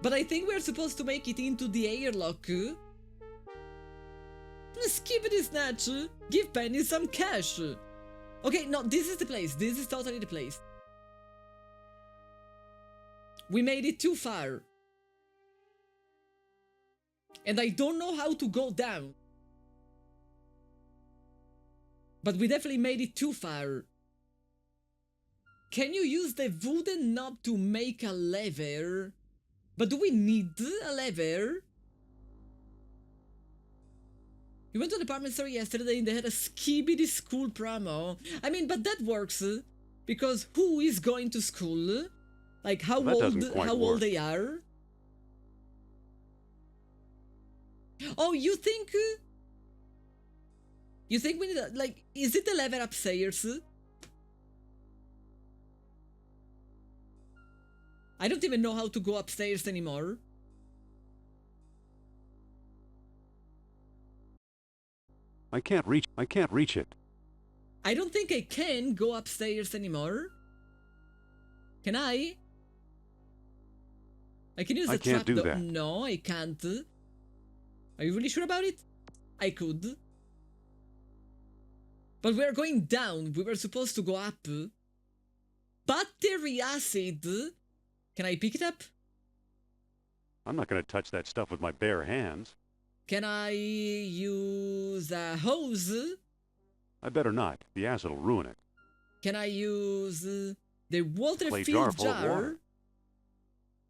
[SPEAKER 2] But I think we're supposed to make it into the airlock. Skippity snatch. Give Penny some cash. Okay, no, this is the place. This is totally the place. We made it too far. And I don't know how to go down. But we definitely made it too far. Can you use the wooden knob to make a lever? But do we need a lever? We went to the department store yesterday and they had a skibidi school promo. I mean, but that works. Because who is going to school? Like how old they are? Oh, you think we need a, like, is it the lever upstairs? I don't even know how to go upstairs anymore.
[SPEAKER 1] I can't reach it.
[SPEAKER 2] I don't think I can go upstairs anymore. Can I? I can use the trap
[SPEAKER 1] do
[SPEAKER 2] door.
[SPEAKER 1] that.
[SPEAKER 2] No, I can't. Are you really sure about it? I could. But we're going down. We were supposed to go up. Battery acid. Can I pick it up?
[SPEAKER 1] I'm not going to touch that stuff with my bare hands.
[SPEAKER 2] Can I use a hose?
[SPEAKER 1] I better not. The acid will ruin it.
[SPEAKER 2] Can I use the water
[SPEAKER 1] Clay
[SPEAKER 2] filled
[SPEAKER 1] jar full of
[SPEAKER 2] jar?
[SPEAKER 1] water.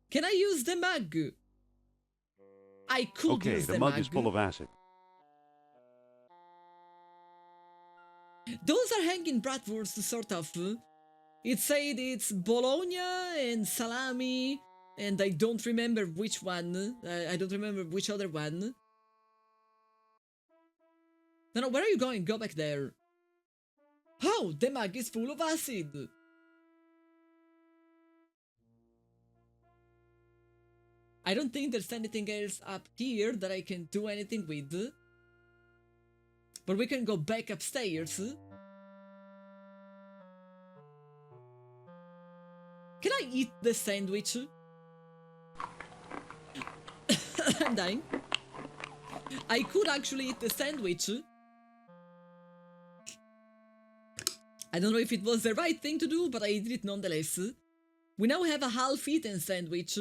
[SPEAKER 2] Can I use the mug? I could
[SPEAKER 1] Okay,
[SPEAKER 2] use
[SPEAKER 1] the mug is full of acid.
[SPEAKER 2] Those are hanging bratwursts, sort of. It said it's bologna and salami, and I don't remember which one. I don't remember which other one. No, where are you going? Go back there. Oh, the mug is full of acid. I don't think there's anything else up here that I can do anything with. But we can go back upstairs. Can I eat the sandwich? I'm dying. I could actually eat the sandwich. I don't know if it was the right thing to do, but I did it nonetheless. We now have a half-eaten sandwich.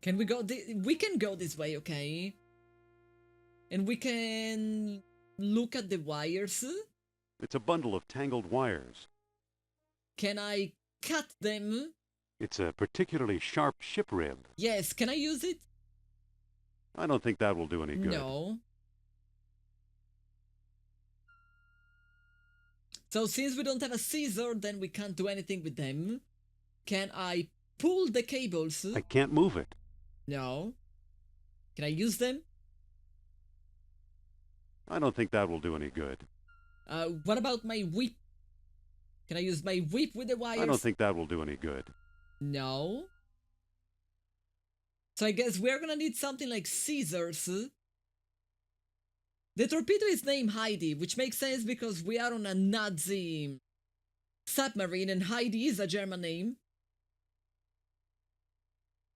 [SPEAKER 2] Can we go? We can go this way, okay? And we can look at the wires.
[SPEAKER 1] It's a bundle of tangled wires.
[SPEAKER 2] Can I cut them?
[SPEAKER 1] It's a particularly sharp ship rib.
[SPEAKER 2] Yes, can I use it?
[SPEAKER 1] I don't think that will do any good.
[SPEAKER 2] No. So since we don't have a scissor, then we can't do anything with them. Can I pull the cables?
[SPEAKER 1] I can't move it.
[SPEAKER 2] No. Can I use them?
[SPEAKER 1] I don't think that will do any good.
[SPEAKER 2] What about my whip? Can I use my whip with the wires?
[SPEAKER 1] I don't think that will do any good.
[SPEAKER 2] No. So I guess we're gonna need something like scissors. The torpedo is named Heidi, which makes sense because we are on a Nazi submarine and Heidi is a German name.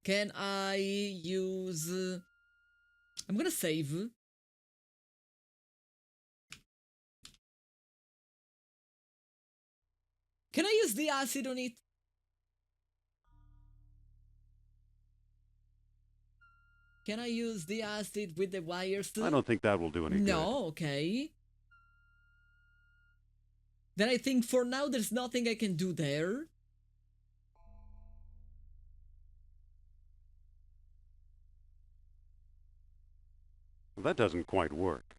[SPEAKER 2] Can I use... I'm gonna save. Can I use the acid on it? Can I use the acid with the wires?
[SPEAKER 1] I don't think that will do any good.
[SPEAKER 2] No, okay. Then I think for now there's nothing I can do there.
[SPEAKER 1] That doesn't quite work.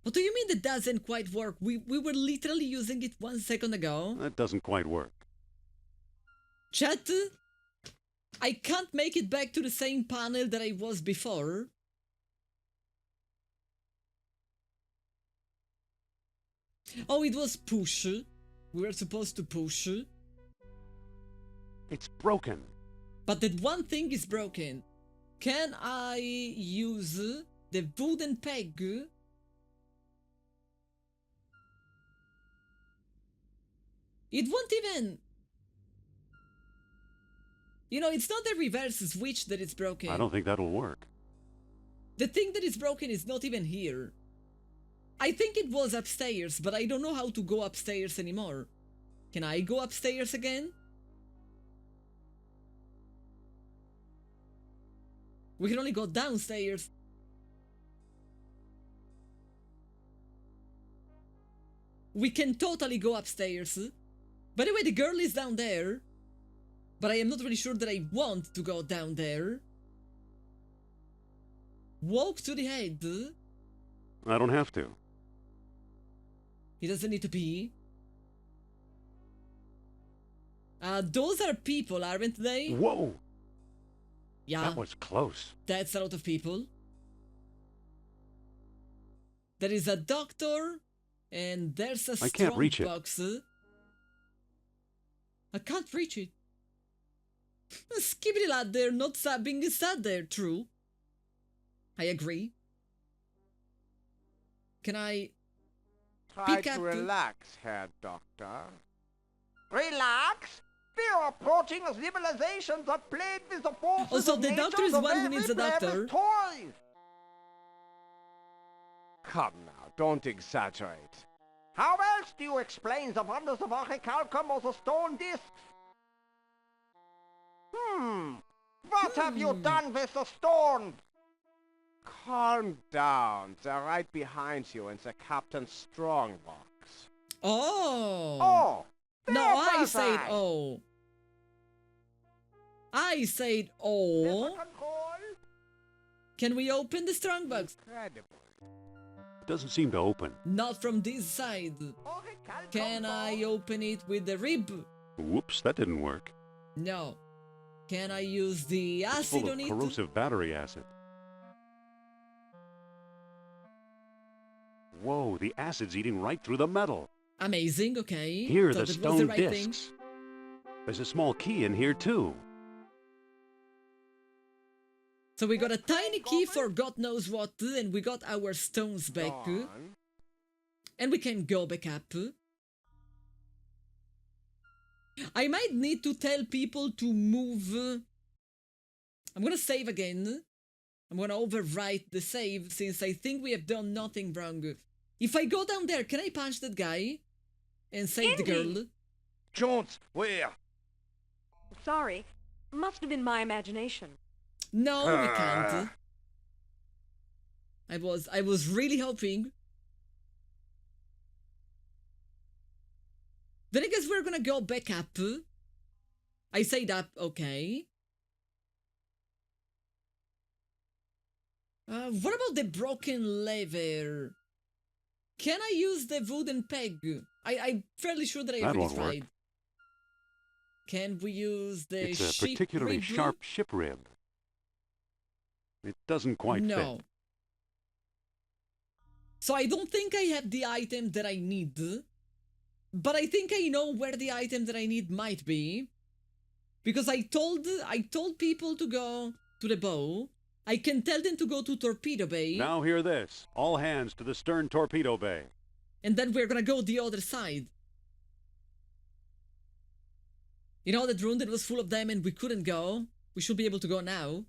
[SPEAKER 2] What do you mean that doesn't quite work? We were literally using it 1 second ago.
[SPEAKER 1] That doesn't quite work.
[SPEAKER 2] Chat, I can't make it back to the same panel that I was before. Oh, it was push. We were supposed to push.
[SPEAKER 1] It's broken.
[SPEAKER 2] But that one thing is broken. Can I use the wooden peg? It won't even... You know, it's not the reverse switch that is broken.
[SPEAKER 1] I don't think that'll work.
[SPEAKER 2] The thing that is broken is not even here. I think it was upstairs, but I don't know how to go upstairs anymore. Can I go upstairs again? We can only go downstairs. We can totally go upstairs. By the way, the girl is down there. But I am not really sure that I want to go down there. Walk to the head.
[SPEAKER 1] I don't have to.
[SPEAKER 2] It doesn't need to be. Those are people, aren't they?
[SPEAKER 1] Whoa!
[SPEAKER 2] Yeah,
[SPEAKER 1] That was close.
[SPEAKER 2] that's a lot of people. There is a doctor, and there's a
[SPEAKER 1] I can't
[SPEAKER 2] strong
[SPEAKER 1] reach it.
[SPEAKER 2] box. I can't reach it. Skibbity lad there, not being sad there, true. I agree. Can I...
[SPEAKER 5] Try
[SPEAKER 2] Pick up
[SPEAKER 5] to
[SPEAKER 2] the-
[SPEAKER 5] relax, Herr Doctor.
[SPEAKER 7] Relax? We are approaching a civilization that played with the forces
[SPEAKER 2] Also,
[SPEAKER 7] of
[SPEAKER 2] the
[SPEAKER 7] nature
[SPEAKER 2] doctor is
[SPEAKER 7] the
[SPEAKER 2] one
[SPEAKER 7] way
[SPEAKER 2] who
[SPEAKER 7] we
[SPEAKER 2] needs a
[SPEAKER 7] play with
[SPEAKER 2] doctor.
[SPEAKER 7] toys.
[SPEAKER 5] Come now, don't exaggerate.
[SPEAKER 7] How else do you explain the wonders of orichalcum or the stone discs? What have you done with the stone?
[SPEAKER 5] Calm down. They're right behind you in the captain's strongbox.
[SPEAKER 2] Oh!
[SPEAKER 7] Oh!
[SPEAKER 2] No,
[SPEAKER 7] there
[SPEAKER 2] I
[SPEAKER 7] was
[SPEAKER 2] said
[SPEAKER 7] I.
[SPEAKER 2] oh. I said
[SPEAKER 7] Vessel
[SPEAKER 2] oh.
[SPEAKER 7] control?
[SPEAKER 2] Can we open the strongbox?
[SPEAKER 5] Incredible.
[SPEAKER 1] It doesn't seem to open.
[SPEAKER 2] Not from this side.
[SPEAKER 7] Orichalcum
[SPEAKER 2] Can I
[SPEAKER 7] ball.
[SPEAKER 2] open it with the rib?
[SPEAKER 1] Whoops, that didn't work.
[SPEAKER 2] No. Can I use the
[SPEAKER 1] It's
[SPEAKER 2] acid
[SPEAKER 1] full
[SPEAKER 2] on
[SPEAKER 1] of
[SPEAKER 2] it?
[SPEAKER 1] corrosive battery acid. Whoa, the acid's eating right through the metal.
[SPEAKER 2] Amazing, okay.
[SPEAKER 1] Here are
[SPEAKER 2] Thought
[SPEAKER 1] the
[SPEAKER 2] it was the
[SPEAKER 1] stone
[SPEAKER 2] right thing.
[SPEAKER 1] discs. There's a small key in here, too.
[SPEAKER 2] So we got a tiny key for God knows what, and we got our stones back.
[SPEAKER 5] Gone.
[SPEAKER 2] And we can go back up. I might need to tell people to move. I'm gonna save again. I'm gonna overwrite the save since I think we have done nothing wrong. If I go down there, can I punch that guy? And save the girl?
[SPEAKER 6] Jones, where?
[SPEAKER 8] Sorry. Must have been my imagination.
[SPEAKER 2] No, we can't. I was really hoping. Then I guess we're gonna go back up. I said up, okay. What about the broken lever? Can I use the wooden peg? I'm fairly sure that I
[SPEAKER 1] That
[SPEAKER 2] already
[SPEAKER 1] won't work.
[SPEAKER 2] tried. Can we use the
[SPEAKER 1] It's a
[SPEAKER 2] ship
[SPEAKER 1] particularly
[SPEAKER 2] rib?
[SPEAKER 1] sharp ship rib. It doesn't quite
[SPEAKER 2] No.
[SPEAKER 1] fit.
[SPEAKER 2] So I don't think I have the item that I need. But I think I know where the item that I need might be. Because I told people to go to the bow. I can tell them to go to Torpedo Bay.
[SPEAKER 1] Now hear this. All hands to the stern torpedo bay.
[SPEAKER 2] And then we're gonna go the other side. You know that room that was full of them and we couldn't go? We should be able to go now.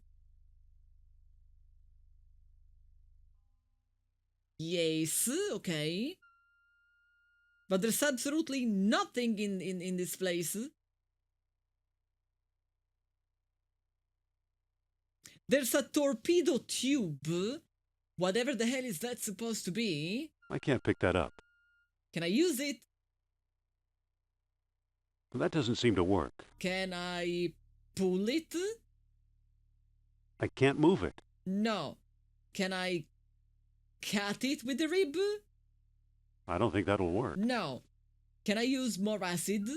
[SPEAKER 2] Yes, okay. But there's absolutely nothing in this place. There's a torpedo tube. Whatever the hell is that supposed to be?
[SPEAKER 1] I can't pick that up.
[SPEAKER 2] Can I use it?
[SPEAKER 1] That doesn't seem to work.
[SPEAKER 2] Can I pull it?
[SPEAKER 1] I can't move it.
[SPEAKER 2] No. Can I cut it with the rib?
[SPEAKER 1] I don't think that'll work.
[SPEAKER 2] No. Can I use more acid?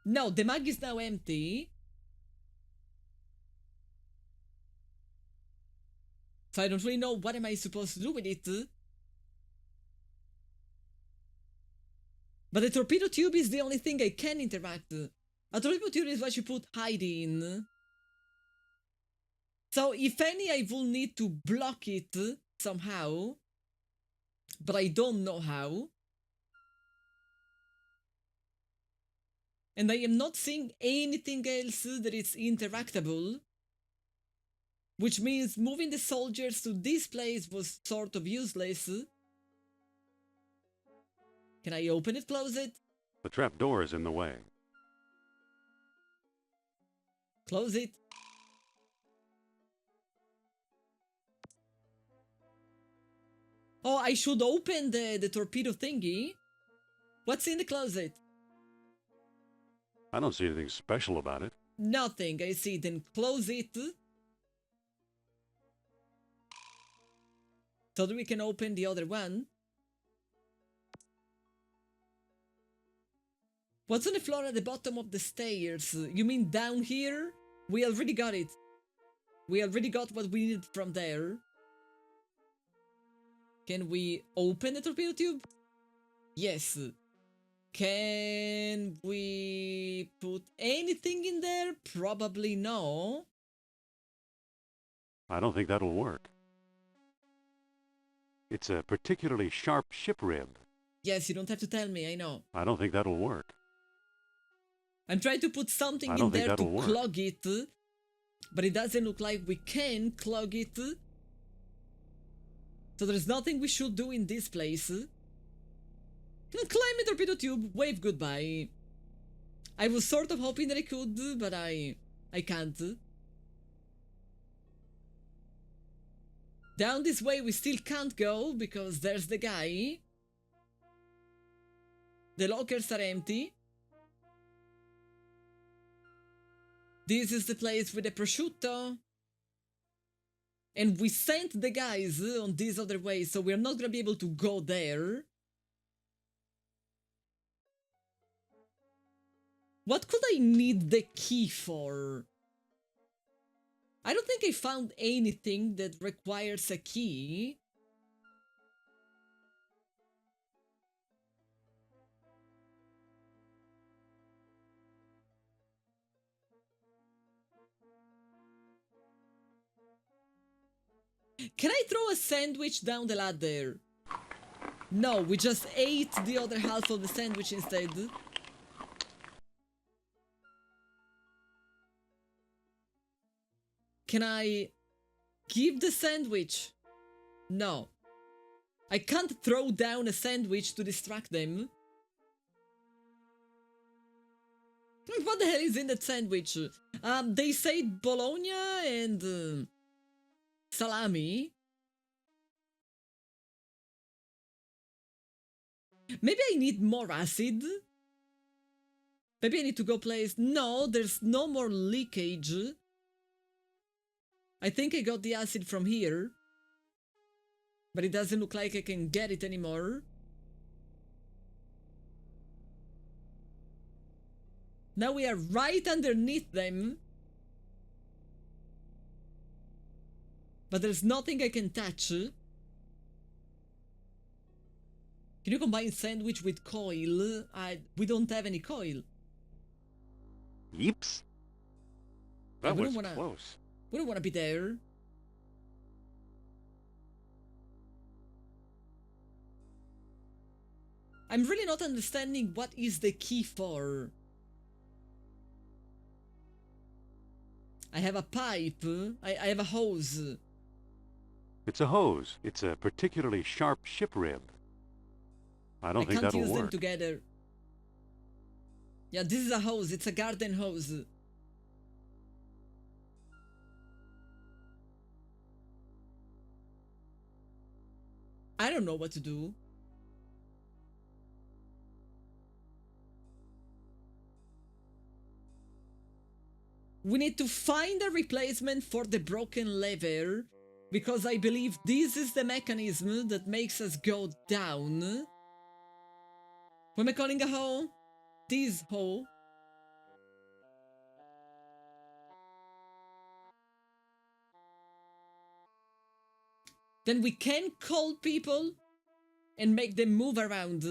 [SPEAKER 2] No, the mug is now empty. So I don't really know what am I supposed to do with it. But the torpedo tube is the only thing I can interact. A torpedo tube is what you put hide in. So if any, I will need to block it somehow. But I don't know how. And I am not seeing anything else that is interactable. Which means moving the soldiers to this place was sort of useless. Can I open it, close it?
[SPEAKER 1] The trap door is in the way.
[SPEAKER 2] Close it. Oh, I should open the torpedo thingy. What's in the closet?
[SPEAKER 1] I don't see anything special about it.
[SPEAKER 2] Nothing, I see. Then close it. So that we can open the other one. What's on the floor at the bottom of the stairs? You mean down here? We already got it. We already got what we needed from there. Can we open the torpedo tube? Yes. Can we put anything in there? Probably no.
[SPEAKER 1] I don't think that'll work. It's a particularly sharp ship rib.
[SPEAKER 2] Yes, you don't have to tell me, I know.
[SPEAKER 1] I don't think that'll work.
[SPEAKER 2] I'm trying to put something
[SPEAKER 1] I
[SPEAKER 2] in
[SPEAKER 1] don't think
[SPEAKER 2] there to
[SPEAKER 1] that'll work.
[SPEAKER 2] clog it. But it doesn't look like we can clog it. So there's nothing we should do in this place. Climb a torpedo tube, wave goodbye. I was sort of hoping that I could, but I can't. Down this way we still can't go, because there's the guy. The lockers are empty. This is the place with the prosciutto. And we sent the guys on this other way, so we're not gonna be able to go there. What could I need the key for? I don't think I found anything that requires a key. Can I throw a sandwich down the ladder? No, we just ate the other half of the sandwich instead. Can I give the sandwich? No. I can't throw down a sandwich to distract them. What the hell is in that sandwich? They say bologna and salami. Maybe I need more acid. Maybe I need to go place... No, there's no more leakage. I think I got the acid from here. But it doesn't look like I can get it anymore. Now we are right underneath them. But there's nothing I can touch. Can you combine sandwich with coil? We don't have any coil.
[SPEAKER 1] Yeeps. That was close.
[SPEAKER 2] We don't want to be there. I'm really not understanding what is the key for. I have a pipe. I have a hose.
[SPEAKER 1] It's a hose. It's a particularly sharp ship rib. I don't think that'll
[SPEAKER 2] I can't use them
[SPEAKER 1] work.
[SPEAKER 2] together. Yeah, this is a hose. It's a garden hose. I don't know what to do. We need to find a replacement for the broken lever, because I believe this is the mechanism that makes us go down. What am I calling a hole? This hole. Then we can call people and make them move around.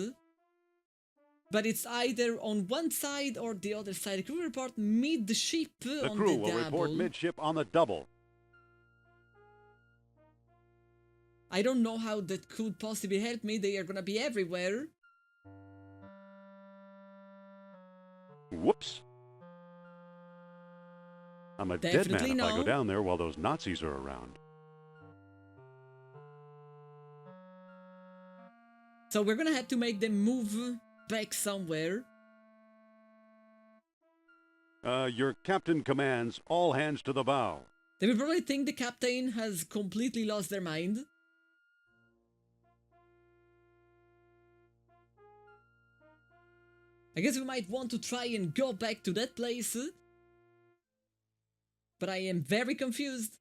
[SPEAKER 2] But it's either on one side or the other side. Crew report mid-ship on the double.
[SPEAKER 1] The crew will report midship on the double.
[SPEAKER 2] I don't know how that could possibly help me. They are gonna be everywhere.
[SPEAKER 1] Whoops. I'm a dead man
[SPEAKER 2] Definitely
[SPEAKER 1] if I go
[SPEAKER 2] no.
[SPEAKER 1] down there while those Nazis are around.
[SPEAKER 2] So we're gonna have to make them move back somewhere.
[SPEAKER 1] Your captain commands all hands to the bow.
[SPEAKER 2] They will probably think the captain has completely lost their mind. I guess we might want to try and go back to that place. But I am very confused.